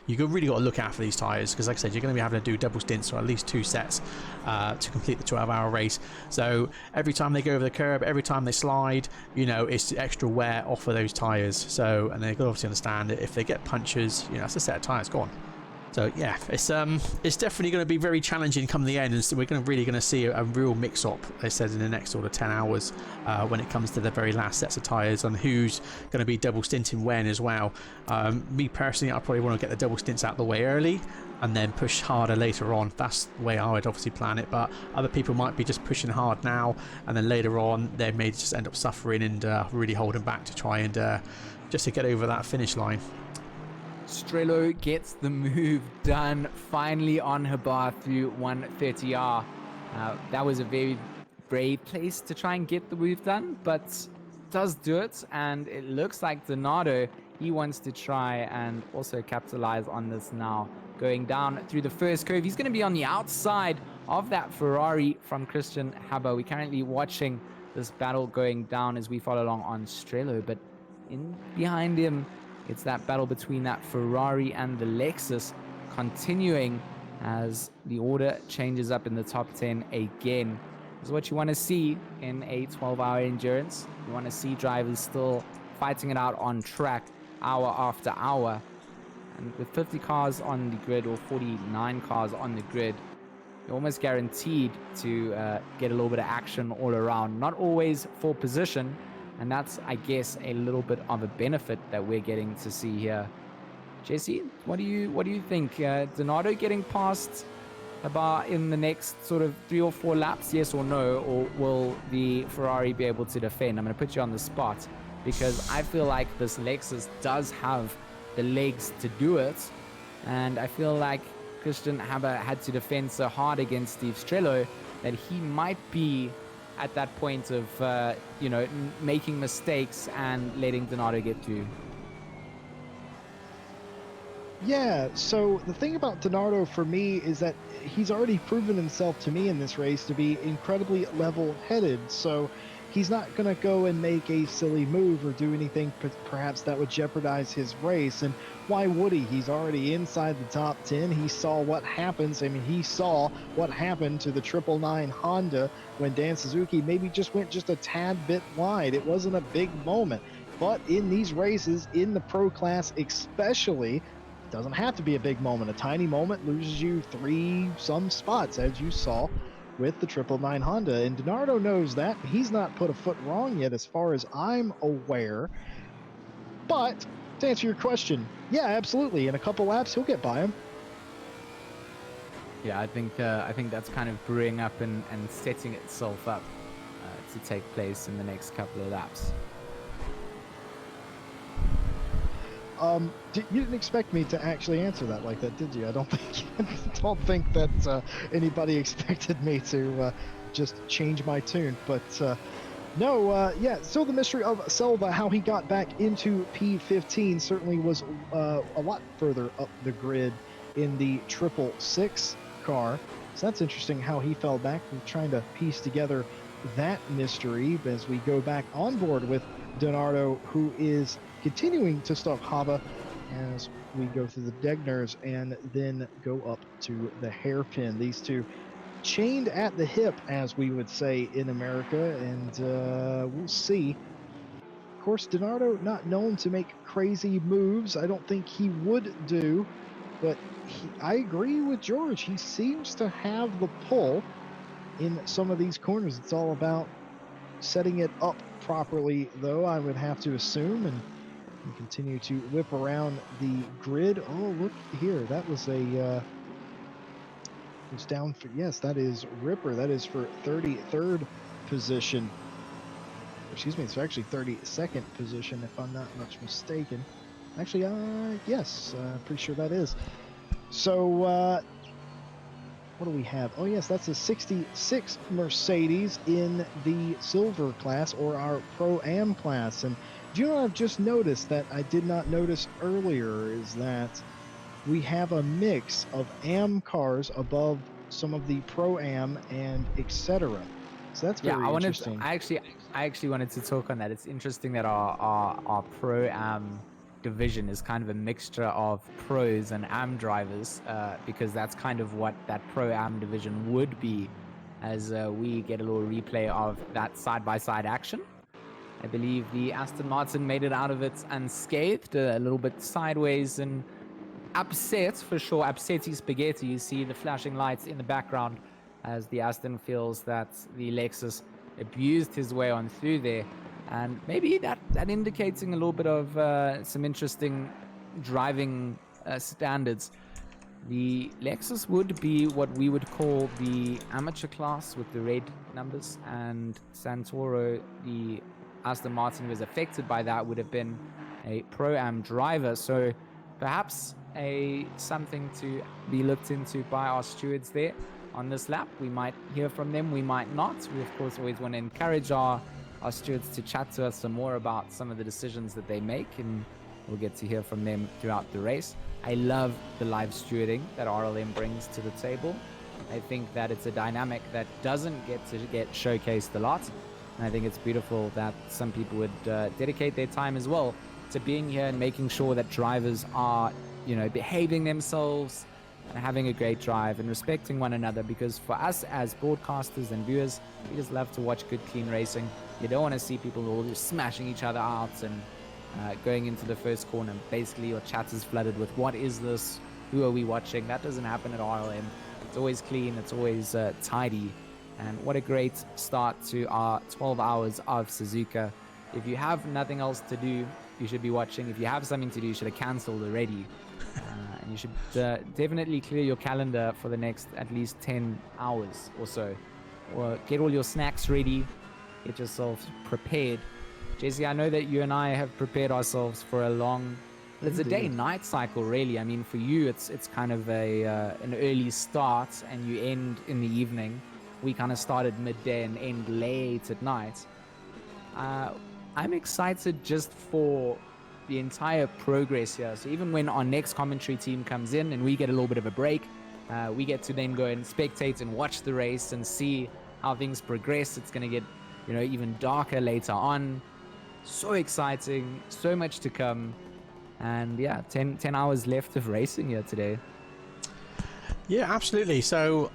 you've really got to look out for these tyres, because like I said, you're going to be having to do double stints or at least 2 sets to complete the 12-hour race. So every time they go over the curb, every time they slide, you know, it's extra wear off of those tyres. So, and they've got to obviously understand that if they get punctures, you know, that's a set of tyres gone. So yeah, it's definitely going to be very challenging come the end, and so we're really going to see a real mix-up, they said, in the next sort of 10 hours when it comes to the very last sets of tyres, on who's going to be double stinting when as well. Me personally, I probably want to get the double stints out of the way early and then push harder later on. That's the way I would obviously plan it, but other people might be just pushing hard now, and then later on they may just end up suffering and really holding back to try and just to get over that finish line. Strello gets the move done finally on Habar through 130R. That was a very brave place to try and get the move done, but does do it, and it looks like Donato, he wants to try and also capitalize on this now. Going down through the first curve, he's going to be on the outside of that Ferrari from Christian Haber. We're currently watching this battle going down as we follow along on Strello, but in behind him, it's that battle between that Ferrari and the Lexus continuing as the order changes up in the top 10 again. This is what you want to see in a 12-hour endurance. You want to see drivers still fighting it out on track hour after hour. And with 50 cars on the grid, or 49 cars on the grid, you're almost guaranteed to get a little bit of action all around. Not always for position, and that's, I guess, a little bit of a benefit that we're getting to see here. Jesse, what do you think? Donato getting past Habar in the next sort of 3 or 4 laps, yes or no? Or will the Ferrari be able to defend? I'm going to put you on the spot, because I feel like this Lexus does have the legs to do it. And I feel like Christian Haber had to defend so hard against Steve Strello that he might be at that point of, making mistakes and letting Donato get through. Yeah, so the thing about Donato for me is that he's already proven himself to me in this race to be incredibly level-headed, so he's not going to go and make a silly move or do anything perhaps that would jeopardize his race. And why would he? He's already inside the top 10. He saw what happens. I mean, he saw what happened to the 999 Honda when Dan Suzuki maybe just went just a tad bit wide. It wasn't a big moment. But in these races, in the pro class especially, it doesn't have to be a big moment. A tiny moment loses you 3-some spots, as you saw with the 999 Honda, and Donato knows that. He's not put a foot wrong yet as far as I'm aware. But to answer your question, yeah, absolutely. In a couple laps, he'll get by him. Yeah, I think that's kind of brewing up and setting itself up to take place in the next couple of laps. You didn't expect me to actually answer that like that, did you? I don't think that anybody expected me to just change my tune. But no, yeah. So the mystery of Selva, how he got back into P15, certainly was a lot further up the grid in the 666 car. So that's interesting how he fell back. We're trying to piece together that mystery as we go back on board with Donato, who is continuing to stop Hava as we go through the Degners and then go up to the hairpin. These two chained at the hip, as we would say in America, and we'll see. Of course, Donardo not known to make crazy moves. I don't think he would do, but I agree with George. He seems to have the pull in some of these corners. It's all about setting it up properly, though, I would have to assume, and continue to whip around the grid. Oh, look here. That was a... it's down for... Yes, that is Ripper. That is for 33rd position. Excuse me, it's actually 32nd position, if I'm not much mistaken. Actually, yes, pretty sure that is. So, what do we have? Oh, yes, that's a 66 Mercedes in the silver class, or our Pro-Am class. And do you know what I've just noticed that I did not notice earlier is that we have a mix of AM cars above some of the Pro-Am and etc. So that's very interesting. I actually wanted to talk on that. It's interesting that our Pro-Am division is kind of a mixture of pros and am drivers, because that's kind of what that Pro-Am division would be, as we get a little replay of that side-by-side action. I believe the Aston Martin made it out of it unscathed, a little bit sideways and upset, for sure, upsetty spaghetti. You see the flashing lights in the background as the Aston feels that the Lexus abused his way on through there. And maybe that indicating a little bit of some interesting driving standards. The Lexus would be what we would call the amateur class with the red numbers, and Santoro, the Aston Martin, was affected by that, would have been a Pro-Am driver. So perhaps something to be looked into by our stewards there on this lap. We might hear from them, we might not. We of course always want to encourage our stewards to chat to us some more about some of the decisions that they make, and we'll get to hear from them throughout the race. I love the live stewarding that RLM brings to the table. I think that it's a dynamic that doesn't get showcased a lot, and I think it's beautiful that some people would dedicate their time as well to being here and making sure that drivers are, behaving themselves and having a great drive and respecting one another, because for us as broadcasters and viewers, we just love to watch good, clean racing. You don't want to see people all just smashing each other out and going into the first corner. Basically, your chat is flooded with, what is this? Who are we watching? That doesn't happen at RLM. It's always clean. It's always tidy. And what a great start to our 12 hours of Suzuka. If you have nothing else to do, you should be watching. If you have something to do, you should have cancelled already. And you should definitely clear your calendar for the next at least 10 hours or so. Or get all your snacks ready. Get yourself prepared. Jesse, I know that you and I have prepared ourselves for a long... It's a day-night cycle, really. I mean, for you, it's kind of an early start and you end in the evening. We kind of started midday and end late at night. I'm excited just for the entire progress here. So even when our next commentary team comes in and we get a little bit of a break, we get to then go and spectate and watch the race and see how things progress. It's going to get, even darker later on. So exciting, so much to come. And yeah, 10 hours left of racing here today. Yeah, absolutely. So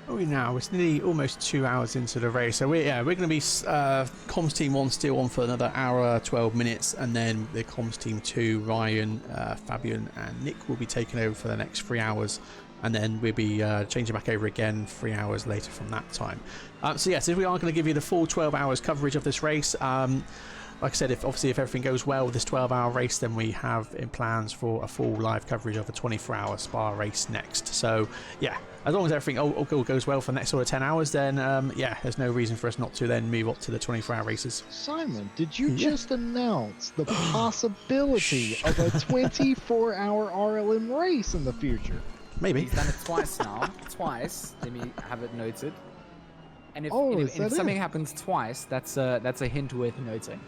it's nearly almost 2 hours into the race. So we're going to be comms team 1 still on for another hour 12 minutes, and then the comms team 2, Ryan, Fabian and Nick will be taking over for the next 3 hours, and then we'll be changing back over again 3 hours later from that time. So yes, we are going to give you the full 12 hours coverage of this race. Like I said, if everything goes well with this 12-hour race, then we have in plans for a full live coverage of a 24-hour Spa race next. So yeah, as long as everything all goes well for the next sort of 10 hours, then there's no reason for us not to then move up to the 24-hour races. Simon, did you just announce the possibility of a 24-hour RLM race in the future? Maybe. He's done it twice now. Twice. Let me have it noted. And if something happens twice, that's a hint worth noting.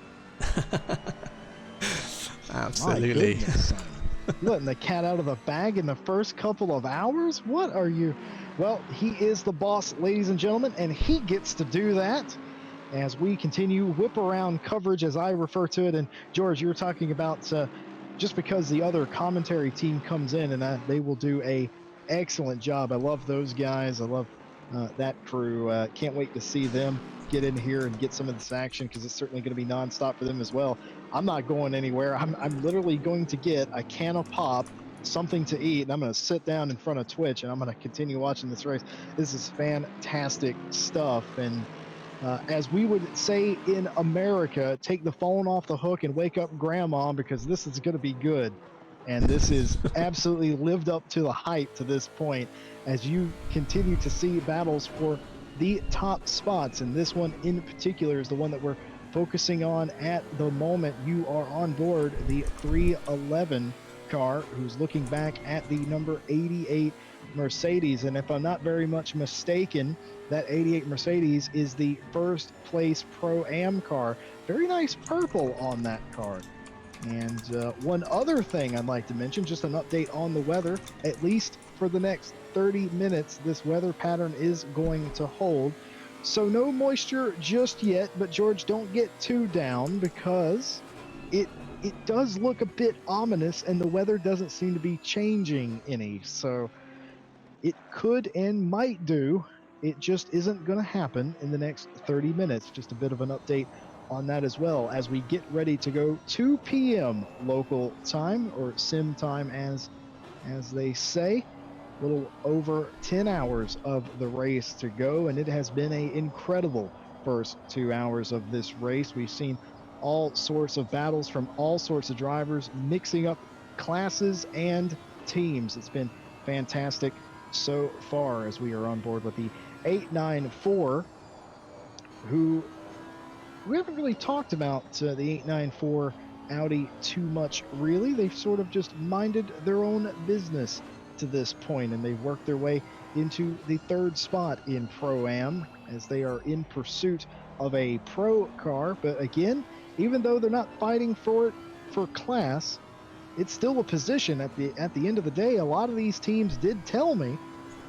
Absolutely. You letting the cat out of the bag in the first couple of hours? What are you? Well, he is the boss, ladies and gentlemen, and he gets to do that. as we continue whip around coverage, as I refer to it. And George, you were talking about just because the other commentary team comes in, and they will do a excellent job. I love those guys. I love that crew. Can't wait to see them get in here and get some of this action, because it's certainly going to be nonstop for them as well. I'm not going anywhere. I'm literally going to get a can of pop, something to eat, and I'm going to sit down in front of Twitch, and I'm going to continue watching this race. This is fantastic stuff. And as we would say in America, take the phone off the hook and wake up grandma, because this is going to be good. And this is absolutely lived up to the hype to this point, as you continue to see battles for the top spots. And this one in particular is the one that we're focusing on at the moment. You are on board the 311 car, who's looking back at the number 88 Mercedes. And if I'm not very much mistaken, that 88 Mercedes is the first place Pro-Am car. Very nice purple on that car. And one other thing I'd like to mention, just an update on the weather. At least for the next 30 minutes, this weather pattern is going to hold. So no moisture just yet, but George, don't get too down, because it does look a bit ominous, and the weather doesn't seem to be changing any. So it could and might do. It just isn't going to happen in the next 30 minutes. Just a bit of an update on that as well, as we get ready to go 2 p.m. local time, or sim time as they say. A little over 10 hours of the race to go, and it has been an incredible first 2 hours of this race. We've seen all sorts of battles from all sorts of drivers, mixing up classes and teams. It's been fantastic so far, as we are on board with the 894, who we haven't really talked about the 894 Audi too much, really. They've sort of just minded their own business to this point, and they've worked their way into the third spot in Pro-Am, as they are in pursuit of a pro car. But again, even though they're not fighting for it for class, it's still a position at the end of the day. A lot of these teams did tell me,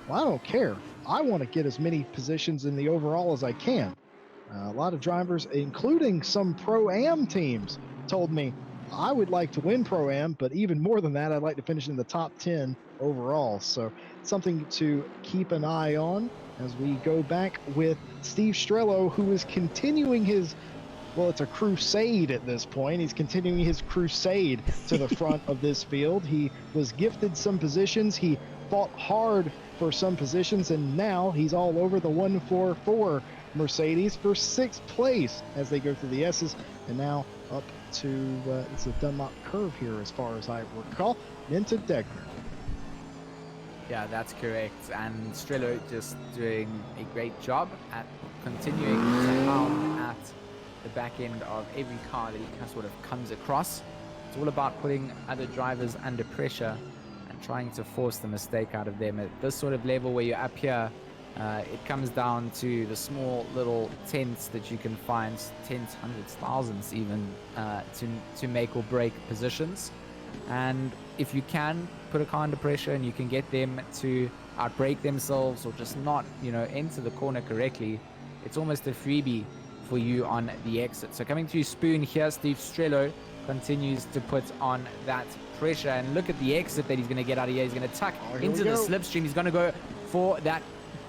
well, I don't care. I want to get as many positions in the overall as I can. A lot of drivers, including some Pro-Am teams, told me, I would like to win Pro-Am, but even more than that, I'd like to finish in the top 10 overall. So something to keep an eye on as we go back with Steve Strello, who is continuing his, well, it's a crusade at this point. He's continuing his crusade to the front of this field. He was gifted some positions. He fought hard for some positions, and now he's all over the 144 Mercedes for 6th place as they go through the S's, and now up to it's a Dunlop curve here, as far as I recall, into Degner. Yeah, that's correct. And Strello just doing a great job at continuing to hound at the back end of every car that he sort of comes across. It's all about putting other drivers under pressure and trying to force the mistake out of them. At this sort of level where you're up here, it comes down to the small little tenths that you can find, tenths, hundreds, thousands even, to make or break positions. And if you can put a car under pressure and you can get them to outbrake themselves or just not, enter the corner correctly, it's almost a freebie for you on the exit. So coming to Spoon here, Steve Strello continues to put on that pressure, and look at the exit that he's going to get out of here. He's going to tuck into the slipstream. He's going to go for that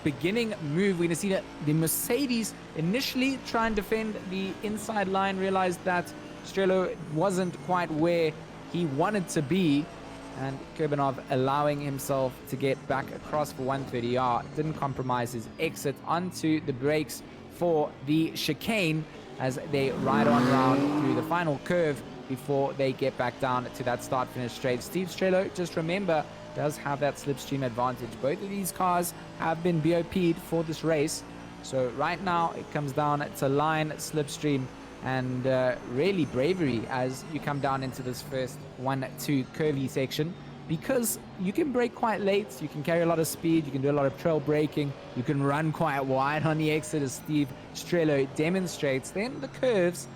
beginning move. We're going to see that the Mercedes initially try and defend the inside line, realized that Strello wasn't quite where he wanted to be, and Kurbanov allowing himself to get back across for 130R. Didn't compromise his exit onto the brakes for the chicane as they ride on round through the final curve before they get back down to that start-finish straight. Steve Strello, just remember, does have that slipstream advantage. Both of these cars have been BOP'd for this race. So right now it comes down to line, slipstream, and really bravery as you come down into this first 1-2 curvy section, because you can brake quite late, you can carry a lot of speed, you can do a lot of trail braking, you can run quite wide on the exit, as Steve Strello demonstrates. Then the curves,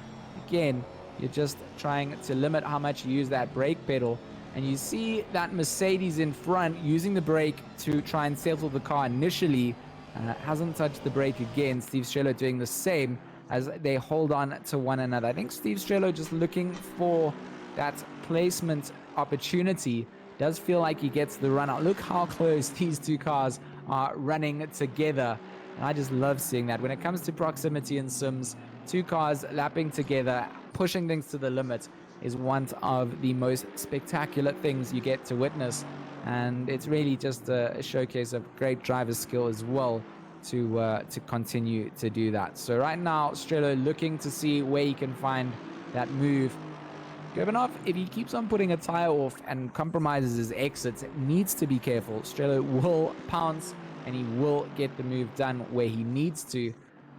again, you're just trying to limit how much you use that brake pedal, and you see that Mercedes in front using the brake to try and settle the car initially, hasn't touched the brake again. Steve Strello doing the same as they hold on to one another. I think Steve Strello just looking for that placement opportunity. Does feel like he gets the run out. Look how close these two cars are running together. And I just love seeing that. When it comes to proximity in sims, two cars lapping together, pushing things to the limit is one of the most spectacular things you get to witness. And it's really just a showcase of great driver skill as well to continue to do that. So right now, Strello looking to see where he can find that move. Gurbanov, if he keeps on putting a tire off and compromises his exits, needs to be careful. Strello will pounce and he will get the move done where he needs to.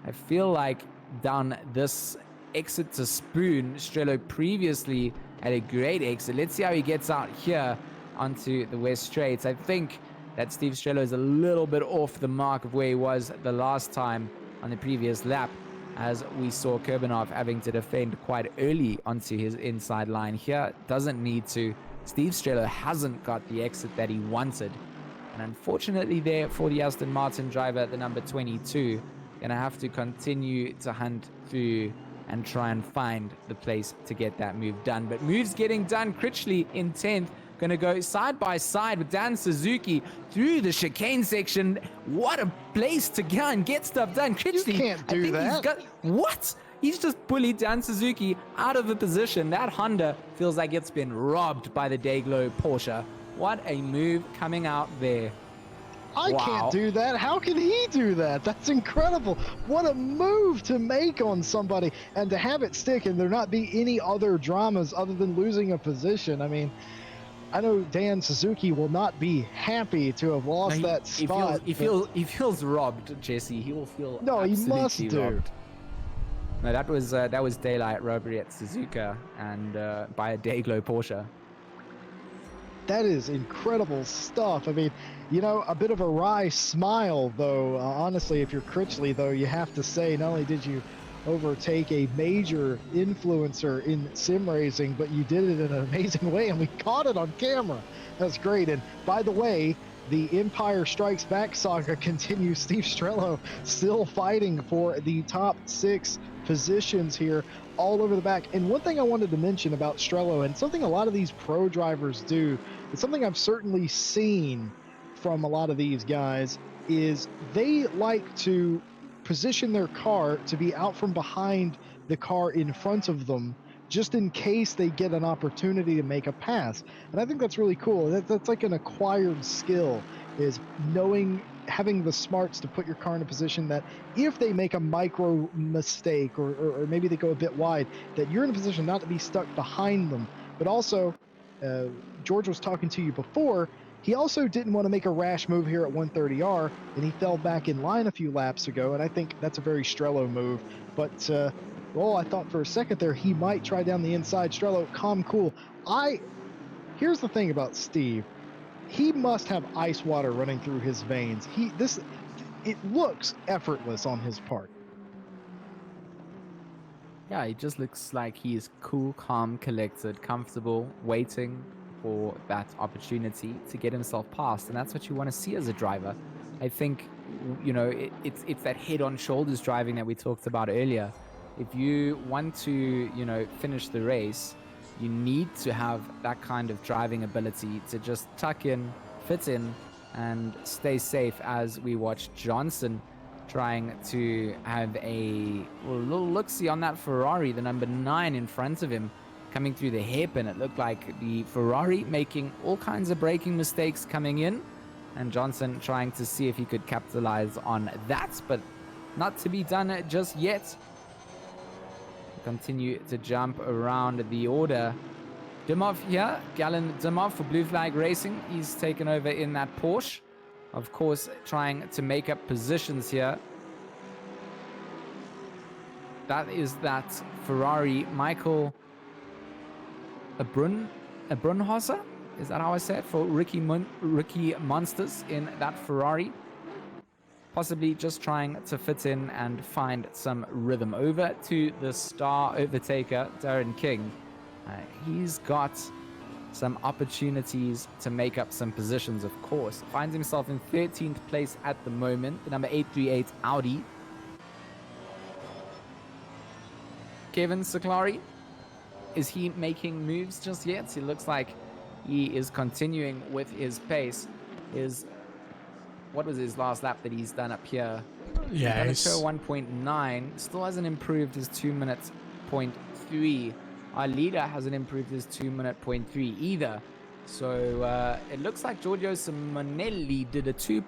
I feel like down this exit to Spoon, Strello previously had a great exit. Let's see how he gets out here onto the West Straights. I think that Steve Strello is a little bit off the mark of where he was the last time on the previous lap, as we saw Kurbanov having to defend quite early onto his inside line here. Doesn't need to. Steve Strello hasn't got the exit that he wanted. And unfortunately there for the Aston Martin driver, the number 22, gonna have to continue to hunt through and try and find the place to get that move done. But moves getting done. Critchley in 10th. Going to go side by side with Dan Suzuki through the chicane section. What a place to go and get stuff done. Critchley, You can't do that. What? He's just bullied Dan Suzuki out of the position. That Honda feels like it's been robbed by the Dayglow Porsche. What a move coming out there. I can't do that. How can he do that? That's incredible. What a move to make on somebody and to have it stick and there not be any other dramas other than losing a position. I mean, I know Dan Suzuki will not be happy to have lost that spot. He feels robbed, Jesse. He will feel no, he must do. Robbed. No, that was daylight robbery at Suzuka and by a Dayglow Porsche. That is incredible stuff. I mean, you know, a bit of a wry smile, though. Honestly, if you're Critchley, though, you have to say, not only did you overtake a major influencer in sim racing, but you did it in an amazing way, and we caught it on camera. That's great. And by the way, the Empire Strikes Back saga continues. Steve Strello still fighting for the top 6 positions here all over the back. And one thing I wanted to mention about Strello, and something a lot of these pro drivers do, it's something I've certainly seen from a lot of these guys, is they like to position their car to be out from behind the car in front of them, just in case they get an opportunity to make a pass. And I think that's really cool. That's like an acquired skill, is knowing, having the smarts to put your car in a position that if they make a micro mistake or maybe they go a bit wide, that you're in a position not to be stuck behind them. But also, George was talking to you before, he also didn't want to make a rash move here at 130R, and he fell back in line a few laps ago, and I think that's a very Strello move. But, I thought for a second there he might try down the inside. Strello, calm, cool. Here's the thing about Steve. He must have ice water running through his veins. It looks effortless on his part. Yeah, he just looks like he is cool, calm, collected, comfortable, waiting for that opportunity to get himself past, and that's what you want to see as a driver. I think, you know, it's that head on shoulders driving that we talked about earlier. If you want to, you know, finish the race, you need to have that kind of driving ability to just tuck in, fit in, and stay safe, as we watched Johnson trying to have a little look-see on that Ferrari, the number 9 in front of him, coming through the hairpin. It looked like the Ferrari making all kinds of braking mistakes coming in, and Johnson trying to see if he could capitalize on that, but not to be done just yet. Continue to jump around the order. Dimov here, Galen Dimov for Blue Flag Racing. He's taken over in that Porsche. Of course, trying to make up positions here. That is that Ferrari. Michael Brunhauser? Is that how I say it? For Ricky Monsters in that Ferrari. Possibly just trying to fit in and find some rhythm. Over to the star overtaker, Darren King. He's got some opportunities to make up some positions, of course. Finds himself in 13th place at the moment. The number 838 Audi. Kevin Saklari, is he making moves just yet? It looks like he is continuing with his pace. What was his last lap that he's done up here? Yeah, Done a it's, 1.9. Still hasn't improved his 2 minutes point 3. Our leader hasn't improved his 2 minute point 3 either. So it looks like Giorgio Simonelli did a 2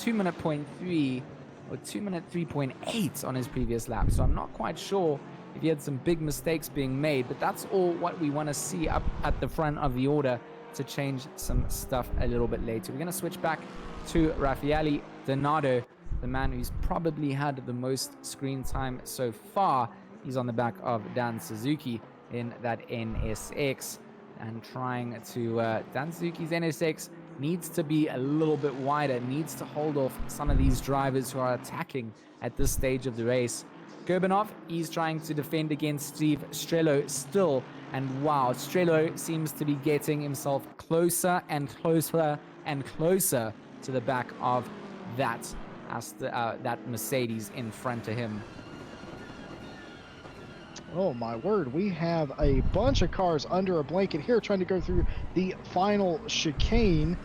minute point 3 or 2 minute 3.8 on his previous lap. So I'm not quite sure if he had some big mistakes being made, but that's all what we want to see up at the front of the order to change some stuff a little bit later. We're going to switch back to Raffaele Donato, the man who's probably had the most screen time so far. He's on the back of Dan Suzuki in that NSX and trying to Dan Suzuki's NSX needs to be a little bit wider, needs to hold off some of these drivers who are attacking at this stage of the race. Gerbenov, he's trying to defend against Steve Strello still, and wow, Strello seems to be getting himself closer and closer and closer to the back of that Mercedes in front of him. Oh my word, we have a bunch of cars under a blanket here trying to go through the final chicane,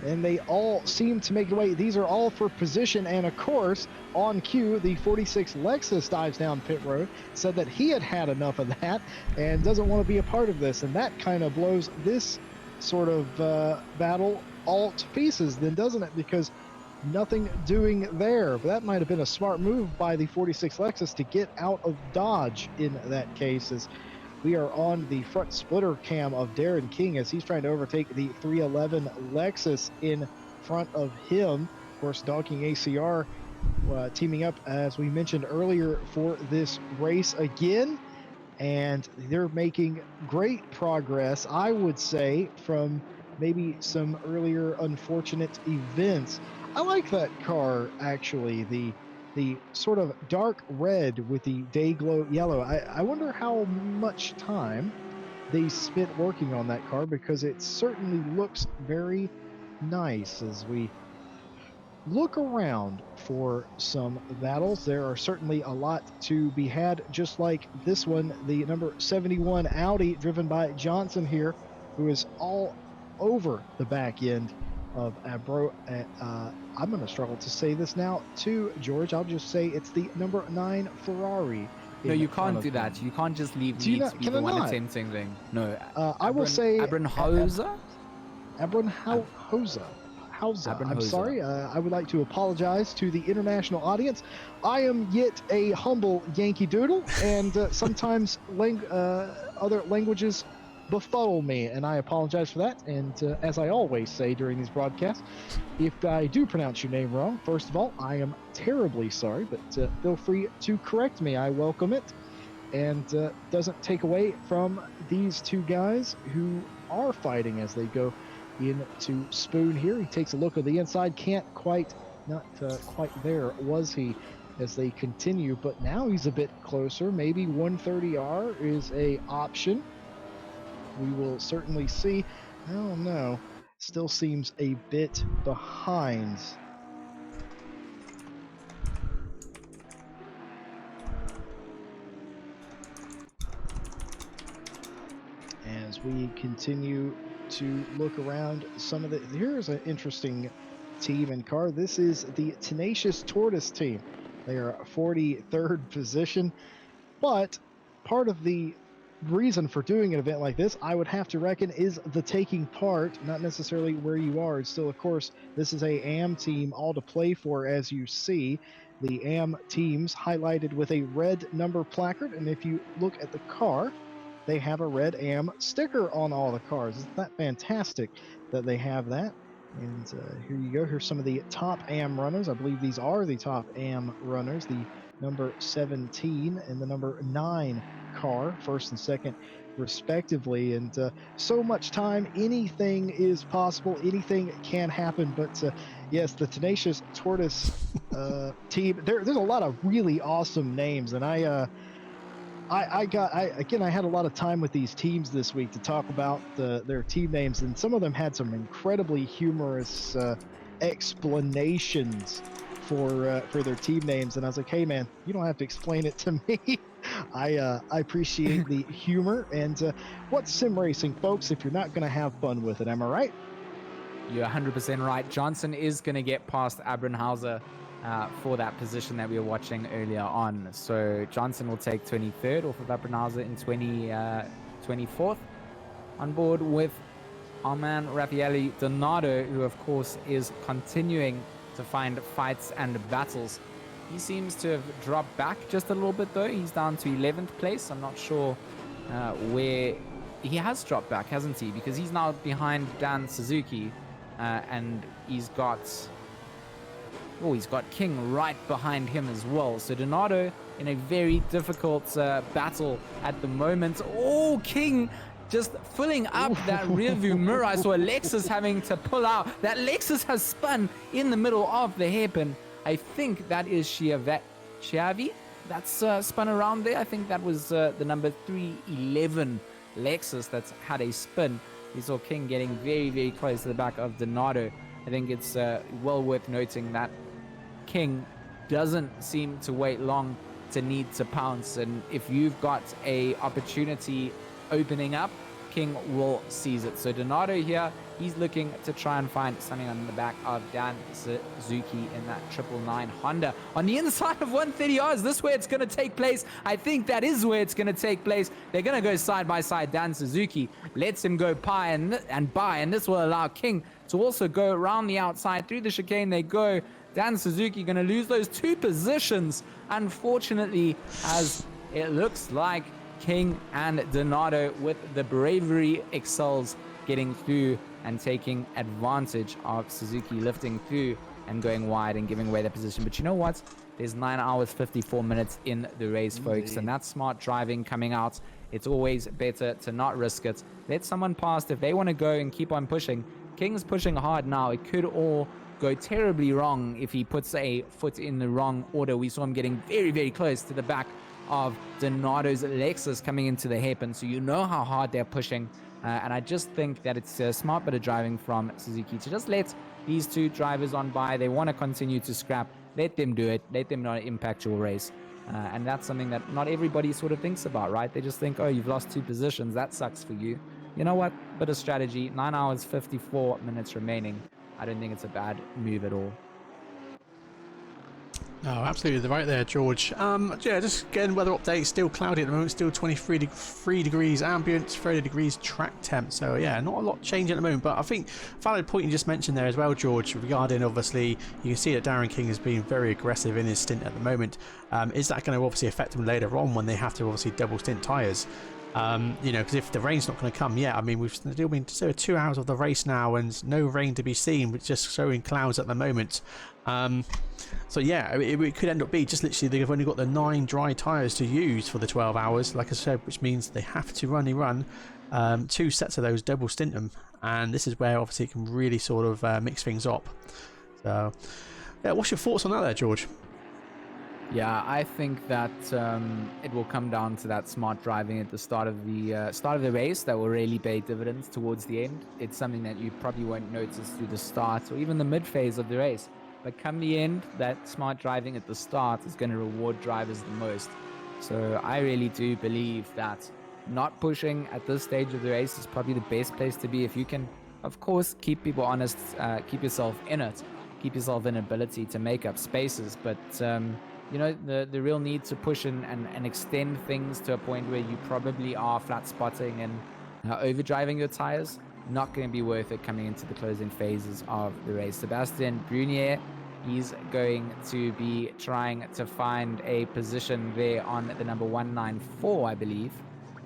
and they all seem to make the way. These are all for position, and of course, on cue, the 46 Lexus dives down pit road, said that he had had enough of that and doesn't want to be a part of this, and that kind of blows this sort of battle all to pieces then, doesn't it? Because nothing doing there. But that might have been a smart move by the 46 Lexus to get out of Dodge in that case, as we are on the front splitter cam of Darren King as he's trying to overtake the 311 Lexus in front of him. Of course, Dogging ACR teaming up, as we mentioned earlier, for this race again, and they're making great progress, I would say, from maybe some earlier unfortunate events. I like that car, actually, the sort of dark red with the day glow yellow. I wonder how much time they spent working on that car, because it certainly looks very nice. As we look around for some battles, there are certainly a lot to be had, just like this one, the number 71 Audi driven by Johnson here, who is all over the back end of Abro. I'm going to struggle to say this now too, George. I'll just say it's the number 9 Ferrari. No, you can't do that. You can't just leave me to be the one attempting thing. No. I will say Abranhauser? Abranhauser. I'm sorry. I would like to apologize to the international audience. I am yet a humble Yankee Doodle, and sometimes other languages befuddle me, and I apologize for that. And as I always say during these broadcasts, if I do pronounce your name wrong, first of all, I am terribly sorry, but feel free to correct me. I welcome it, and doesn't take away from these two guys who are fighting as they go into Spoon here. He takes a look at the inside, not quite there, was he, as they continue, but now he's a bit closer. Maybe 130R is a option. We will certainly see. I don't know. Still seems a bit behind. As we continue to look around some of the... Here's an interesting team and car. This is the Tenacious Tortoise team. They are 43rd position, but part of the reason for doing an event like this, I would have to reckon, is the taking part, not necessarily where you are. It's still, of course, this is a AM team, all to play for, as you see. The AM teams highlighted with a red number placard, and if you look at the car, they have a red AM sticker on all the cars. Isn't that fantastic that they have that? And here you go. Here's some of the top AM runners. I believe these are the top AM runners. The number 17 and the number 9 car, first and second respectively. And so much time, anything is possible, anything can happen. But yes, the Tenacious Tortoise team, there's a lot of really awesome names, and I had a lot of time with these teams this week to talk about their team names, and some of them had some incredibly humorous explanations for their team names. And I was like, hey man, you don't have to explain it to me. I appreciate the humor. And what's sim racing, folks, if you're not going to have fun with it? Am I right? You're 100% right. Johnson is going to get past Abrenhauser for that position that we were watching earlier on. So Johnson will take 23rd off of Abrenhauser in 24th. On board with our man Raffaele Donato, who of course is continuing to find fights and battles. He seems to have dropped back just a little bit though. He's down to 11th place. I'm not sure where he has dropped back, hasn't he? Because he's now behind Dan Suzuki, and he's got King right behind him as well. So Donato in a very difficult battle at the moment. Oh, King just filling up that rear view mirror. I saw Lexus having to pull out. That Lexus has spun in the middle of the hairpin. I think that is Chiavi that's spun around there. I think that was the number 311 Lexus that's had a spin. We saw King getting very, very close to the back of Donato. I think it's well worth noting that King doesn't seem to wait long to need to pounce, and if you've got a opportunity opening up, King will seize it. So Donato here, he's looking to try and find something on the back of Dan Suzuki in that 999 Honda. On the inside of 130R, is this where it's going to take place? I think that is where it's going to take place. They're going to go side by side. Dan Suzuki lets him go by, and this will allow King to also go around the outside. Through the chicane they go. Dan Suzuki going to lose those 2 positions, unfortunately, as it looks like King and Donato with the bravery excels getting through and taking advantage of Suzuki lifting through and going wide and giving away their position. But you know what? There's 9 hours 54 minutes in the race, folks, and that's smart driving coming out. It's always better to not risk it. Let someone pass if they want to go and keep on pushing. King's pushing hard now. It could all go terribly wrong if he puts a foot in the wrong order. We saw him getting very, very close to the back of Donato's Lexus coming into the hairpin, so you know how hard they're pushing. And I just think that it's a smart bit of driving from Suzuki to just let these 2 drivers on by. They want to continue to scrap. Let them do it. Let them not impact your race. And that's something that not everybody sort of thinks about, right? They just think, oh, you've lost 2 positions. That sucks for you. You know what? Bit of strategy. 9 hours, 54 minutes remaining. I don't think it's a bad move at all. Oh, absolutely right there, George. Yeah, just again, weather update, still cloudy at the moment, still 23 degrees ambient, 30 degrees track temp. So yeah, not a lot changing at the moment, but I think valid point you just mentioned there as well, George, regarding obviously, you can see that Darren King has been very aggressive in his stint at the moment. Is that going to obviously affect him later on when they have to obviously double stint tyres? You know, because if the rain's not going to come yet, I mean, we've still been 2 hours of the race now and no rain to be seen, but just showing clouds at the moment. So yeah, it could end up being just literally they've only got the 9 dry tyres to use for the 12 hours, like I said, which means they have to run 2 sets of those double stint them, and this is where obviously it can really sort of mix things up. So yeah, what's your thoughts on that there, George? Yeah, I think that it will come down to that smart driving at the start of the race that will really pay dividends towards the end. It's something that you probably won't notice through the start or even the mid phase of the race. But come the end, that smart driving at the start is going to reward drivers the most. So I really do believe that not pushing at this stage of the race is probably the best place to be. If you can, of course, keep people honest, keep yourself in it, keep yourself in ability to make up spaces. But you know, the real need to push and extend things to a point where you probably are flat spotting and overdriving your tires, not going to be worth it coming into the closing phases of the race. Sebastian Brunier, he's going to be trying to find a position there on the number 194, I believe.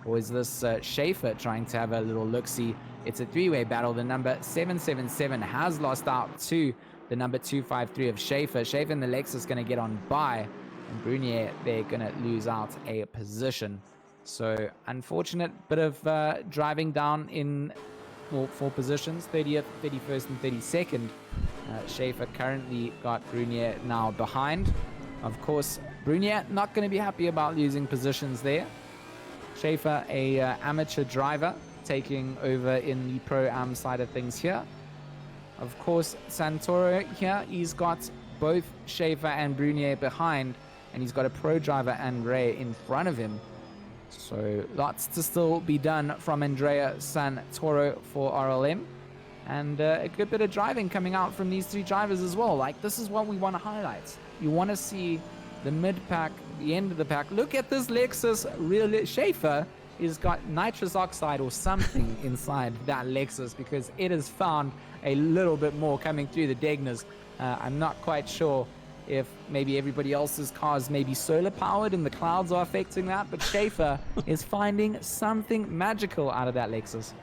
Or is this Schaefer trying to have a little look-see? It's a 3-way battle. The number 777 has lost out to the number 253 of Schaefer. Schaefer and the Lexus going to get on by, and Brunier, they're going to lose out a position. So unfortunate bit of driving down in 4 positions, 30th, 31st, and 32nd. Schaefer currently got Brunier now behind. Of course, Brunier not going to be happy about losing positions there. Schaefer, a amateur driver, taking over in the Pro-Am side of things here. Of course, Santoro here, he's got both Schaefer and Brunier behind. and he's got a pro driver, Andrea, in front of him. So lots to still be done from Andrea Santoro for RLM. And a good bit of driving coming out from these three drivers as well. Like, this is what we want to highlight. You want to see the mid-pack, the end of the pack. Look at this Lexus. Schaefer has got nitrous oxide or something inside that Lexus, because it has found a little bit more coming through the Degners. I'm not quite sure if maybe everybody else's cars may be solar powered and the clouds are affecting that, but Schaefer is finding something magical out of that Lexus.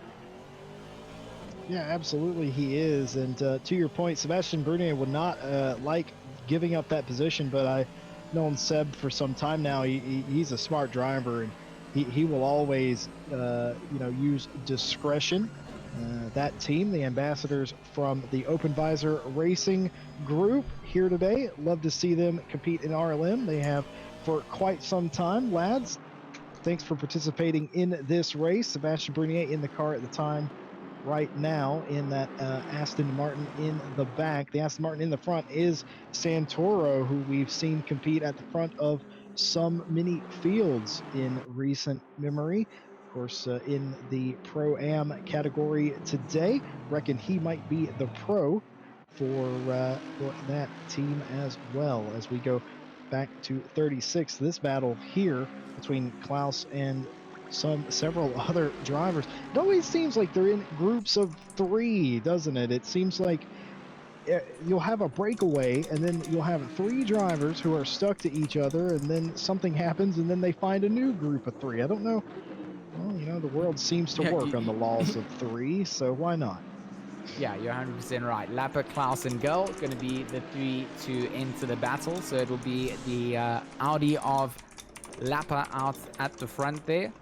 Yeah, absolutely he is. And to your point, Sebastian Brunier would not like giving up that position, but I've known Seb for some time now. He's a smart driver, and he will always use discretion. That team, the ambassadors from the Open Visor Racing Group, here today. Love to see them compete in RLM. They have for quite some time. Lads, thanks for participating in this race. Sebastian Brunier in the car at the time. Right now in that Aston Martin in the back. The Aston Martin in the front is Santoro, who we've seen compete at the front of some mini fields in recent memory. Of course, in the Pro-Am category today, reckon he might be the pro for that team as well. As we go back to 36, this battle here between Klaus and several other drivers. It always seems like they're in groups of three, doesn't it? It seems like you'll have a breakaway, and then you'll have three drivers who are stuck to each other, and then something happens, and then they find a new group of three. I don't know. Well, the world seems to work on the laws of three, so why not? Yeah, you're 100% right. Lapper, Klaus, and Girl going to be the three to enter the battle. So it will be the Audi of Lapper out at the front there,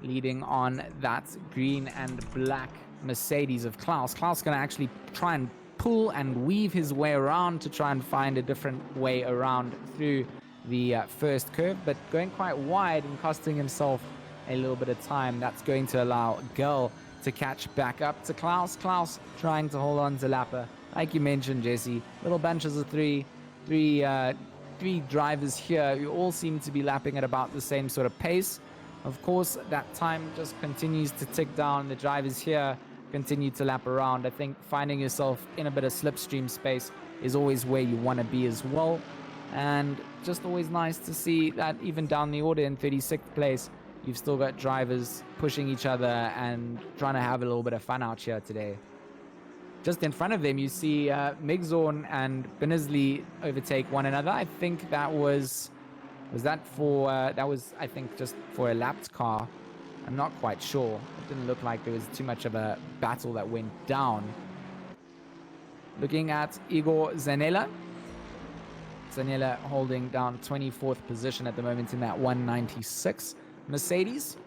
leading on that green and black Mercedes of Klaus. Klaus going to actually try and pull and weave his way around to try and find a different way around through the first curve, but going quite wide and costing himself a little bit of time. That's going to allow Girl to catch back up to Klaus. Klaus trying to hold on to Lapper. Like you mentioned, Jesse, little bunches of three drivers here who all seem to be lapping at about the same sort of pace. Of course, that time just continues to tick down. The drivers here continue to lap around. I think finding yourself in a bit of slipstream space is always where you want to be as well. And just always nice to see that even down the order in 36th place, you've still got drivers pushing each other and trying to have a little bit of fun out here today. Just in front of them, you see Migzorn and Benisley overtake one another. I think that was I think just for a lapped car. I'm not quite sure. It didn't look like there was too much of a battle that went down. Looking at Igor Zanella. Zanella holding down 24th position at the moment in that 196 Mercedes.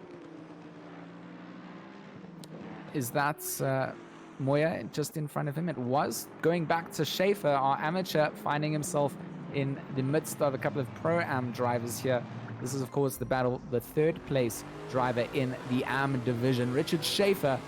Is that Moya just in front of him? It was. Going back to Schaefer, our amateur, finding himself in the midst of a couple of Pro-Am drivers here. This is, of course, the battle, the third place driver in the Am division. Richard Schaefer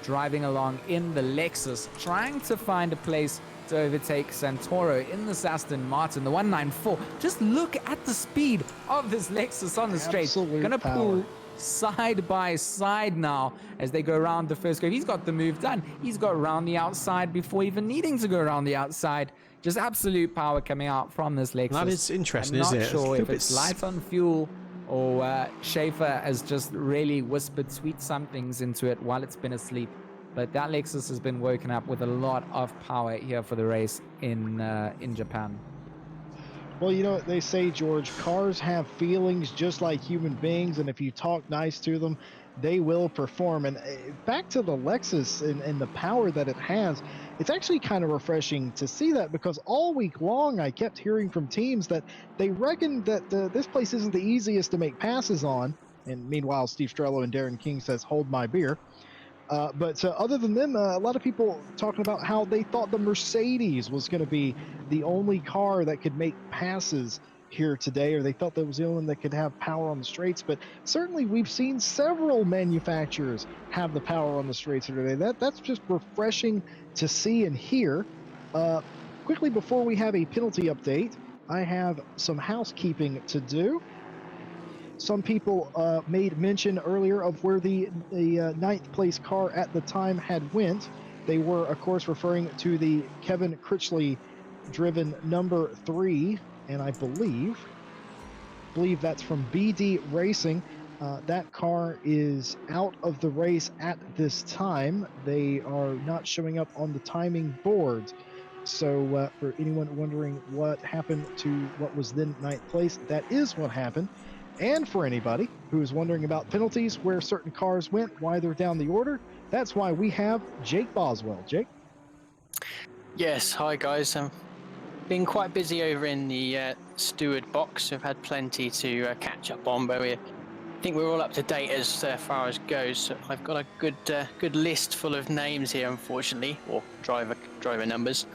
driving along in the Lexus, trying to find a place to overtake Santoro in the Aston Martin, the 194. Just look at the speed of this Lexus on the straight. Gonna pull side by side now as they go around the first curve. He's got the move done. He's got around the outside before even needing to go around the outside. Just absolute power coming out from this Lexus. That is interesting, isn't it? I'm not sure if it's light on fuel or Schaefer has just really whispered sweet somethings into it while it's been asleep. But that Lexus has been woken up with a lot of power here for the race in Japan. Well, you know what they say, George, cars have feelings just like human beings, and if you talk nice to them, they will perform. And back to the Lexus and the power that it has, it's actually kind of refreshing to see that, because all week long I kept hearing from teams that they reckon that this place isn't the easiest to make passes on. And meanwhile, Steve Strello and Darren King says, hold my beer. But other than them, a lot of people talking about how they thought the Mercedes was going to be the only car that could make passes here today, or they thought that was the only one that could have power on the straights. But certainly we've seen several manufacturers have the power on the straights here today. That's just refreshing to see and hear. Quickly, before we have a penalty update, I have some housekeeping to do. Some people made mention earlier of where the ninth place car at the time had went. They were, of course, referring to the Kevin Critchley driven number 3, and I believe that's from BD Racing. That car is out of the race at this time. They are not showing up on the timing board. So for anyone wondering what happened to what was then ninth place, that is what happened. And for anybody who is wondering about penalties, where certain cars went, why they're down the order, that's why we have Jake Boswell. Jake? Yes, hi guys. Been quite busy over in the steward box. We've had plenty to catch up on, but I think we're all up to date as far as goes. So I've got a good list full of names here, unfortunately, or driver numbers.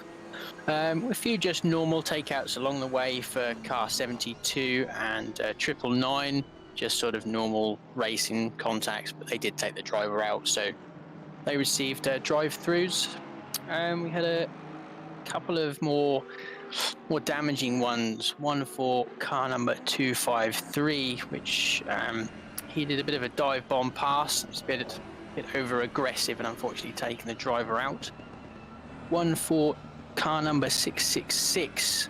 A few just normal takeouts along the way for car 72 and 999, just sort of normal racing contacts, but they did take the driver out, so they received drive-throughs. We had a couple of more damaging ones. One for car number 253, which he did a bit of a dive bomb pass. It was a bit over aggressive and unfortunately taking the driver out. One for car number 666,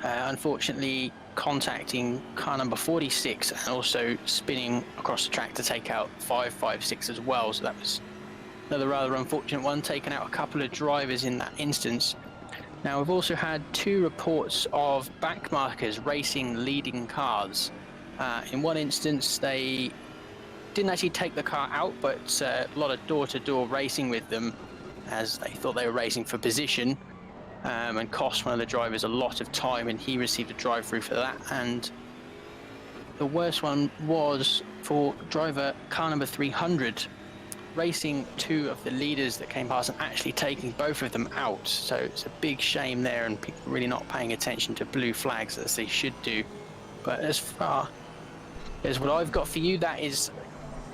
unfortunately contacting car number 46 and also spinning across the track to take out 556 as well. So that was another rather unfortunate one, taking out a couple of drivers in that instance. Now we've also had 2 reports of backmarkers racing leading cars. In one instance they didn't actually take the car out, but a lot of door-to-door racing with them as they thought they were racing for position, and cost one of the drivers a lot of time, and he received a drive-through for that. And the worst one was for driver car number 300, racing 2 of the leaders that came past and actually taking both of them out. So it's a big shame there, and people really not paying attention to blue flags as they should do. But as far as what I've got for you, that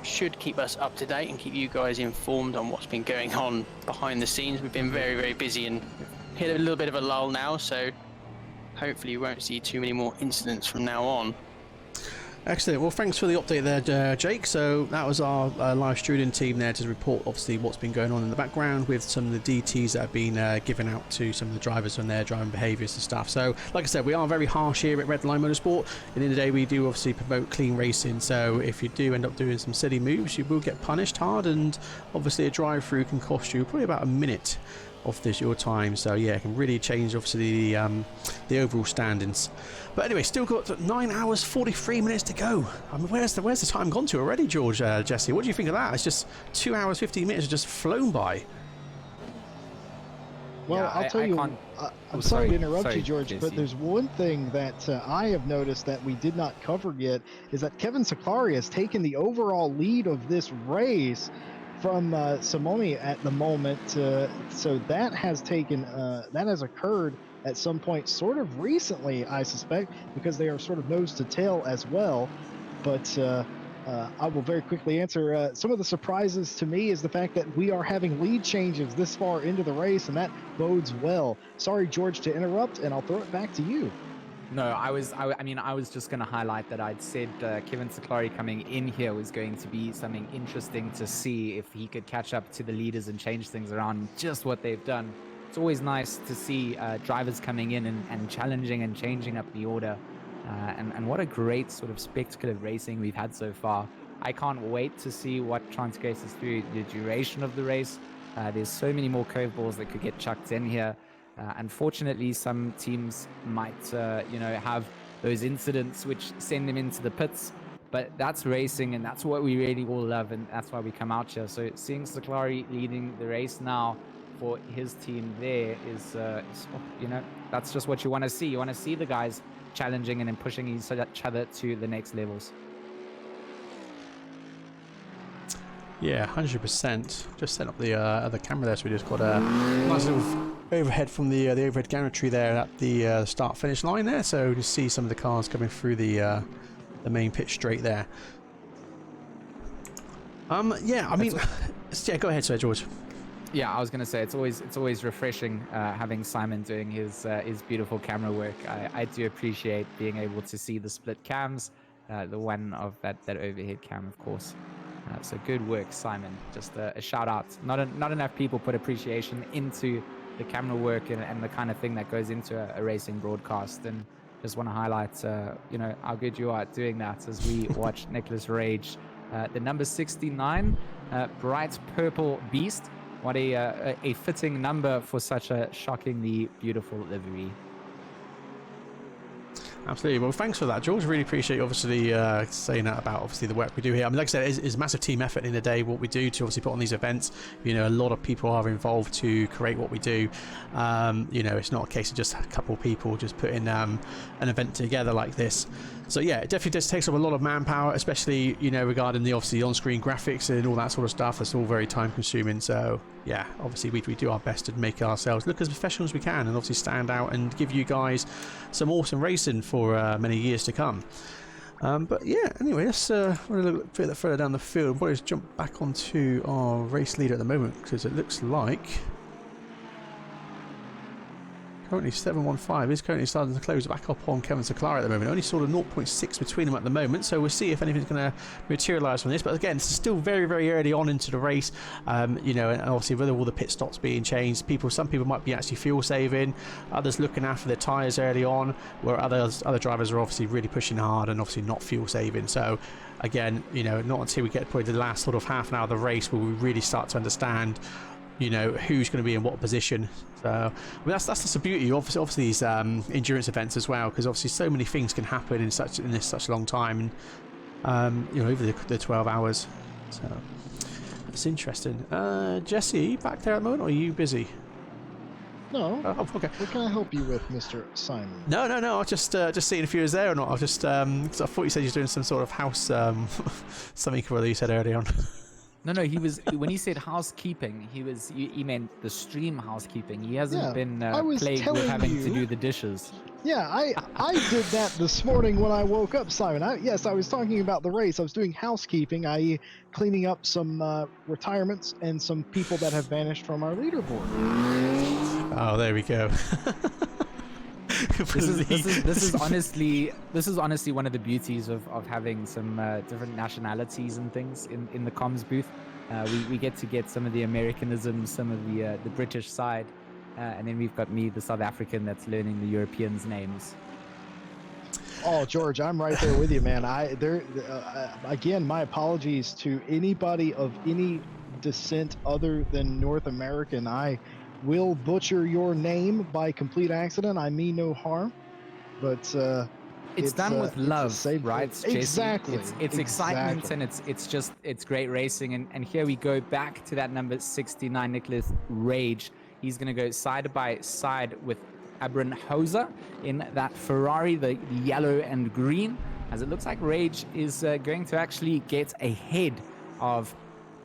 should keep us up to date and keep you guys informed on what's been going on behind the scenes. We've been very, very busy and hit a little bit of a lull now, so hopefully you won't see too many more incidents from now on. Excellent. Well, thanks for the update there, Jake. So that was our live streaming team there to report, obviously, what's been going on in the background with some of the DTs that have been given out to some of the drivers on their driving behaviours and stuff. So, like I said, we are very harsh here at Red Line Motorsport. At the end of the day, we do obviously promote clean racing. So if you do end up doing some silly moves, you will get punished hard, and obviously a drive-through can cost you probably about a minute of your time. So yeah, it can really change obviously the overall standings. But anyway, still got 9 hours 43 minutes to go. I mean, where's the time gone to already, George? Jesse, what do you think of that? It's just 2 hours 15 minutes have just flown by. Well, Yeah, I'll tell you, I'm sorry to interrupt you, George, Jesse. but there's one thing that I have noticed that we did not cover yet, is that Kevin Saklari has taken the overall lead of this race from Simone at the moment. So that has occurred at some point sort of recently, I suspect, because they are sort of nose to tail as well. But I will very quickly answer. Some of the surprises to me is the fact that we are having lead changes this far into the race, and that bodes well. Sorry, George, to interrupt, and I'll throw it back to you. No, I was just going to highlight that I'd said Kevin Saklari coming in here was going to be something interesting to see if he could catch up to the leaders and change things around, just what they've done. It's always nice to see drivers coming in and challenging and changing up the order. And what a great sort of spectacle of racing we've had so far. I can't wait to see what transgraces through the duration of the race. There's so many more curveballs that could get chucked in here. Unfortunately, some teams might, have those incidents which send them into the pits. But that's racing, and that's what we really all love, and that's why we come out here. So seeing Saklari leading the race now for his team there is that's just what you want to see. You want to see the guys challenging and then pushing each other to the next levels. Yeah, 100%. Just set up the other camera there, so we just got a nice little overhead from the overhead gantry there at the start-finish line there. So you see some of the cars coming through the main pit straight there. Yeah, I mean, yeah. Go ahead, Sir George. Yeah, I was gonna say it's always refreshing having Simon doing his beautiful camera work. I do appreciate being able to see the split cams, the one of that overhead cam, of course. So good work, Simon. Just a shout out. Not enough people put appreciation into the camera work and the kind of thing that goes into a racing broadcast. And just want to highlight, how good you are at doing that as we watch Nicholas Rage, the number 69, bright purple beast. What a fitting number for such a shockingly beautiful livery. Absolutely. Well, thanks for that, George. Really appreciate you obviously saying that about obviously the work we do here. I mean, like I said, it's a massive team effort in the day what we do to obviously put on these events. A lot of people are involved to create what we do. It's not a case of just a couple of people just putting an event together like this. So yeah, it definitely just takes up a lot of manpower, especially regarding the obviously on-screen graphics and all that sort of stuff. It's all very time-consuming. So yeah, obviously we do our best to make ourselves look as professional as we can, and obviously stand out and give you guys some awesome racing for many years to come. But yeah, anyway, let's look a bit further down the field. We'll just jump back onto our race leader at the moment, because it looks like currently 715 is currently starting to close back up on Kevin Saklara at the moment. Only sort of 0.6 between them at the moment, so we'll see if anything's going to materialise from this. But again, it's still very, very early on into the race. And obviously with all the pit stops being changed, some people might be actually fuel saving, others looking after their tyres early on, where other drivers are obviously really pushing hard and obviously not fuel saving. So again, not until we get probably the last sort of half an hour of the race will we really start to understand who's going to be in what position. So that's the beauty of obviously these endurance events as well, because obviously so many things can happen in such a long time, and over the 12 hours. So that's interesting. Jesse, are you back there at the moment, or are you busy? No. Oh, okay. What can I help you with, Mr. Simon? No. I was just seeing if you was there or not. I was just cause I thought you said you were doing some sort of house something or other you said earlier on. No, he was, when he said housekeeping, he meant the stream housekeeping. He hasn't been plagued with having to do the dishes. Yeah, I did that this morning when I woke up, Simon. I was talking about the race. I was doing housekeeping, i.e. cleaning up some retirements and some people that have vanished from our leaderboard. Oh, there we go. This is honestly one of the beauties of having some different nationalities and things in the comms booth. We get to get some of the Americanisms, some of the British side, and then we've got me, the South African, that's learning the Europeans' names. Oh, George, I'm right there with you, man. Again, my apologies to anybody of any descent other than North American. I will butcher your name by complete accident. I mean no harm, but it's done with love, right? Exactly. It's excitement, and it's great racing. And here we go back to that number 69, Nicholas Rage. He's going to go side by side with Abram Hauser in that Ferrari, the yellow and green, as it looks like Rage is going to actually get ahead of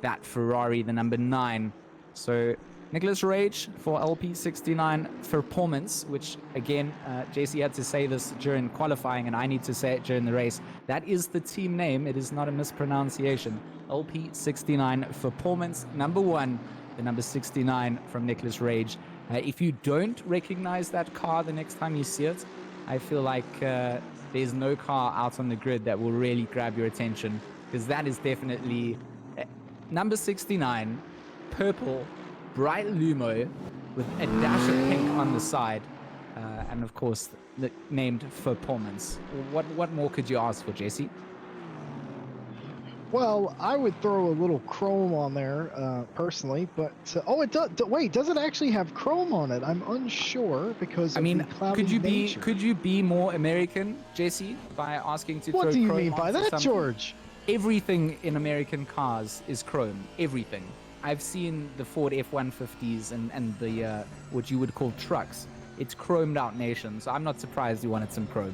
that Ferrari, the number 9. So Nicholas Rage for LP69 Performance, which again, JC had to say this during qualifying, and I need to say it during the race. That is the team name. It is not a mispronunciation. LP69 Performance, number 1, the number 69 from Nicholas Rage. If you don't recognize that car the next time you see it, I feel like there's no car out on the grid that will really grab your attention, because that is definitely number 69, purple, bright Lumo with a dash of pink on the side, and of course named Performance. What more could you ask for, Jesse? Well, I would throw a little chrome on there personally, but it does. Wait, does it actually have chrome on it? I'm unsure because of the cloudy nature. Could you be more American, Jesse, by asking to throw chrome? What do you mean by that, George? Everything in American cars is chrome. Everything. I've seen the Ford F-150s and the what you would call trucks. It's chromed out nation, so I'm not surprised you wanted some chrome.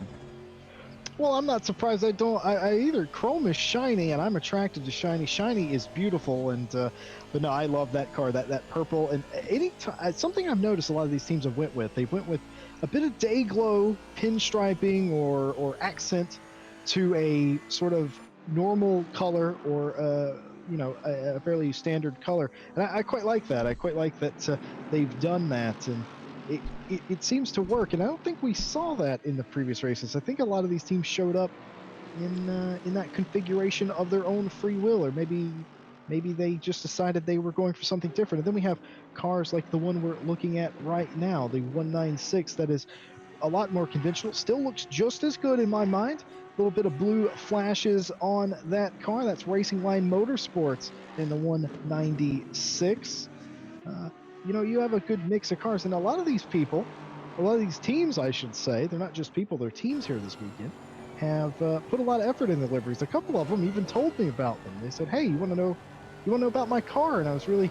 Well, I'm not surprised. I either chrome is shiny, and I'm attracted to shiny. Shiny is beautiful, and but no, I love that car. That purple, and something I've noticed a lot of these teams have went with. They went with a bit of day glow pinstriping or accent to a sort of normal color or a fairly standard color. And I quite like that. I quite like that they've done that, and it seems to work. And I don't think we saw that in the previous races. I think a lot of these teams showed up in that configuration of their own free will, or maybe they just decided they were going for something different. And then we have cars like the one we're looking at right now, the 196, that is a lot more conventional. Still looks just as good in my mind. A little bit of blue flashes on that car. That's Racing Line Motorsports in the 196. You have a good mix of cars, and a lot of these teams, I should say, they're not just people, they're teams here this weekend, have put a lot of effort in the liveries. A couple of them even told me about them. They said, hey, you want to know about my car? And I was really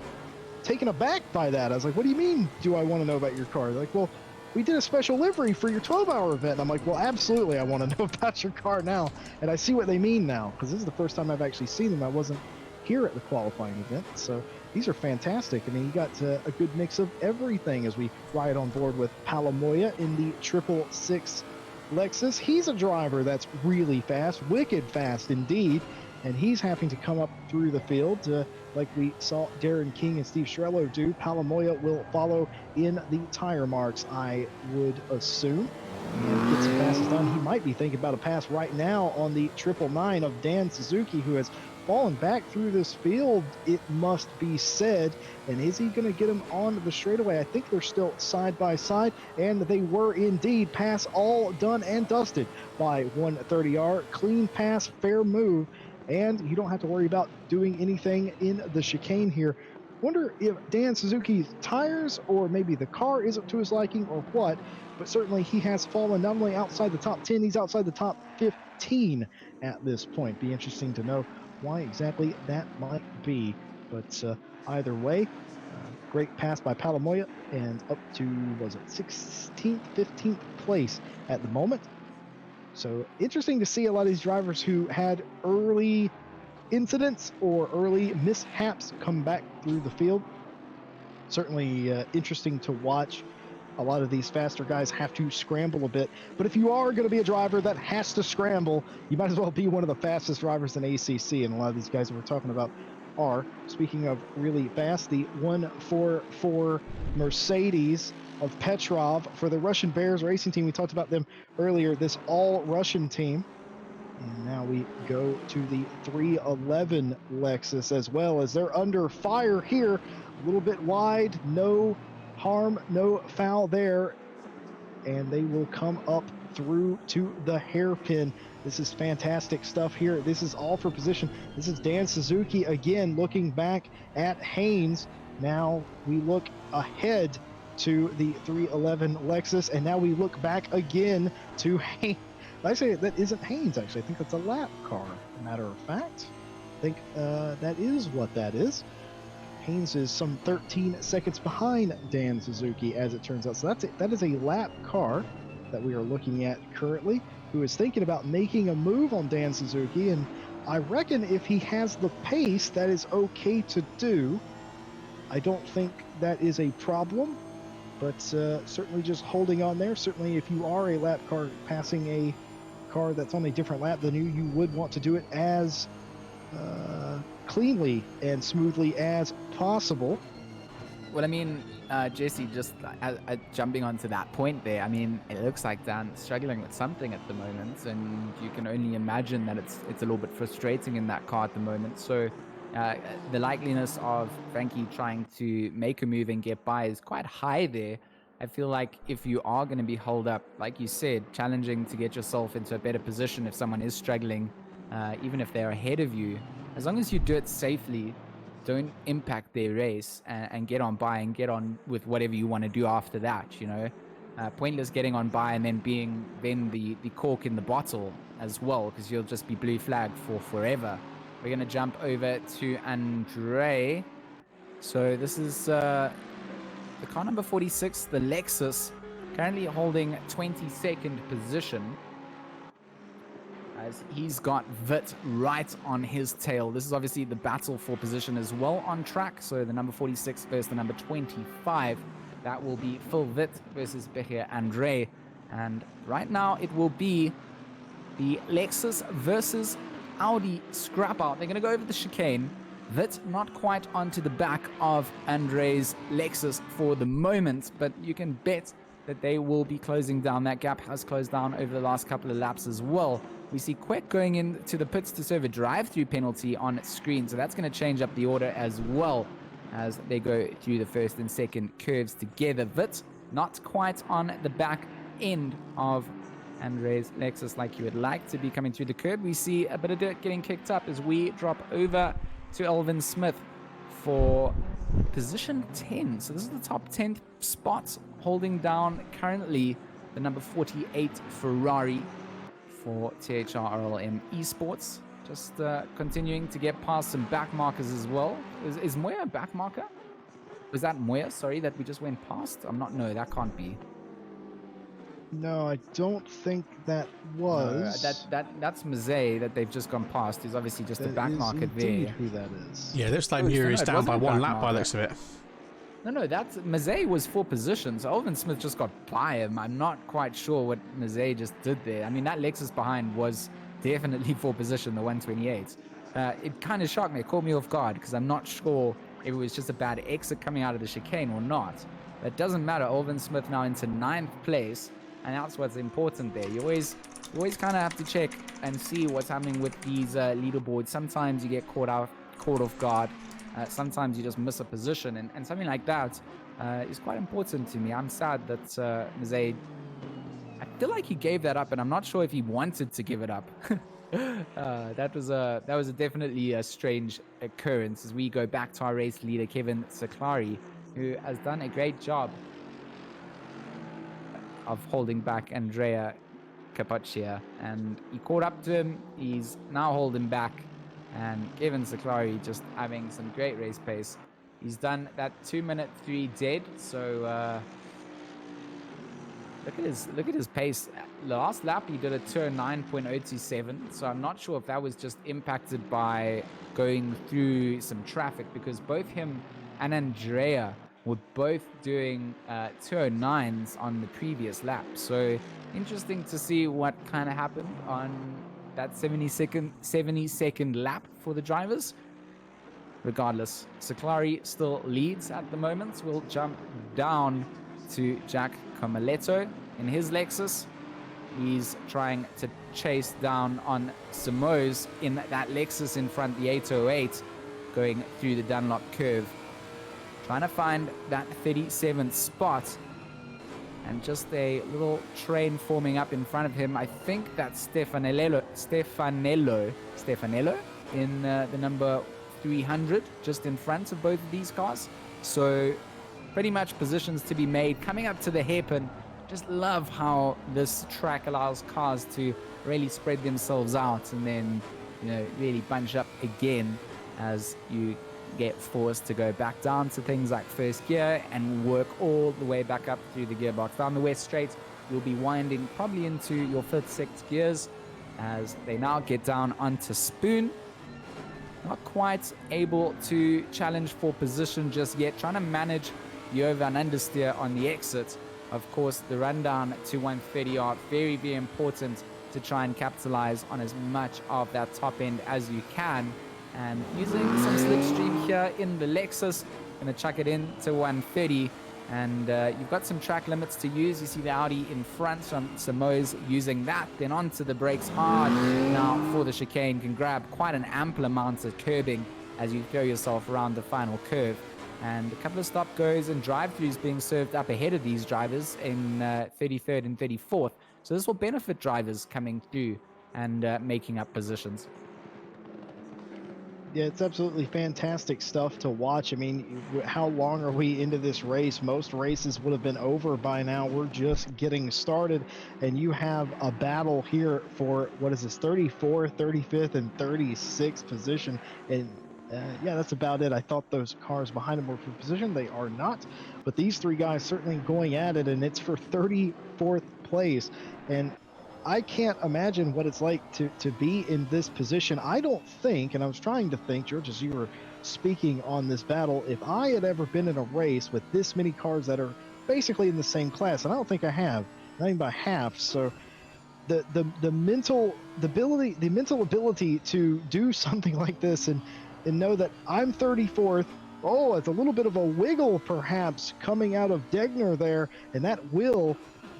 taken aback by that. I was like, what do you mean, do I want to know about your car? They're like, well, we did a special livery for your 12-hour event. And I'm like, well, absolutely, I want to know about your car now. And I see what they mean now, because this is the first time I've actually seen them. I wasn't here at the qualifying event. So these are fantastic. I mean, you got a good mix of everything as we ride on board with Palamoya in the 666 Lexus. He's a driver that's really fast, wicked fast indeed. And he's having to come up through the field like we saw Darren King and Steve Shrello do. Palamoya will follow in the tire marks, I would assume. And gets some passes done. He might be thinking about a pass right now on the 999 of Dan Suzuki, who has fallen back through this field, it must be said. And is he going to get him on the straightaway? I think they're still side by side, and they were indeed. Pass all done and dusted by 130R. Clean pass, fair move. And you don't have to worry about doing anything in the chicane here. Wonder if Dan Suzuki's tires or maybe the car isn't to his liking or what, but certainly he has fallen not only outside the top 10, he's outside the top 15 at this point. Be interesting to know why exactly that might be. But either way, great pass by Palamoya, and up to, 16th, 15th place at the moment. So interesting to see a lot of these drivers who had early incidents or early mishaps come back through the field. Certainly interesting to watch. A lot of these faster guys have to scramble a bit. But if you are going to be a driver that has to scramble, you might as well be one of the fastest drivers in ACC. And a lot of these guys that we're talking about are, speaking of really fast, the 144 Mercedes of Petrov for the Russian Bears racing team. We talked about them earlier, this all-Russian team. And now we go to the 311 Lexus as well, as they're under fire here. A little bit wide, no harm, no foul there. And they will come up through to the hairpin. This is fantastic stuff here. This is all for position. This is Dan Suzuki again looking back at Haynes. Now we look ahead to the 311 Lexus, and now we look back again to Haynes. I say that isn't Haynes, actually. I think that's a lap car, as a matter of fact. I think that is what that is. Haynes is some 13 seconds behind Dan Suzuki, as it turns out. So that is a lap car that we are looking at currently, who is thinking about making a move on Dan Suzuki, and I reckon if he has the pace, that is okay to do. I don't think that is a problem. But certainly just holding on there. Certainly if you are a lap car passing a car that's on a different lap than you would want to do it as cleanly and smoothly as possible. Well, I mean, Jesse, just jumping onto that point there, I mean, it looks like Dan's struggling with something at the moment, and you can only imagine that it's a little bit frustrating in that car at the moment. So the likeliness of Frankie trying to make a move and get by is quite high there. I feel like if you are going to be holed up, like you said, challenging to get yourself into a better position if someone is struggling, even if they're ahead of you, as long as you do it safely, don't impact their race, and get on by and get on with whatever you want to do after that, you know. Pointless getting on by and then being the cork in the bottle as well, because you'll just be blue flagged for forever. We're going to jump over to Andre. So this is the car number 46, the Lexus, currently holding 22nd position, as he's got Vit right on his tail. This is obviously the battle for position as well on track. So the number 46 versus the number 25. That will be Phil Vit versus Becher Andre. And right now it will be the Lexus versus Audi scrap out. They're going to go over the chicane. Vit not quite onto the back of Andre's Lexus for the moment, but you can bet that they will be closing down. That gap has closed down over the last couple of laps as well. We see Quek going into the pits to serve a drive-through penalty on screen, so that's going to change up the order as well as they go through the first and second curves together. Vit not quite on the back end of Andre's Lexus like you would like to be coming through the curb. We see a bit of dirt getting kicked up as we drop over to Elvin Smith for position 10. So this is the top 10 spot, holding down currently the number 48 Ferrari for THR RLM Esports. Just continuing to get past some back markers as well. Is Moya a back marker? Was that Moya, sorry, that we just went past? No, that can't be. No, I don't think that was. That's Mazay that they've just gone past. He's obviously just a back marker there. Who that is? Yeah, looks like Muir is down by one lap by the looks of it. No, that's Mazay was for position, so Elvin Smith just got by him. I'm not quite sure what Mazay just did there. I mean, that Lexus behind was definitely for position, the 128. It kind of shocked me. It caught me off guard because I'm not sure if it was just a bad exit coming out of the chicane or not. But it doesn't matter. Elvin Smith now into 9th place, and that's what's important there. You always kind of have to check and see what's happening with these leaderboards. Sometimes you get caught off guard. Sometimes you just miss a position, and something like that is quite important to me. I'm sad that Mazay, I feel like he gave that up, and I'm not sure if he wanted to give it up. That was definitely a strange occurrence as we go back to our race leader, Kevin Saklari, who has done a great job of holding back Andrea Capoccia, and he caught up to him. He's now holding back, and Kevin Saklari just having some great race pace. He's done that 2-minute 3 dead, so look at his pace. Last lap he did a turn 9.027, so I'm not sure if that was just impacted by going through some traffic, because both him and Andrea were both doing 209s on the previous lap. So interesting to see what kind of happened on that 70-second lap for the drivers. Regardless, Saklari still leads at the moment. We'll jump down to Jack Comaletto in his Lexus. He's trying to chase down on Simoes in that Lexus in front, the 808, going through the Dunlop curve. Trying to find that 37th spot. And just a little train forming up in front of him. I think that's Stefanello in the number 300, just in front of both of these cars. So pretty much positions to be made. Coming up to the hairpin, just love how this track allows cars to really spread themselves out and then, really bunch up again as you get forced to go back down to things like first gear and work all the way back up through the gearbox. Down the west straight, you'll be winding probably into your 5th, 6th gears as they now get down onto spoon. Not quite able to challenge for position just yet. Trying to manage the over and understeer on the exit. Of course, the rundown to 130 are very, very important to try and capitalize on as much of that top end as you can. And using some slipstream here in the Lexus, going to chuck it in to 130. And you've got some track limits to use. You see the Audi in front from Simoes using that. Then onto the brakes hard now for the chicane. Can grab quite an ample amount of curbing as you throw yourself around the final curve. And a couple of stop goes and drive-throughs being served up ahead of these drivers in 33rd and 34th. So this will benefit drivers coming through and making up positions. Yeah, it's absolutely fantastic stuff to watch. I mean, how long are we into this race? Most races would have been over by now. We're just getting started, and you have a battle here for, 34th, 35th, and 36th position. And yeah, that's about it. I thought those cars behind them were for position. They are not. But these three guys certainly going at it, and it's for 34th place. And I can't imagine what it's like to be in this position. I don't think, and I was trying to think, George, as you were speaking on this battle, if I had ever been in a race with this many cars that are basically in the same class, and I don't think I have, not even by half. So the mental ability to do something like this and and know that I'm 34th. Oh, it's a little bit of a wiggle perhaps coming out of Degner there, and that will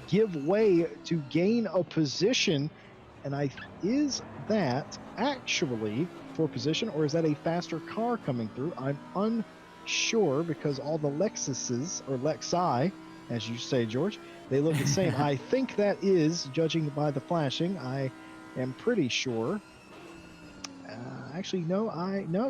give way to gain a position. And is that actually for position, or is that a faster car coming through? I'm unsure because all the Lexuses, or Lexi, as you say, George, they look the same. I think that is, judging by the flashing, I am pretty sure. Actually, no,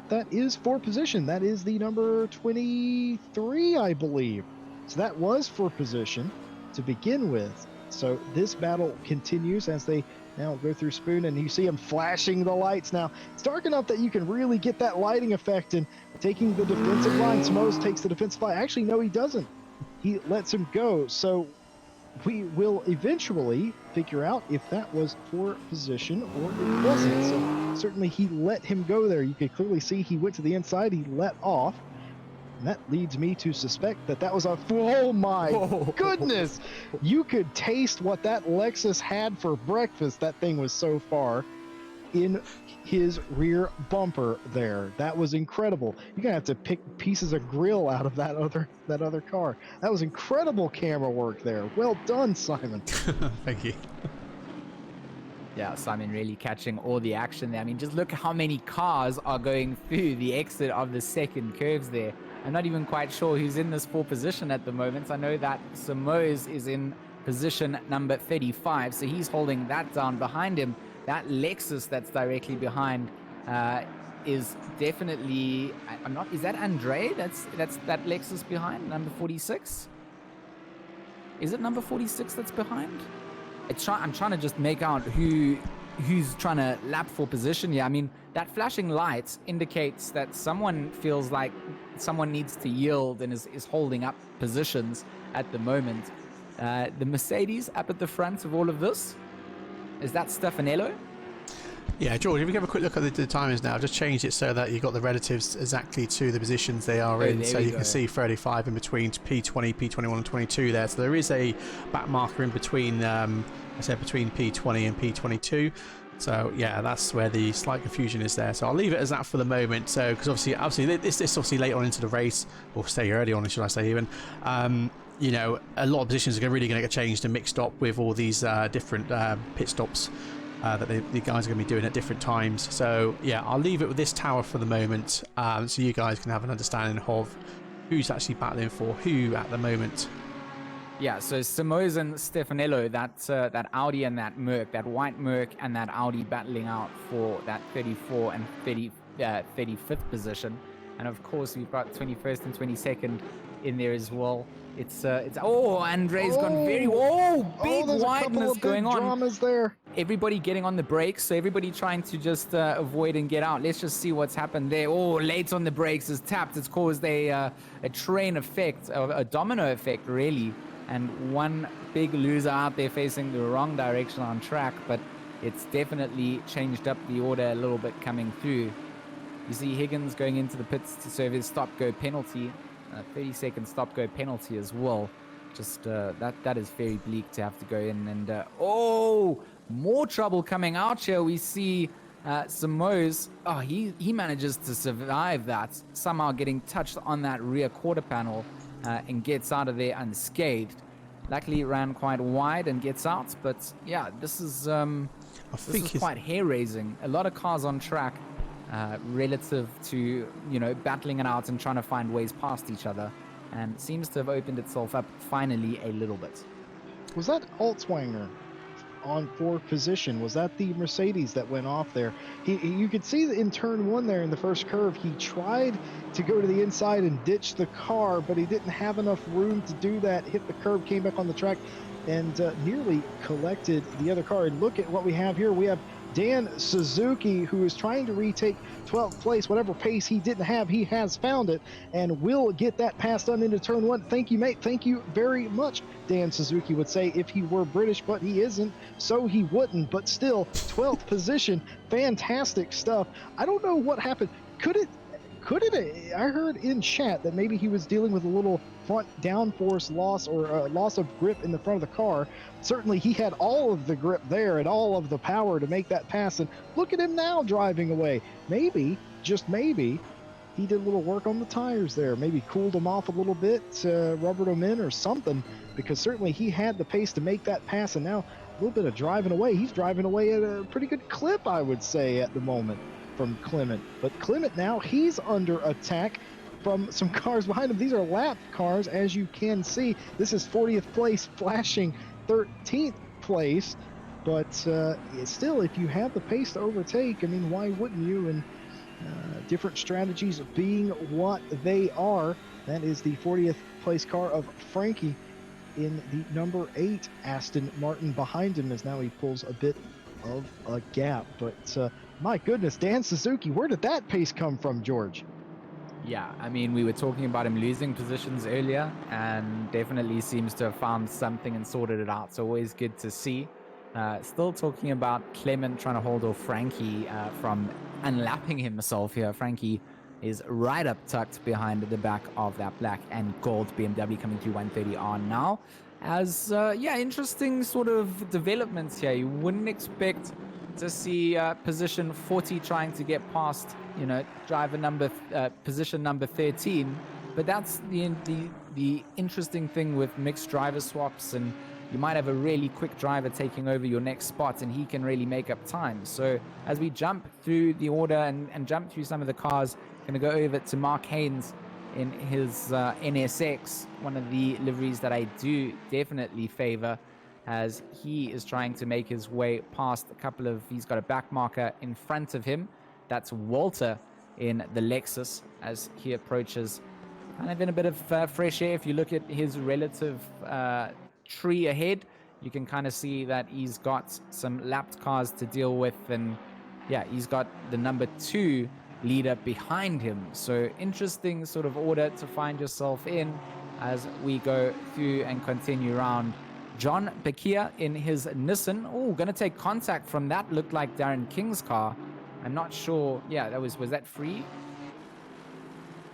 that is for position. That is the number 23, I believe. So that was for position to begin with. So this battle continues as they now go through Spoon, and you see him flashing the lights. Now, it's dark enough that you can really get that lighting effect, and taking the defensive line. Smose takes the defensive line. Actually, no, he doesn't. He lets him go. So we will eventually figure out if that was for position or it wasn't. So certainly he let him go there. You could clearly see he went to the inside. He let off. And that leads me to suspect that that was a... Oh my goodness! You could taste what that Lexus had for breakfast. That thing was so far in his rear bumper there. That was incredible. You're gonna have to pick pieces of grill out of that other car. That was incredible camera work there. Well done, Simon. Thank you. Yeah, Simon really catching all the action there. I mean, just look how many cars are going through the exit of the second curves there. I'm not even quite sure who's in this pole position at the moment. I know that Samose is in position number 35, so he's holding that down. Behind him, that Lexus that's directly behind is definitely... I'm not... Is that Andre? That's that Lexus behind, number 46? Is it number 46 that's behind? I'm trying to just make out who's trying to lap for position here. I mean, that flashing light indicates that someone feels like someone needs to yield and is holding up positions at the moment. The Mercedes up at the front of all of this, is that Stefanello? Yeah, George, if you have a quick look at the timers now, I've just changed it so that you've got the relatives exactly to the positions they are in. So you can see 35 in between P20, P21 and 22 there. So there is a back marker in between, I said between P20 and P22. So yeah, that's where the slight confusion is there. So I'll leave it as that for the moment. So because obviously this obviously late on into the race, or stay early on, should I say even. You know, a lot of positions are really going to get changed and mixed up with all these different pit stops that the guys are going to be doing at different times. So yeah, I'll leave it with this tower for the moment, so you guys can have an understanding of who's actually battling for who at the moment. Yeah, so Samose and Stefanello, that Audi and that Merc, that white Merc and that Audi battling out for that 34 and 35th position. And of course, we've got 21st and 22nd in there as well. It's Andre's gone very... big wideness going on. Dramas there. Everybody getting on the brakes, so everybody trying to just avoid and get out. Let's just see what's happened there. Late on the brakes is tapped. It's caused a train effect, a domino effect, really. And one big loser out there facing the wrong direction on track, but it's definitely changed up the order a little bit coming through. You see Higgins going into the pits to serve his stop-go penalty. 30-second stop-go penalty as well. Just that is very bleak to have to go in. And more trouble coming out here. We see Samose. He manages to survive that, somehow getting touched on that rear quarter panel and gets out of there unscathed. Luckily, it ran quite wide and gets out. But yeah, this is quite hair-raising. A lot of cars on track. Relative to, battling it out and trying to find ways past each other, and seems to have opened itself up finally a little bit. Was that Altswanger on fourth position? Was that the Mercedes that went off there? You could see that in turn one there in the first curve, he tried to go to the inside and ditch the car, but he didn't have enough room to do that. Hit the curb, came back on the track, and nearly collected the other car. And look at what we have here. We have Dan Suzuki, who is trying to retake 12th place, whatever pace he didn't have, he has found it and will get that pass done into turn one. Thank you, mate. Thank you very much, Dan Suzuki would say if he were British, but he isn't, so he wouldn't. But still, 12th position, fantastic stuff. I don't know what happened. Could could it? I heard in chat that maybe he was dealing with a little front downforce loss or loss of grip in the front of the car. Certainly, he had all of the grip there and all of the power to make that pass. And look at him now driving away. Maybe, just maybe, he did a little work on the tires there. Maybe cooled them off a little bit, rubbered them in or something, because certainly he had the pace to make that pass. And now a little bit of driving away. He's driving away at a pretty good clip, I would say, at the moment from Clement. But Clement now, he's under attack from some cars behind him. These are lap cars, as you can see. This is 40th place, flashing 13th place. But still, if you have the pace to overtake, I mean, why wouldn't you? And different strategies being what they are, that is the 40th place car of Frankie in the number 8 Aston Martin behind him, as now he pulls a bit of a gap. But my goodness, Dan Suzuki, where did that pace come from, George? Yeah, I mean, we were talking about him losing positions earlier, and definitely seems to have found something and sorted it out. So always good to see. Still talking about Clement trying to hold off Frankie from unlapping himself here. Frankie is right up tucked behind the back of that black and gold BMW coming through 130R now. As, interesting sort of developments here. You wouldn't expect to see position 40 trying to get past, driver number, position number 13. But that's the interesting thing with mixed driver swaps, and you might have a really quick driver taking over your next spot, and he can really make up time. So as we jump through the order and jump through some of the cars, going to go over to Mark Haynes in his NSX, one of the liveries that I do definitely favor, as he is trying to make his way past a couple of, he's got a back marker in front of him. That's Walter in the Lexus as he approaches kind of in a bit of fresh air. If you look at his relative tree ahead, you can kind of see that he's got some lapped cars to deal with, and yeah, he's got the number 2 leader behind him. So interesting sort of order to find yourself in as we go through and continue around. John Bakia in his Nissan. Oh, gonna take contact from that. Looked like Darren King's car. I'm not sure. Yeah, that was that free?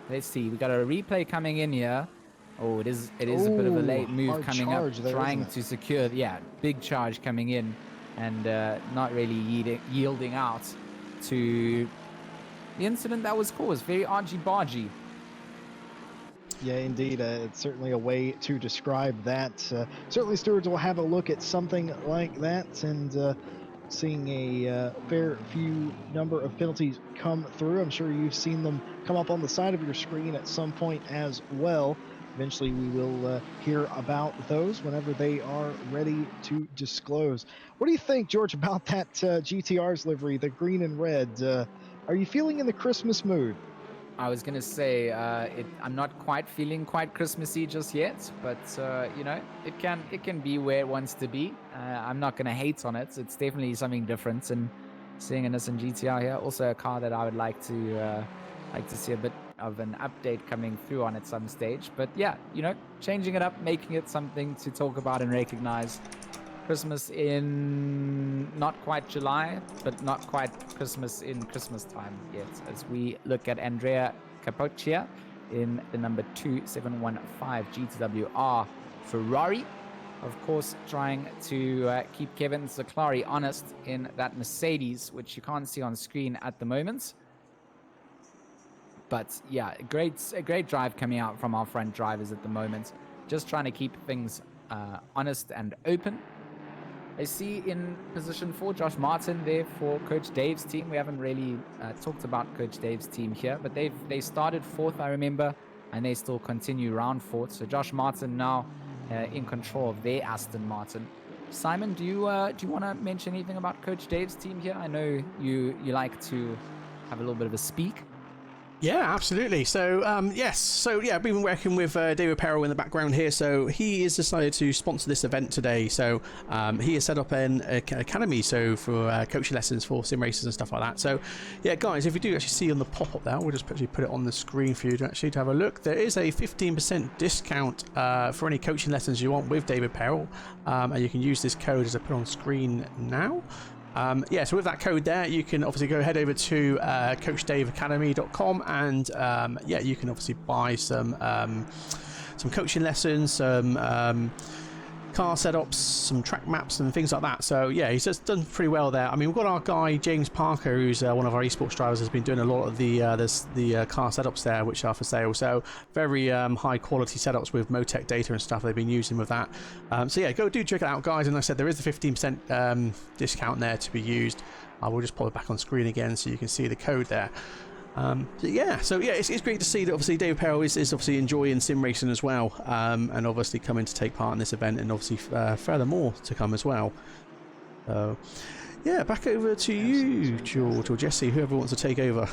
Let's see. We got a replay coming in here. Oh, it is a bit of a late move coming up, trying to secure. Yeah, big charge coming in, and not really yielding out to the incident that was caused. Very argy-bargy. Yeah, indeed. It's certainly a way to describe that. Certainly stewards will have a look at something like that, and seeing a fair few number of penalties come through. I'm sure you've seen them come up on the side of your screen at some point as well. Eventually we will hear about those whenever they are ready to disclose. What do you think, George, about that GTR's livery, the green and red? Are you feeling in the Christmas mood? I was going to say, I'm not quite feeling quite Christmassy just yet, but, it can be where it wants to be. I'm not going to hate on it. It's definitely something different, and seeing a Nissan GTR here, also a car that I would like to see a bit of an update coming through on at some stage. But yeah, changing it up, making it something to talk about and recognize. Christmas in not quite July, but not quite Christmas in Christmas time yet, as we look at Andrea Capoccia in the number 2715 GTWR Ferrari. Of course, trying to keep Kevin Zaklari honest in that Mercedes, which you can't see on screen at the moment. But yeah, a great drive coming out from our front drivers at the moment. Just trying to keep things honest and open. I see in position 4 Josh Martin there for Coach Dave's team. We haven't really talked about Coach Dave's team here, but they started 4th, I remember, and they still continue round 4th. So Josh Martin now in control of their Aston Martin. Simon, do you want to mention anything about Coach Dave's team here? I know you like to have a little bit of a speak. Yeah, absolutely. So, yes. So, yeah, we've been working with David Perrell in the background here. So, he has decided to sponsor this event today. So, he has set up an academy for coaching lessons for sim racers and stuff like that. So, yeah, guys, if you do actually see on the pop-up there, we'll just actually put it on the screen for you to actually have a look. There is a 15% discount for any coaching lessons you want with David Perrell. And you can use this code as I put on screen now. Yeah, so with that code there, you can obviously go head over to coachdaveacademy.com, and yeah, you can obviously buy some coaching lessons, some car setups, some track maps and things like that. So yeah, he's just done pretty well there. I mean, we've got our guy James Parker, who's one of our esports drivers, has been doing a lot of the car setups there, which are for sale. So very high quality setups with Motec data and stuff they've been using with that. So yeah, go do check it out, guys. And like I said, there is a 15% discount there to be used. I will just pop it back on screen again so you can see the code there. So yeah, it's great to see that obviously David Perel is obviously enjoying sim racing as well, and obviously coming to take part in this event, and obviously furthermore to come as well. So yeah, back over to you, George or Jesse, whoever wants to take over.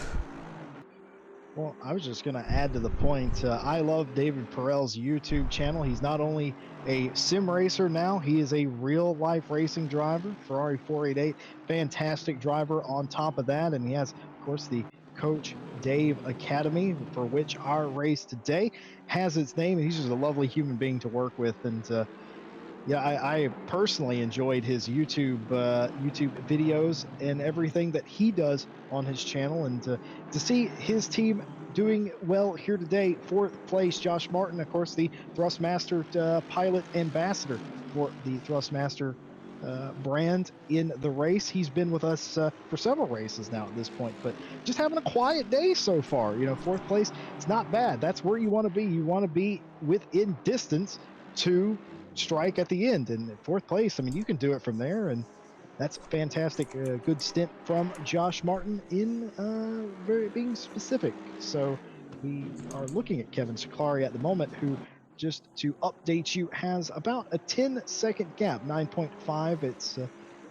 Well, I was just going to add to the point. I love David Perel's YouTube channel. He's not only a sim racer now, he is a real-life racing driver, Ferrari 488, fantastic driver on top of that, and he has, of course, the Coach Dave Academy, for which our race today has its name. He's just a lovely human being to work with, and yeah, I personally enjoyed his YouTube videos and everything that he does on his channel, and to see his team doing well here today. 4th place, Josh Martin, of course, the Thrustmaster pilot ambassador for the Thrustmaster brand in the race. He's been with us for several races now at this point, but just having a quiet day so far. You know, 4th place, it's not bad. That's where you want to be. You want to be within distance to strike at the end, and 4th place, I mean, you can do it from there, and that's fantastic. Good stint from Josh Martin in being specific. So we are looking at Kevin Siclari at the moment, who, just to update you, has about a 10-second gap, 9.5. It's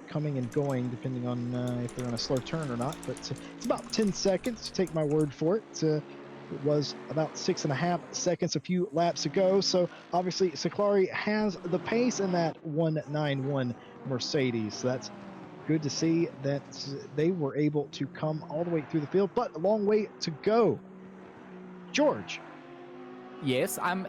coming and going depending on if they're on a slow turn or not, but it's about 10 seconds. Take my word for it. It was about 6.5 seconds a few laps ago, so obviously Siclari has the pace in that 191 Mercedes. So that's good to see that they were able to come all the way through the field, but a long way to go. George. Yes, I'm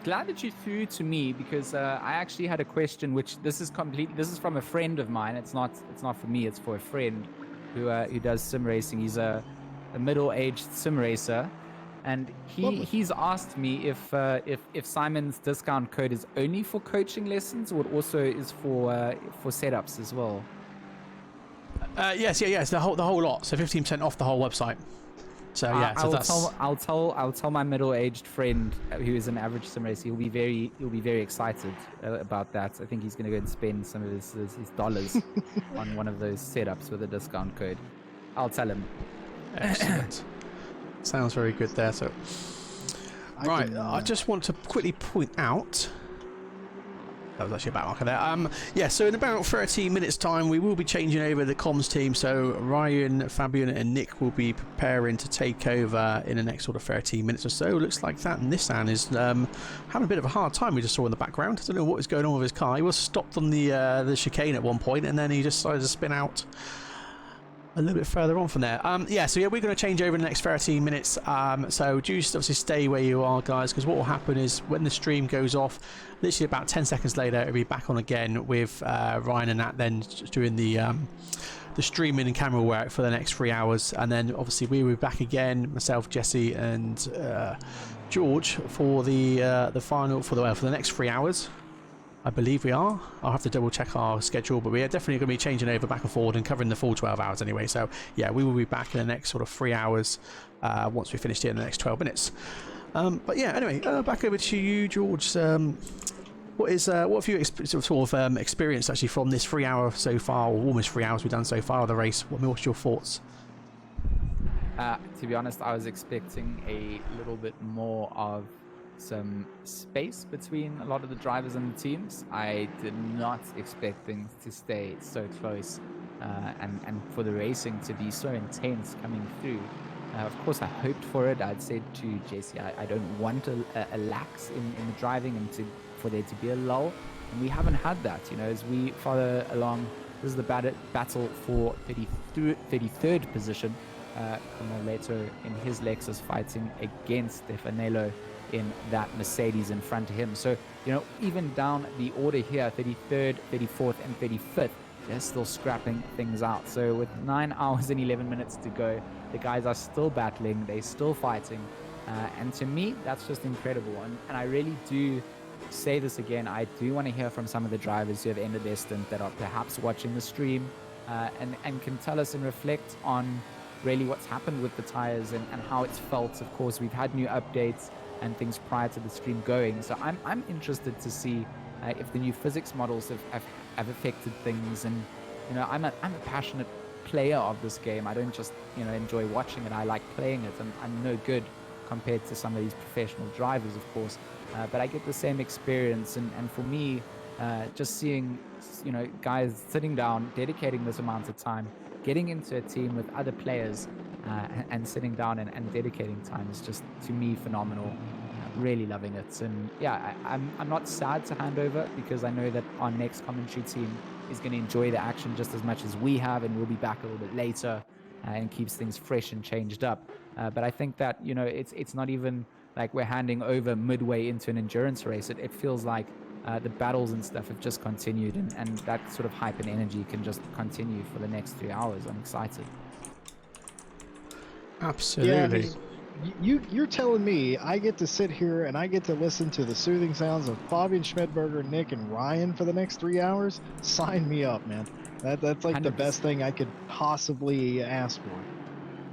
glad that you threw to me, because I actually had a question, which this is from a friend of mine. It's not for me, it's for a friend who does sim racing. He's a middle-aged sim racer, and he's asked me if Simon's discount code is only for coaching lessons, or it also is for setups as well. Yes, the whole lot. So 15% off the whole website. So yeah, I'll tell my middle-aged friend who is an average sim racer. He'll be very excited about that. I think he's going to go and spend some of his dollars on one of those setups with a discount code. I'll tell him. Excellent. Sounds very good there. So I just want to quickly point out. That was actually a back marker there. Yeah, so in about 30 minutes time, we will be changing over the comms team. So Ryan, Fabian and Nick will be preparing to take over in the next sort of 30 minutes or so. Looks like that Nissan is having a bit of a hard time, we just saw in the background. I don't know what is going on with his car. He was stopped on the chicane at one point, and then he just decided to spin out a little bit further on from there. Yeah, so yeah, we're going to change over in the next 13 minutes. So just obviously stay where you are, guys, because what will happen is when the stream goes off, literally about 10 seconds later, it'll be back on again with Ryan and that then doing the streaming and camera work for the next 3 hours, and then obviously we will be back again, myself, Jesse, and George for the final for the next 3 hours. I believe we are. I'll have to double check our schedule, but we are definitely going to be changing over back and forward and covering the full 12 hours anyway. So yeah, we will be back in the next sort of 3 hours once we finish here in the next 12 minutes. But yeah, anyway, back over to you, George. What have you experienced actually from this 3 hour so far, or almost 3 hours we've done so far of the race? What's your thoughts? To be honest, I was expecting a little bit more of some space between a lot of the drivers and the teams. I did not expect things to stay so close and for the racing to be so intense coming through. Of course, I hoped for it. I'd said to Jesse, I don't want a lax in the driving and for there to be a lull, and we haven't had that. You know, as we follow along, this is the battle for 33rd position. Later in his Lexus fighting against Stefanello in that Mercedes in front of him. So, you know, even down the order here, 33rd, 34th and 35th, they're still scrapping things out. So with 9 hours and 11 minutes to go, the guys are still battling, they're still fighting. And to me, that's just incredible. And I really do say this again, I do want to hear from some of the drivers who have ended their stint that are perhaps watching the stream and can tell us and reflect on really what's happened with the tires and how it's felt. Of course, we've had new updates and things prior to the stream going. So I'm interested to see if the new physics models have affected things. And, you know, I'm a passionate player of this game. I don't just, you know, enjoy watching it. I like playing it. I'm no good compared to some of these professional drivers, of course. But I get the same experience. And for me, just seeing, you know, guys sitting down, dedicating this amount of time, getting into a team with other players and sitting down and dedicating time is just, to me, phenomenal. Really loving it. And yeah, I'm not sad to hand over, because I know that our next commentary team is going to enjoy the action just as much as we have, and we'll be back a little bit later and keeps things fresh and changed up. But I think that, you know, it's not even like we're handing over midway into an endurance race. It feels like the battles and stuff have just continued, and that sort of hype and energy can just continue for the next 3 hours. I'm excited. Absolutely. Yeah, I mean, you're telling me I get to sit here and I get to listen to the soothing sounds of Fabian Schmidberger, Nick, and Ryan for the next 3 hours? Sign me up, man. That's like 100%. the best thing I could possibly ask for.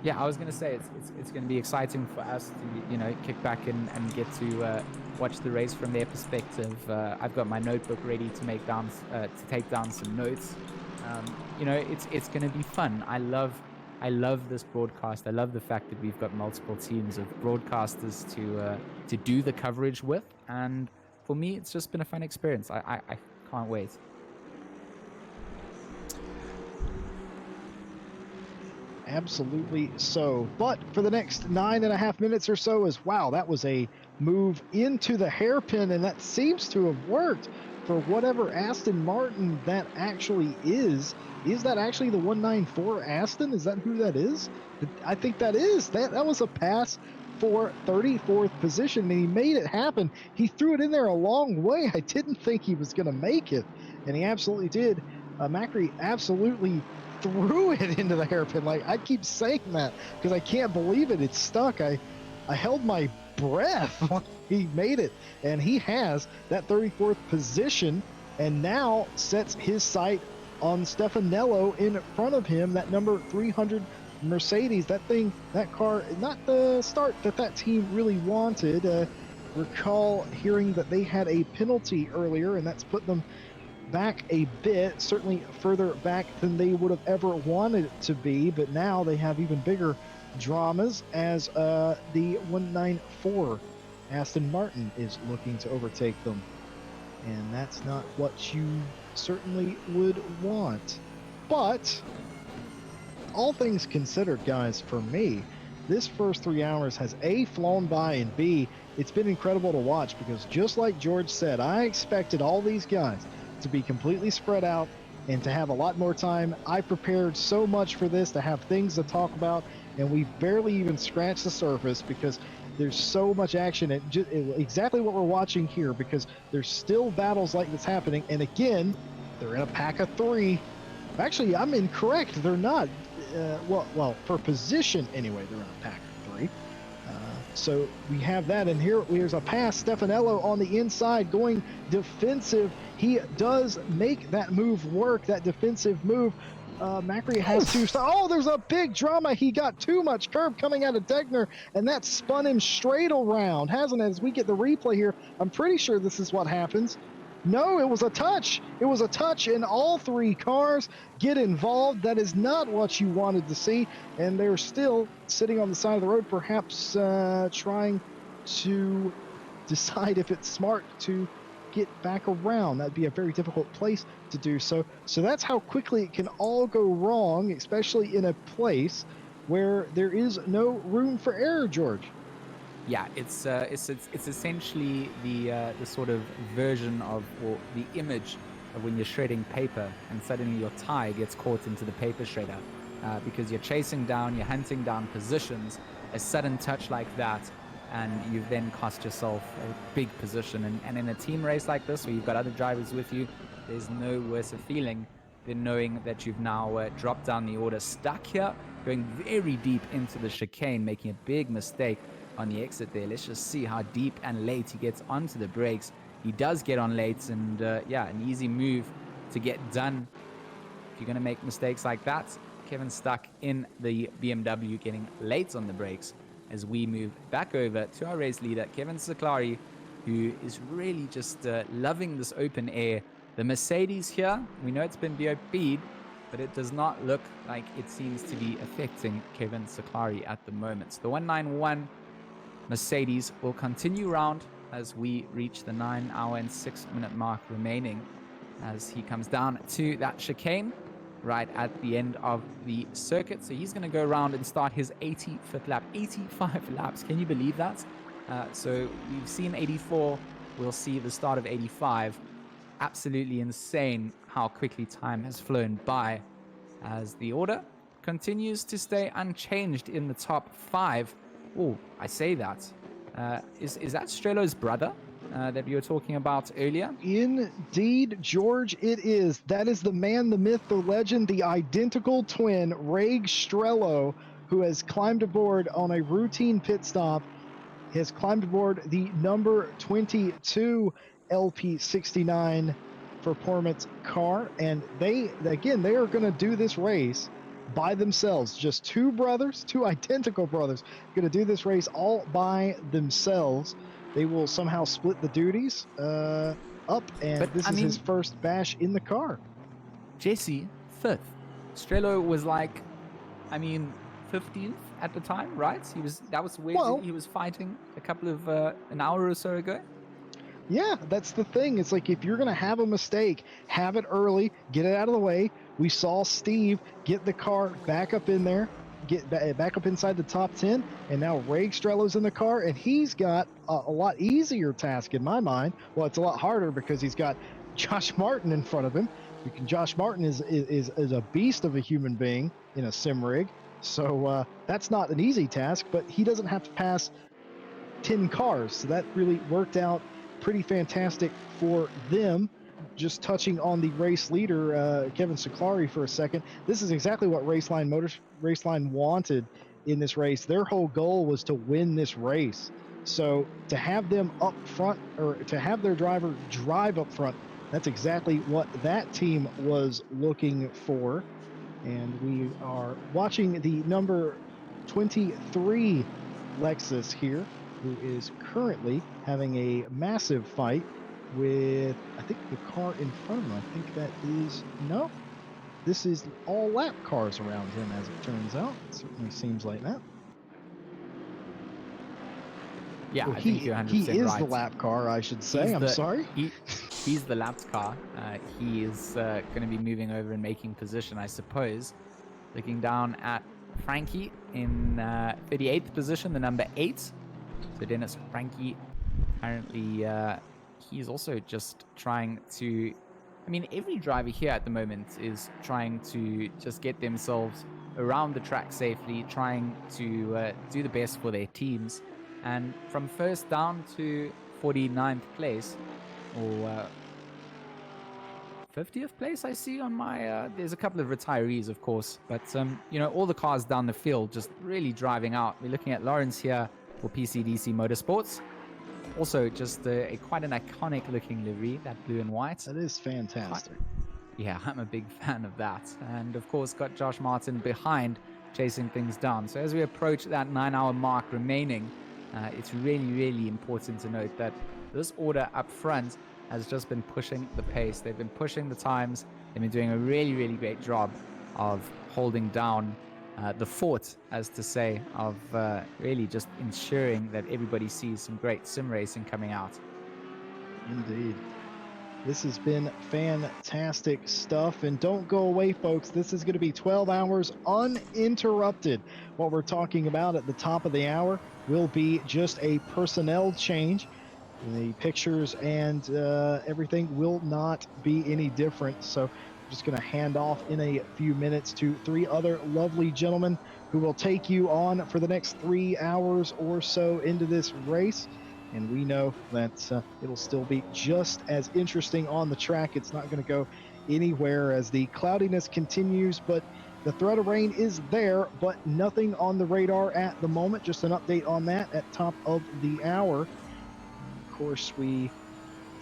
Yeah, I was going to say it's going to be exciting for us to, you know, kick back and get to watch the race from their perspective. I've got my notebook ready to take down some notes. You know, it's going to be fun. I love this broadcast. I love the fact that we've got multiple teams of broadcasters to do the coverage with, and for me, it's just been a fun experience. I can't wait. Absolutely so. But for the next 9.5 minutes or so that was a move into the hairpin, and that seems to have worked for whatever Aston Martin that actually is. Is that actually the 194 Aston? Is that who that is? I think that is. That was a pass for 34th position, and he made it happen. He threw it in there a long way. I didn't think he was going to make it, and he absolutely did. Macri absolutely threw it into the hairpin. Like, I keep saying that because I can't believe it. It's stuck. I held my breath when he made it, and he has that 34th position and now sets his sight on Stefanello in front of him, that number 300 Mercedes. That car, not the start that team really wanted. Recall hearing that they had a penalty earlier, and that's put them back a bit, certainly further back than they would have ever wanted it to be, but now they have even bigger dramas as the 194 Aston Martin is looking to overtake them, and that's not what you certainly would want. But all things considered, guys, for me, this first 3 hours has A, flown by, and B, it's been incredible to watch, because just like George said, I expected all these guys to be completely spread out and to have a lot more time. I prepared so much for this, to have things to talk about, and we barely even scratched the surface because there's so much action. Exactly what we're watching here, because there's still battles like this happening, and again, they're in a pack of 3. Actually, I'm incorrect. They're not. Well, for position anyway, they're in a pack of 3. So we have that, and here's a pass. Stefanello on the inside going defensive. He does make that move work, that defensive move. Macri has to. Oh, there's a big drama. He got too much curb coming out of Degner, and that spun him straight around, hasn't it? As we get the replay here, I'm pretty sure this is what happens. No, it was a touch. It was a touch, and all 3 cars get involved. That is not what you wanted to see, and they're still sitting on the side of the road, perhaps trying to decide if it's smart to get back around. That'd be a very difficult place to do so. So that's how quickly it can all go wrong, especially in a place where there is no room for error, George. Yeah, it's essentially the sort of version of, or the image of when you're shredding paper and suddenly your tie gets caught into the paper shredder because you're chasing down, you're hunting down positions, a sudden touch like that, and you've then cost yourself a big position. And in a team race like this, where you've got other drivers with you, there's no worse a feeling then knowing that you've now dropped down the order, stuck here, going very deep into the chicane, making a big mistake on the exit there. Let's just see how deep and late he gets onto the brakes. He does get on late, and yeah, an easy move to get done. If you're going to make mistakes like that, Kevin stuck in the BMW, getting late on the brakes as we move back over to our race leader, Kevin Saklari, who is really just loving this open air. The Mercedes here, we know it's been BOP'd, but it does not look like it seems to be affecting Kevin Saklari at the moment. So the 191 Mercedes will continue round as we reach the 9 hour and 6 minute mark remaining, as he comes down to that chicane right at the end of the circuit. So he's going to go around and start his 85th lap. 85 laps, can you believe that? So we've seen 84, we'll see the start of 85. Absolutely insane how quickly time has flown by, as the order continues to stay unchanged in the top 5. Oh, I say that. Is that Strelo's brother that you were talking about earlier? Indeed, George, it is. That is the man, the myth, the legend, the identical twin, Reg Strelo, who has climbed aboard on a routine pit stop. He has climbed aboard the number 22 LP69 performance car, and they are going to do this race by themselves. Just two brothers, two identical brothers, going to do this race all by themselves. They will somehow split the duties up, and But, this I is mean, his first bash in the car. Jesse, 5th. Strelo was like, 15th at the time, right? That was where he was fighting a couple of an hour or so ago. Yeah, that's the thing. It's like, if you're going to have a mistake, have it early, get it out of the way. We saw Steve get the car back up in there, get back up inside the top 10, and now Reg Strelo's in the car, and he's got a lot easier task in my mind. Well, it's a lot harder because he's got Josh Martin in front of him. Josh Martin is a beast of a human being in a sim rig, so that's not an easy task, but he doesn't have to pass 10 cars, so that really worked out pretty fantastic for them. Just touching on the race leader, Kevin Saklari, for a second. This is exactly what Raceline wanted in this race. Their whole goal was to win this race. So to have them up front, or to have their driver drive up front, that's exactly what that team was looking for. And we are watching the number 23 Lexus here, who is currently having a massive fight with, I think, the car in front of him. I think that is, no, this is all lap cars around him, as it turns out. It certainly seems like that. Yeah, well, I think you're 100% he is right. the lap car, I should say. I'm sorry. He's the lapped car. He is going to be moving over and making position, I suppose. Looking down at Frankie in 38th position, the number 8. So Dennis Frankie currently, he's also just trying to, every driver here at the moment is trying to just get themselves around the track safely, trying to do the best for their teams. And from first down to 49th place, or 50th place, I see on my, there's a couple of retirees, of course, but, all the cars down the field just really driving out. We're looking at Lawrence here for PCDC Motorsports. Also, just quite an iconic looking livery, that blue and white. That is fantastic. Yeah, I'm a big fan of that. And of course, got Josh Martin behind, chasing things down. So as we approach that 9 hour mark remaining, it's really, really important to note that this order up front has just been pushing the pace. They've been pushing the times. They've been doing a really, really great job of holding down the fort, as to say, of really just ensuring that everybody sees some great sim racing coming out. Indeed. This has been fantastic stuff, and don't go away, folks. This is going to be 12 hours uninterrupted. What we're talking about at the top of the hour will be just a personnel change. The pictures and everything will not be any different, so I'm just going to hand off in a few minutes to 3 other lovely gentlemen who will take you on for the next 3 hours or so into this race. And we know that it'll still be just as interesting on the track. It's not going to go anywhere as the cloudiness continues, but the threat of rain is there, but nothing on the radar at the moment. Just an update on that at top of the hour. Of course, we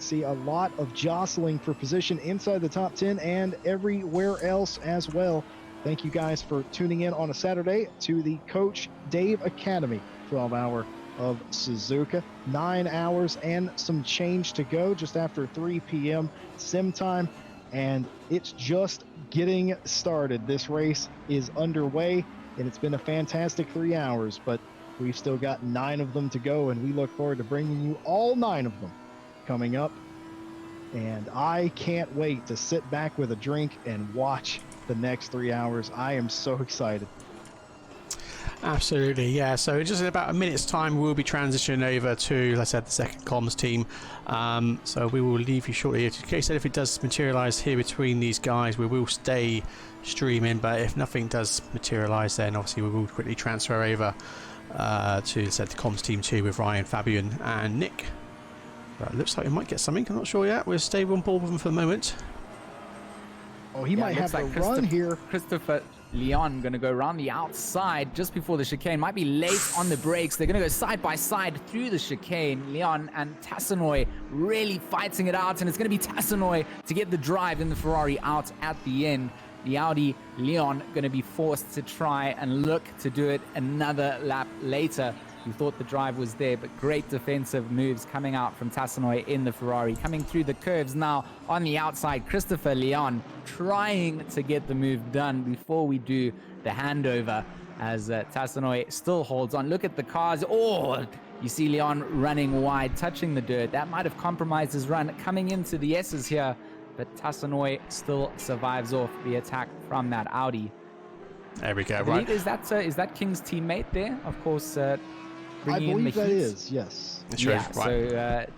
see a lot of jostling for position inside the top 10 and everywhere else as well. Thank you guys for tuning in on a Saturday to the Coach Dave Academy 12-hour of Suzuka. 9 hours and some change to go just after 3 p.m. sim time, and it's just getting started. This race is underway, and it's been a fantastic 3 hours, but we've still got 9 of them to go, and we look forward to bringing you all 9 of them coming up. And I can't wait to sit back with a drink and watch the next 3 hours. I am so excited. Absolutely, yeah. So just in about a minute's time, we'll be transitioning over to, like I said, the second comms team. So we will leave you shortly. In case if it does materialise here between these guys, we will stay streaming. But if nothing does materialise, then obviously we will quickly transfer over to, like I said, the comms team 2 with Ryan, Fabian, and Nick. But it looks like we might get something. I'm not sure yet. We'll stay on board with them for the moment. Oh, he might have like a run here. Christopher Leon going to go around the outside just before the chicane. Might be late on the brakes. They're going to go side by side through the chicane. Leon and Tasanoy really fighting it out, and it's going to be Tasanoy to get the drive in the Ferrari out at the end. The Audi Leon going to be forced to try and look to do it another lap later. We thought the drive was there, but great defensive moves coming out from Tasanoy in the Ferrari. Coming through the curves now on the outside, Christopher Leon trying to get the move done before we do the handover as Tasanoy still holds on. Look at the cars. Oh, you see Leon running wide, touching the dirt. That might have compromised his run coming into the S's here, but Tasanoy still survives off the attack from that Audi. There we go. Right. Is that King's teammate there? Of course, I believe that heat. Is, yes. That's true. Yeah, Right. so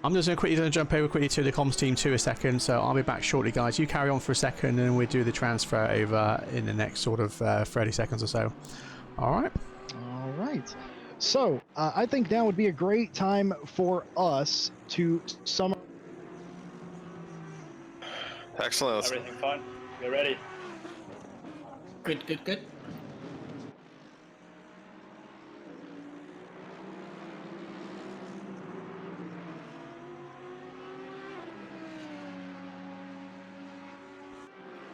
I'm just going to jump over quickly to the comms team 2 a second, so I'll be back shortly, guys. You carry on for a second, and we'll do the transfer over in the next sort of 30 seconds or so. All right. All right. So I think now would be a great time for us to sum. Excellent. Everything fine? We're ready. Good, good, good.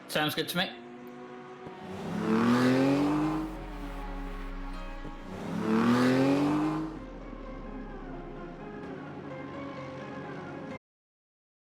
Sounds good to me.